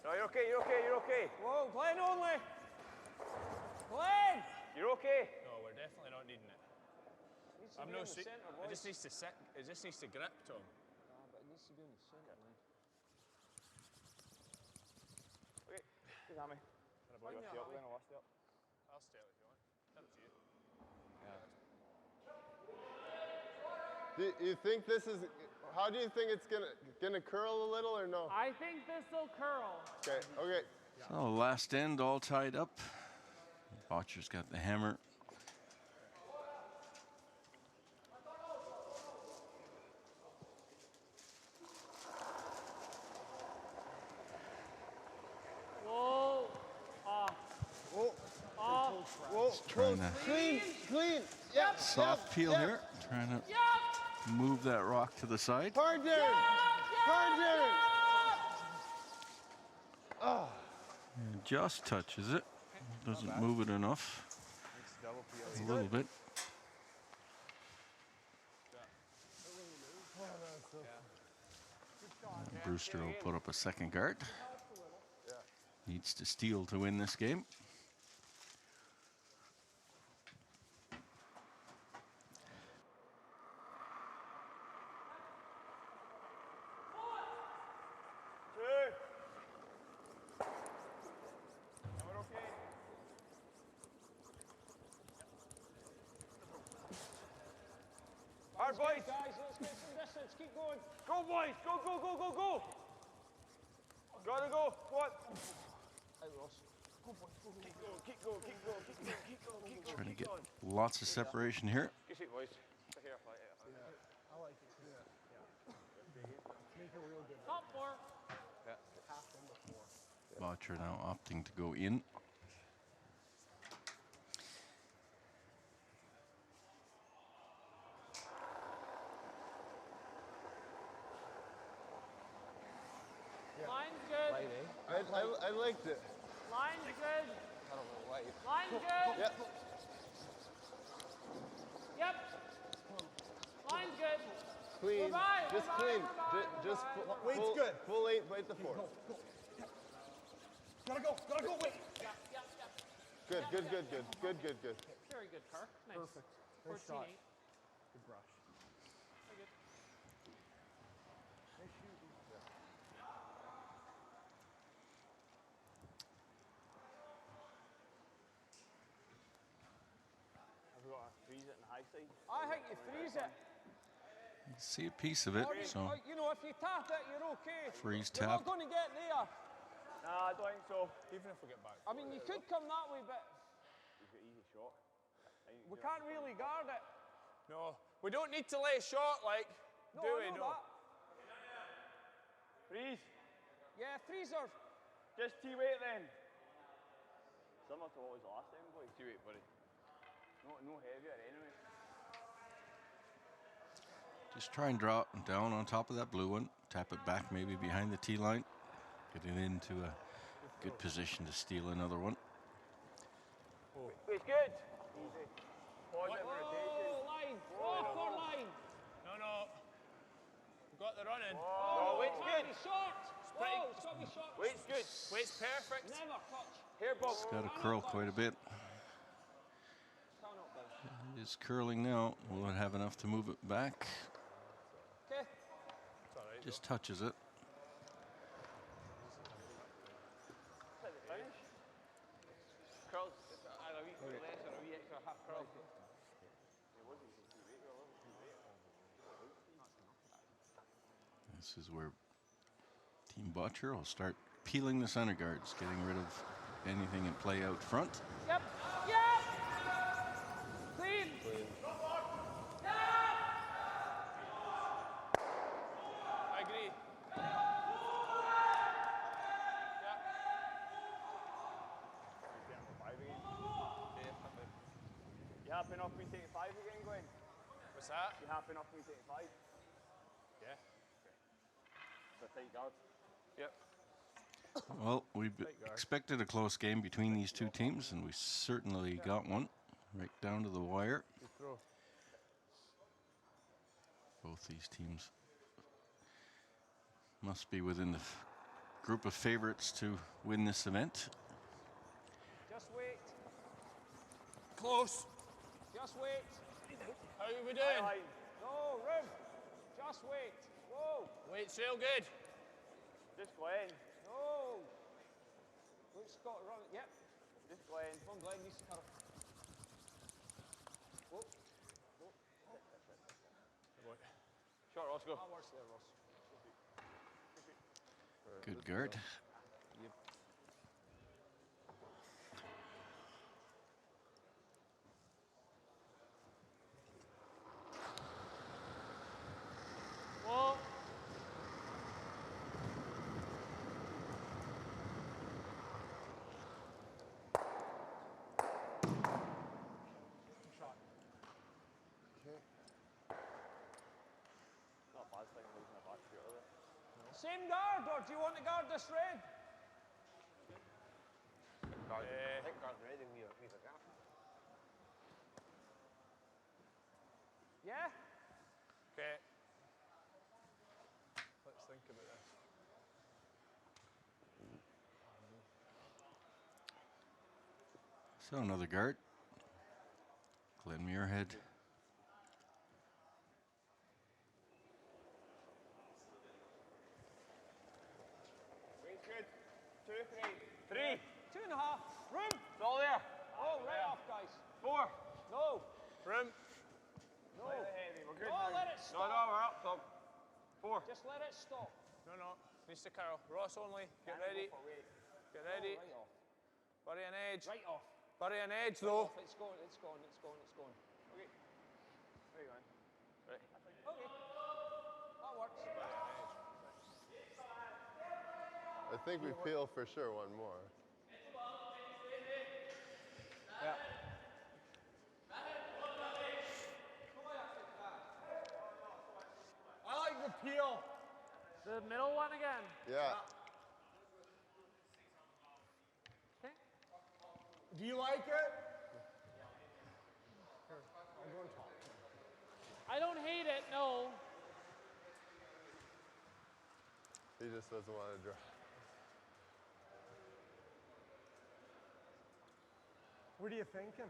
Speaker 5: No, you're okay, you're okay, you're okay.
Speaker 4: Whoa, Glenn only. Glenn!
Speaker 5: You're okay.
Speaker 6: No, we're definitely not needing it.
Speaker 4: Needs to
Speaker 6: I'm
Speaker 4: be
Speaker 6: no
Speaker 4: in the
Speaker 6: se-
Speaker 4: centre,
Speaker 6: It
Speaker 4: boys.
Speaker 6: just needs to sit. It just needs to grip, Tom.
Speaker 4: Nah, but it needs to be in the centre, man.
Speaker 5: Okay, good, Hammy.
Speaker 6: Can I
Speaker 5: You
Speaker 6: borrow
Speaker 5: want to
Speaker 6: it?
Speaker 5: stay up, Glenn, or I'll stay up?
Speaker 6: I'll stay if you want. Up to you.
Speaker 7: Do you think this is? How do you think it's gonna curl a little or no?
Speaker 8: I think this will curl.
Speaker 7: Okay. Okay.
Speaker 2: So last end all tied up. Bottcher's got the hammer.
Speaker 8: Whoa.
Speaker 7: Whoa. Whoa.
Speaker 2: Trying to
Speaker 7: Clean. Clean. Yep.
Speaker 2: soft peel here. Trying to
Speaker 8: Yep.
Speaker 2: move that rock to the side.
Speaker 7: Hard Darren. Hard Darren.
Speaker 2: And just touches it. Doesn't move it enough. A little bit. Brewster will put up a second guard. Needs to steal to win this game.
Speaker 5: Hard, boys.
Speaker 4: Guys, let's get some distance. Keep going.
Speaker 5: Go, boys. Go, go, go, go, go. Gotta go. Go on.
Speaker 4: Hey, Ross. Go, boys. Go, go,
Speaker 5: Keep going, keep going, keep going, keep going, keep going, keep going.
Speaker 2: Trying to
Speaker 5: keep
Speaker 2: get
Speaker 5: going.
Speaker 2: lots of separation here.
Speaker 5: Good shit, boys. Stay here, fight it.
Speaker 3: I like it. Make a real good
Speaker 8: Top 4.
Speaker 3: half in the 4.
Speaker 2: Bottcher now opting to go in.
Speaker 8: Line's good.
Speaker 7: I liked it.
Speaker 8: Line's good.
Speaker 6: I don't know why.
Speaker 8: Line's good.
Speaker 7: Yep.
Speaker 8: Yep. Line's good.
Speaker 7: Clean.
Speaker 8: We're by,
Speaker 7: Just
Speaker 8: we're by,
Speaker 7: clean.
Speaker 8: we're by,
Speaker 7: Just
Speaker 8: we're by.
Speaker 3: Weight's
Speaker 7: full,
Speaker 3: good.
Speaker 7: Full 8, bite the 4.
Speaker 3: Gotta go, wait.
Speaker 8: Yep, yep, yep.
Speaker 7: Good, good, good, good, good, good, good.
Speaker 8: Very good, Kirk. Nice.
Speaker 3: Perfect. Nice shot.
Speaker 8: 14-8.
Speaker 3: Good brush.
Speaker 8: Very good.
Speaker 3: Nice shoot.
Speaker 5: Have we got to freeze it in the high side?
Speaker 4: I think you freeze it.
Speaker 2: See a piece of it,
Speaker 4: Or you,
Speaker 2: so
Speaker 4: or, you know, if you tap it, you're okay.
Speaker 2: freeze
Speaker 4: You're
Speaker 2: tap.
Speaker 4: not going to get there.
Speaker 5: Nah, I don't think so.
Speaker 6: Even if we get back.
Speaker 4: I mean, you could come that way, but
Speaker 5: He's got easy shot.
Speaker 4: we can't really guard it.
Speaker 6: No, we don't need to lay shot like.
Speaker 4: No,
Speaker 6: do
Speaker 4: I
Speaker 6: we?
Speaker 4: know
Speaker 6: No.
Speaker 4: that.
Speaker 5: Freeze.
Speaker 4: Yeah, freezer.
Speaker 5: Just T-weight then. Similar to what was the last time, boys. T-weight, buddy. No heavier anyway.
Speaker 2: Just try and draw it down on top of that blue one. Tap it back maybe behind the tee line. Get it into a good position to steal another one.
Speaker 5: It's good. Easy. Positive rotation.
Speaker 4: Oh, line. Oh, for line.
Speaker 6: No. We got the running.
Speaker 5: No, weight's
Speaker 4: It's got to
Speaker 5: good.
Speaker 4: be short.
Speaker 6: pretty-
Speaker 4: Oh, it's got to be short.
Speaker 5: Weight's good.
Speaker 6: Weight's perfect.
Speaker 4: Never touch.
Speaker 5: Here, Bob.
Speaker 2: It's got to curl quite a bit.
Speaker 4: Cannot bounce.
Speaker 2: It is curling now. Will it have enough to move it back?
Speaker 4: Okay.
Speaker 6: It's all right.
Speaker 2: Just touches it.
Speaker 5: Finish.
Speaker 2: This is where Team Bottcher will start peeling the center guards, getting rid of anything in play out front.
Speaker 8: Yep. Yep. Clean.
Speaker 4: I agree.
Speaker 5: You happy enough me taking 5 again, Glenn?
Speaker 4: What's that?
Speaker 5: You happy enough me taking 5?
Speaker 4: Yeah.
Speaker 5: So tight guard.
Speaker 4: Yep.
Speaker 2: Well, we expected a close game between these two teams, and we certainly got one right down to the wire.
Speaker 7: Good throw.
Speaker 2: Both these teams must be within the group of favorites to win this event.
Speaker 4: Just wait. Close. Just wait. How are we doing?
Speaker 5: No, room. Just wait. Whoa.
Speaker 4: Wait's real good.
Speaker 5: Just Glenn.
Speaker 4: No. Luke Scott, run. Yep.
Speaker 5: Just Glenn.
Speaker 4: Come on, Glenn, needs to curl. Whoa. Whoa.
Speaker 5: Short, Ross, go.
Speaker 4: That works there, Ross.
Speaker 2: Good guard.
Speaker 8: Whoa.
Speaker 4: Shot.
Speaker 7: Okay.
Speaker 5: Not a bad thing losing a back shooter there.
Speaker 4: Same guard, or do you want to guard this red?
Speaker 5: I think guard red and leave a gap.
Speaker 4: Yeah? Okay. Let's think about this.
Speaker 2: So another guard. Glenn Muirhead.
Speaker 5: Wait's good. 2, 3. 3.
Speaker 4: 2.5. Room.
Speaker 5: It's all there.
Speaker 4: Oh, right off, guys.
Speaker 5: 4.
Speaker 4: No.
Speaker 5: Room.
Speaker 4: No.
Speaker 5: Slightly heavy. We're good.
Speaker 4: Oh,
Speaker 5: now.
Speaker 4: let it stop.
Speaker 5: No, we're up top. 4.
Speaker 4: Just let it stop.
Speaker 6: No. Needs to curl. Ross only. Get ready. Get ready.
Speaker 4: Right off.
Speaker 6: Bury an edge.
Speaker 4: Right off.
Speaker 6: Bury an edge,
Speaker 4: Right
Speaker 6: though.
Speaker 4: off. It's going, it's going, it's going, it's going.
Speaker 5: Okay. Where are you going? Right.
Speaker 4: Okay. That works.
Speaker 7: I think we peel for sure one more.
Speaker 6: Yeah.
Speaker 3: I like the peel.
Speaker 8: The middle one again.
Speaker 7: Yeah.
Speaker 8: Okay.
Speaker 3: Do you like it? Here, I'll go on top.
Speaker 8: I don't hate it, no.
Speaker 7: He just doesn't want to drive.
Speaker 3: What are you thinking?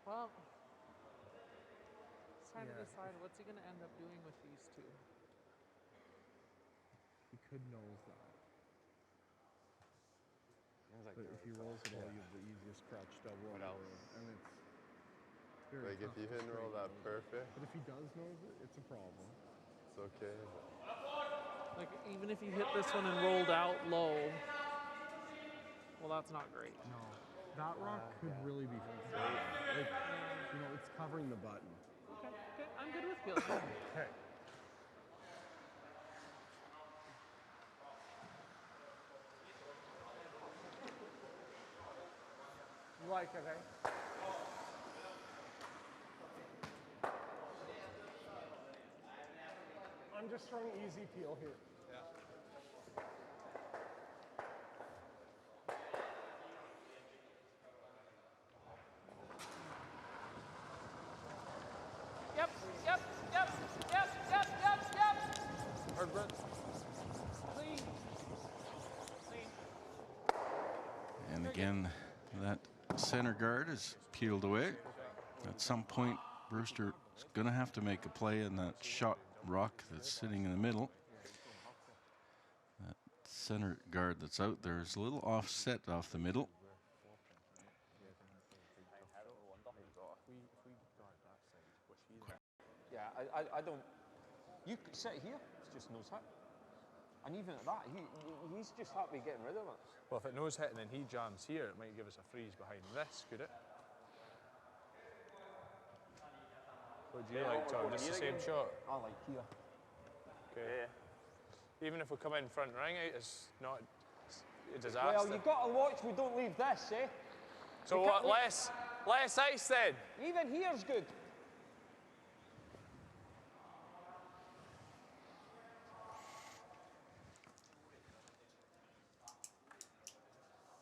Speaker 8: Well, it's trying to decide what's he going to end up doing with these two.
Speaker 3: He could nose that. But if he rolls it all, you have the easiest crutch double on the road. And it's very
Speaker 7: Like if
Speaker 3: tough
Speaker 7: you
Speaker 3: to
Speaker 7: hit and roll
Speaker 3: straight
Speaker 7: that
Speaker 3: nose it.
Speaker 7: perfect,
Speaker 3: But if he does nose it, it's a problem.
Speaker 7: it's okay.
Speaker 8: Like, even if you hit this one and rolled out low, well, that's not great.
Speaker 3: No. That rock could really be fun. Like, you know, it's covering the button.
Speaker 8: Okay, okay, I'm good with peeling.
Speaker 3: Okay. You like it, eh? I'm just throwing easy peel here.
Speaker 8: Yep.
Speaker 6: Hard Brent.
Speaker 8: Clean. Clean.
Speaker 2: And again, that center guard is peeled away. At some point, Brewster is going to have to make a play in that shot rock that's sitting in the middle. That center guard that's out there is a little offset off the middle.
Speaker 4: Yeah, I don't. You sit here. It's just nose hit.
Speaker 5: And even at that, he's just happy getting rid of it.
Speaker 4: Well, if it knows hit and then he jams here, it might give us a freeze behind this, could it? What do you like, Tom? Just the same shot?
Speaker 5: I like here.
Speaker 4: Okay. Yeah. Even if we come in front ring out, it's not a disaster.
Speaker 5: Well, you've got to watch we don't leave this, eh?
Speaker 4: So what, less ice then?
Speaker 5: Even here's good.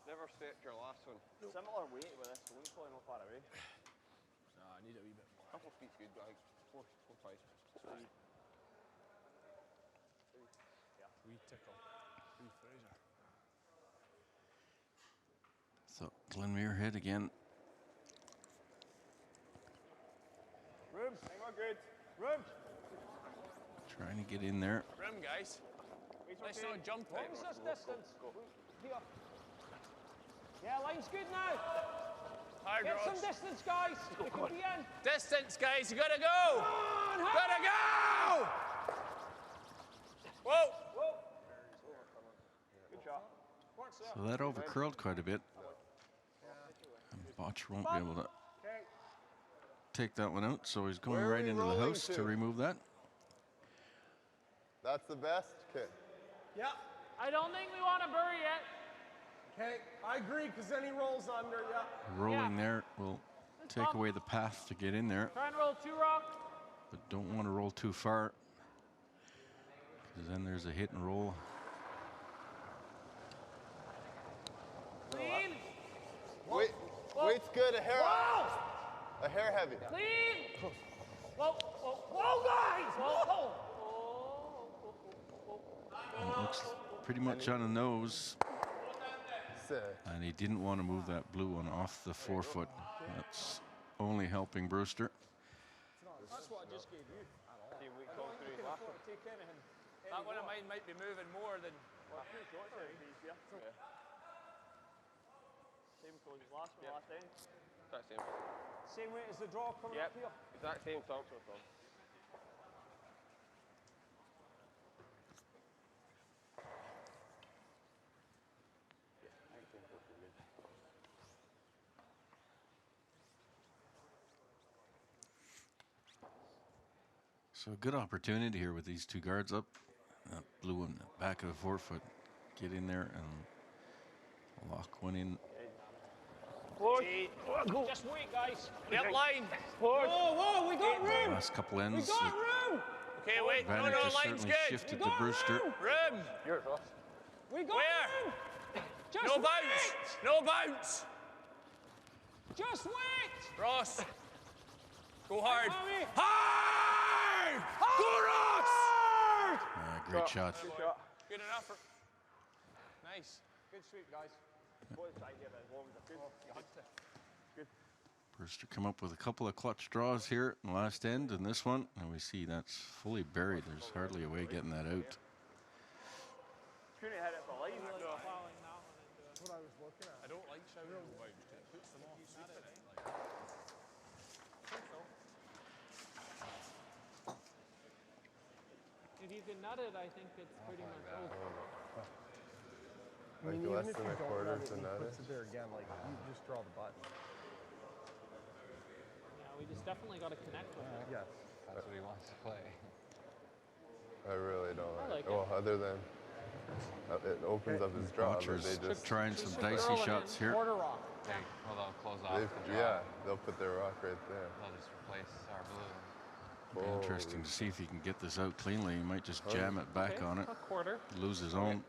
Speaker 6: Never stayed your last one.
Speaker 5: Similar weight with this, so we're probably not far away.
Speaker 4: Nah, I need a wee bit more.
Speaker 5: A couple of feet's good, but like four, five.
Speaker 4: Wee tickle. Wee Fraser.
Speaker 2: So Glenmuir hit again.
Speaker 5: Room, hang on, good. Room.
Speaker 2: Trying to get in there.
Speaker 4: Room, guys. Let's not jump
Speaker 5: What
Speaker 4: it.
Speaker 5: is this distance? Here. Yeah, line's good now.
Speaker 4: Hard
Speaker 5: Get some
Speaker 4: Ross.
Speaker 5: distance, guys. We can be in.
Speaker 4: Distance, guys, you gotta go!
Speaker 5: On,
Speaker 4: Gotta go! Whoa!
Speaker 5: Whoa. Good shot. Works there.
Speaker 2: So that overcurled quite a bit. And Bottcher won't be able to take that one out, so he's going
Speaker 7: Where are
Speaker 2: right
Speaker 7: we
Speaker 2: into the
Speaker 7: rolling
Speaker 2: house to
Speaker 7: to?
Speaker 2: remove that.
Speaker 7: That's the best? Okay.
Speaker 3: Yeah.
Speaker 8: I don't think we want to bury it.
Speaker 3: Okay, I agree, because then he rolls under, yeah.
Speaker 2: Rolling
Speaker 8: Yeah.
Speaker 2: there will take away the path to get in there,
Speaker 8: Try and roll 2 rock.
Speaker 2: but don't want to roll too far, because then there's a hit and roll.
Speaker 8: Clean.
Speaker 7: Weight's good, a hair heavy.
Speaker 8: Clean. Whoa, whoa, whoa, guys. Whoa.
Speaker 2: And it looks pretty much on the nose,
Speaker 7: Sick.
Speaker 2: and he didn't want to move that blue one off the forefoot. That's only helping Brewster.
Speaker 5: That's what I just gave you.
Speaker 6: Team week going through his last one.
Speaker 5: Take anything.
Speaker 4: That one of mine might be moving more than...
Speaker 5: Same code as last one, last time.
Speaker 6: Exact same.
Speaker 5: Same weight as the draw coming
Speaker 6: Yep.
Speaker 5: up here.
Speaker 6: Exact same, Tom.
Speaker 2: So a good opportunity here with these two guards up. That blue one, back of the forefoot. Get in there and lock one in.
Speaker 5: Just wait, guys.
Speaker 4: Yep, line.
Speaker 5: Whoa, we got room.
Speaker 2: Last couple
Speaker 5: We
Speaker 2: ends.
Speaker 5: got room.
Speaker 4: Okay, wait. No,
Speaker 2: Advantage has
Speaker 4: line's
Speaker 2: certainly
Speaker 4: good.
Speaker 2: shifted
Speaker 5: We
Speaker 2: to
Speaker 5: got
Speaker 2: Brewster.
Speaker 5: room.
Speaker 4: Room.
Speaker 5: We got
Speaker 4: Where?
Speaker 5: room. Just
Speaker 4: No
Speaker 5: wait.
Speaker 4: bounce. No bounce.
Speaker 5: Just wait.
Speaker 4: Ross. Go hard.
Speaker 5: Harry.
Speaker 4: Hard! Go, Ross!
Speaker 2: Great shot.
Speaker 4: Good enough. Nice.
Speaker 5: Good sweep, guys. Boys try to get as long as I could. You had to.
Speaker 2: Brewster come up with a couple of clutch draws here in the last end, and this one, and we see that's fully buried. There's hardly a way getting that out.
Speaker 5: Couldn't hit it for line.
Speaker 8: Plowing that one into it.
Speaker 3: That's what I was looking at.
Speaker 4: I don't like shouting about it. It puts them off sweeping it.
Speaker 8: If you can nut it, I think it's pretty much over.
Speaker 7: Like
Speaker 3: even
Speaker 7: less
Speaker 3: if
Speaker 7: than
Speaker 3: you
Speaker 7: a
Speaker 3: don't
Speaker 7: quarter
Speaker 3: run it,
Speaker 7: to
Speaker 3: he
Speaker 7: nut
Speaker 3: puts
Speaker 7: it.
Speaker 3: it there again, like you just draw the button.
Speaker 8: Yeah, we just definitely got to connect with it.
Speaker 3: Yes.
Speaker 6: That's what he wants to play.
Speaker 7: I really don't
Speaker 8: I
Speaker 7: like
Speaker 8: like
Speaker 7: it. Well, other than it opens up his draw, but
Speaker 2: Bottcher's
Speaker 7: they just
Speaker 2: trying some
Speaker 8: Just
Speaker 2: dicey
Speaker 8: throw it
Speaker 2: shots
Speaker 8: in.
Speaker 2: here.
Speaker 3: Quarter rock.
Speaker 6: Okay. Well, they'll close off
Speaker 7: they,
Speaker 6: the draw.
Speaker 7: yeah, they'll put their rock right there.
Speaker 6: They'll just replace our blue.
Speaker 2: Be interesting to see if he can get this out cleanly. He might just jam it back
Speaker 8: Okay,
Speaker 2: on it,
Speaker 8: a quarter.
Speaker 2: lose his own.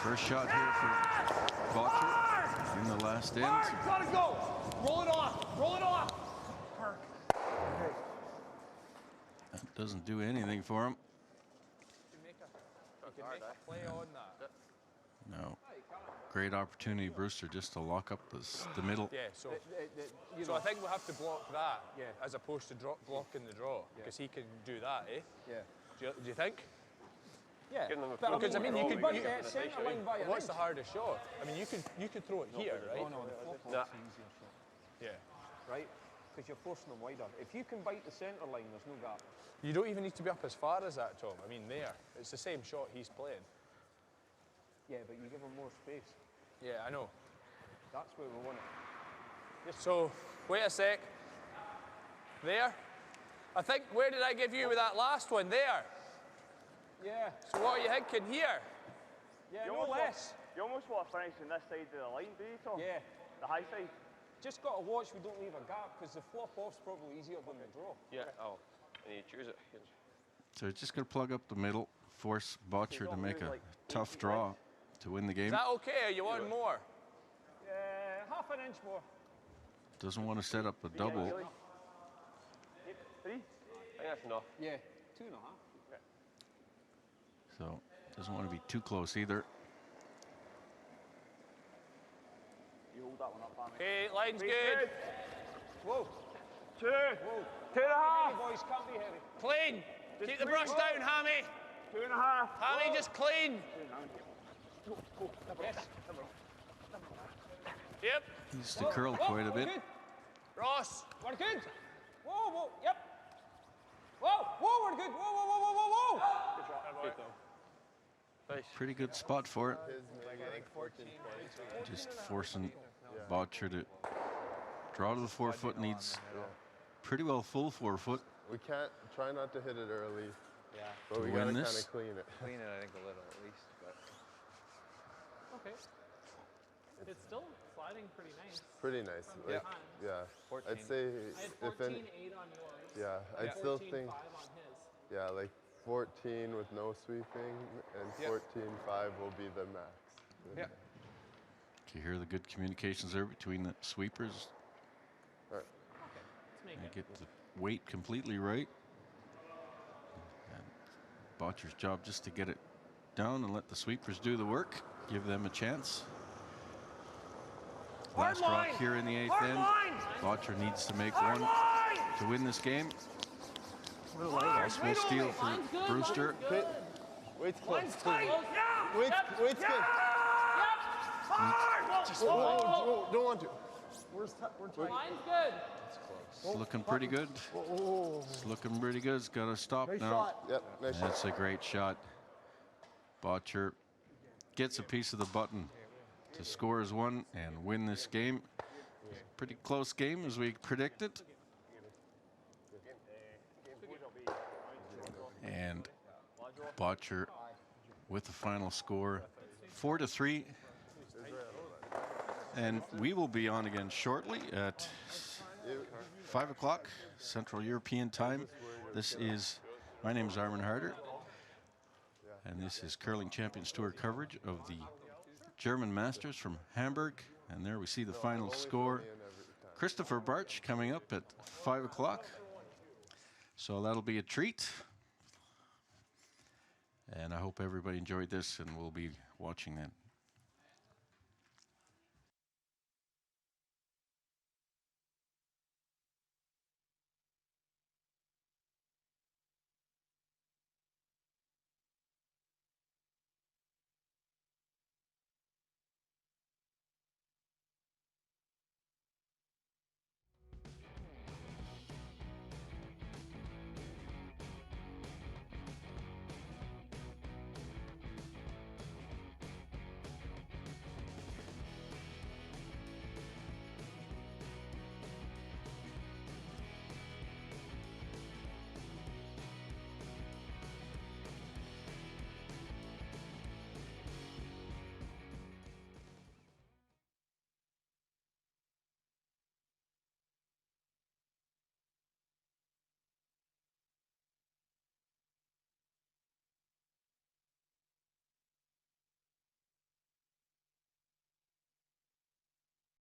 Speaker 2: First shot here for Bottcher in the last end.
Speaker 5: Gotta go. Roll it off. Roll it off.
Speaker 2: That doesn't do anything for him.
Speaker 4: You can make a play on that.
Speaker 2: No. great opportunity, Brewster, just to lock up the middle.
Speaker 4: Yeah, so I think we'll have to block that as opposed to blocking the draw, because he can do that, eh?
Speaker 3: Yeah.
Speaker 4: Do you think?
Speaker 5: Yeah.
Speaker 4: Because I mean, you could
Speaker 5: centre line
Speaker 4: by what's the hardest shot? I mean, you could throw it here, right?
Speaker 3: Oh no, the flop is easier shot.
Speaker 4: Yeah.
Speaker 3: Right? Because you're forcing them wider. If you can bite the centre line, there's no gap.
Speaker 4: You don't even need to be up as far as that, Tom. I mean, there. It's the same shot he's playing.
Speaker 3: Yeah, but you give him more space.
Speaker 4: Yeah, I know.
Speaker 3: That's where we want it.
Speaker 4: So, wait a sec. There. I think, where did I give you with that last one? There.
Speaker 3: Yeah.
Speaker 4: So what are you thinking here?
Speaker 3: Yeah, no less.
Speaker 5: You almost want to finish on this side of the line, do you, Tom?
Speaker 3: Yeah.
Speaker 5: The high side?
Speaker 3: Just got to watch we don't leave a gap, because the flop off's probably easier than the draw.
Speaker 5: Yeah. Oh, and you choose it.
Speaker 2: So just going to plug up the middle, force Bottcher to make a tough draw to win the
Speaker 4: Is
Speaker 2: game.
Speaker 4: that okay, or you want more?
Speaker 3: Half an inch more.
Speaker 2: Doesn't want to set up a double.
Speaker 5: Really? 3? I think that's enough.
Speaker 3: Yeah, 2.5.
Speaker 2: So doesn't want to be too close either.
Speaker 5: You hold that one up, Hammy.
Speaker 4: Okay, line's good.
Speaker 3: Whoa.
Speaker 5: 2.
Speaker 3: Whoa.
Speaker 5: 2.5.
Speaker 3: Heavy, boys, can't be heavy.
Speaker 4: Clean. Keep the brush down, Hammy.
Speaker 5: 2.5.
Speaker 4: Hammy, just clean.
Speaker 3: Yes.
Speaker 4: Yep.
Speaker 2: Needs to curl quite a bit.
Speaker 3: Good.
Speaker 4: Ross.
Speaker 3: We're good. Whoa, whoa, yep. Whoa, whoa, we're good. Whoa, whoa, whoa, whoa, whoa, whoa.
Speaker 5: Good though. Nice.
Speaker 2: Pretty good spot for it.
Speaker 6: Like I think 14.
Speaker 2: Just forcing Bottcher to draw to the 4 foot. Needs pretty well full 4 foot.
Speaker 7: We can't try not to hit it early,
Speaker 6: Yeah.
Speaker 7: but we
Speaker 2: win
Speaker 7: gotta kind
Speaker 2: this?
Speaker 7: of clean it.
Speaker 6: Clean it, I think, a little at least. But
Speaker 8: Okay. It's still sliding pretty nice.
Speaker 7: Pretty nice.
Speaker 8: From
Speaker 7: Like,
Speaker 8: behind.
Speaker 7: yeah.
Speaker 6: 14.
Speaker 7: I'd say
Speaker 8: I had
Speaker 7: if any,
Speaker 8: 14.8 on yours.
Speaker 7: yeah, I'd
Speaker 8: and
Speaker 7: still
Speaker 8: 14.5
Speaker 7: think,
Speaker 8: on his.
Speaker 7: yeah, like 14 with no sweeping and 14.5 will be the max.
Speaker 6: Yeah.
Speaker 2: Can you hear the good communications there between the sweepers?
Speaker 8: Let's make
Speaker 2: And
Speaker 8: it.
Speaker 2: get the weight completely right. And Bottcher's job just to get it down and let the sweepers do the work. Give them a chance. Last rock here in the 8th end. Bottcher needs to make one to win this game. Possible steal for
Speaker 8: Line's good,
Speaker 2: Brewster.
Speaker 8: line's good.
Speaker 7: Wait's close.
Speaker 3: Wait's good.
Speaker 7: Whoa, don't want to.
Speaker 3: We're tight.
Speaker 8: Line's good.
Speaker 2: It's looking pretty good. It's looking pretty good. It's got to stop
Speaker 3: Nice
Speaker 2: now.
Speaker 3: shot.
Speaker 7: Yep, nice shot.
Speaker 2: That's a great shot. Bottcher gets a piece of the button to score as one and win this game. Pretty close game as we predicted. And Bottcher with the final score 4-3. And we will be on again shortly at 5 o'clock Central European time. My name is Armin Harder. And this is Curling Champions Tour coverage of the German Masters from Hamburg. And there we see the final score. Christopher Bartsch coming up at 5 o'clock. So that'll be a treat. And I hope everybody enjoyed this, and we'll be watching that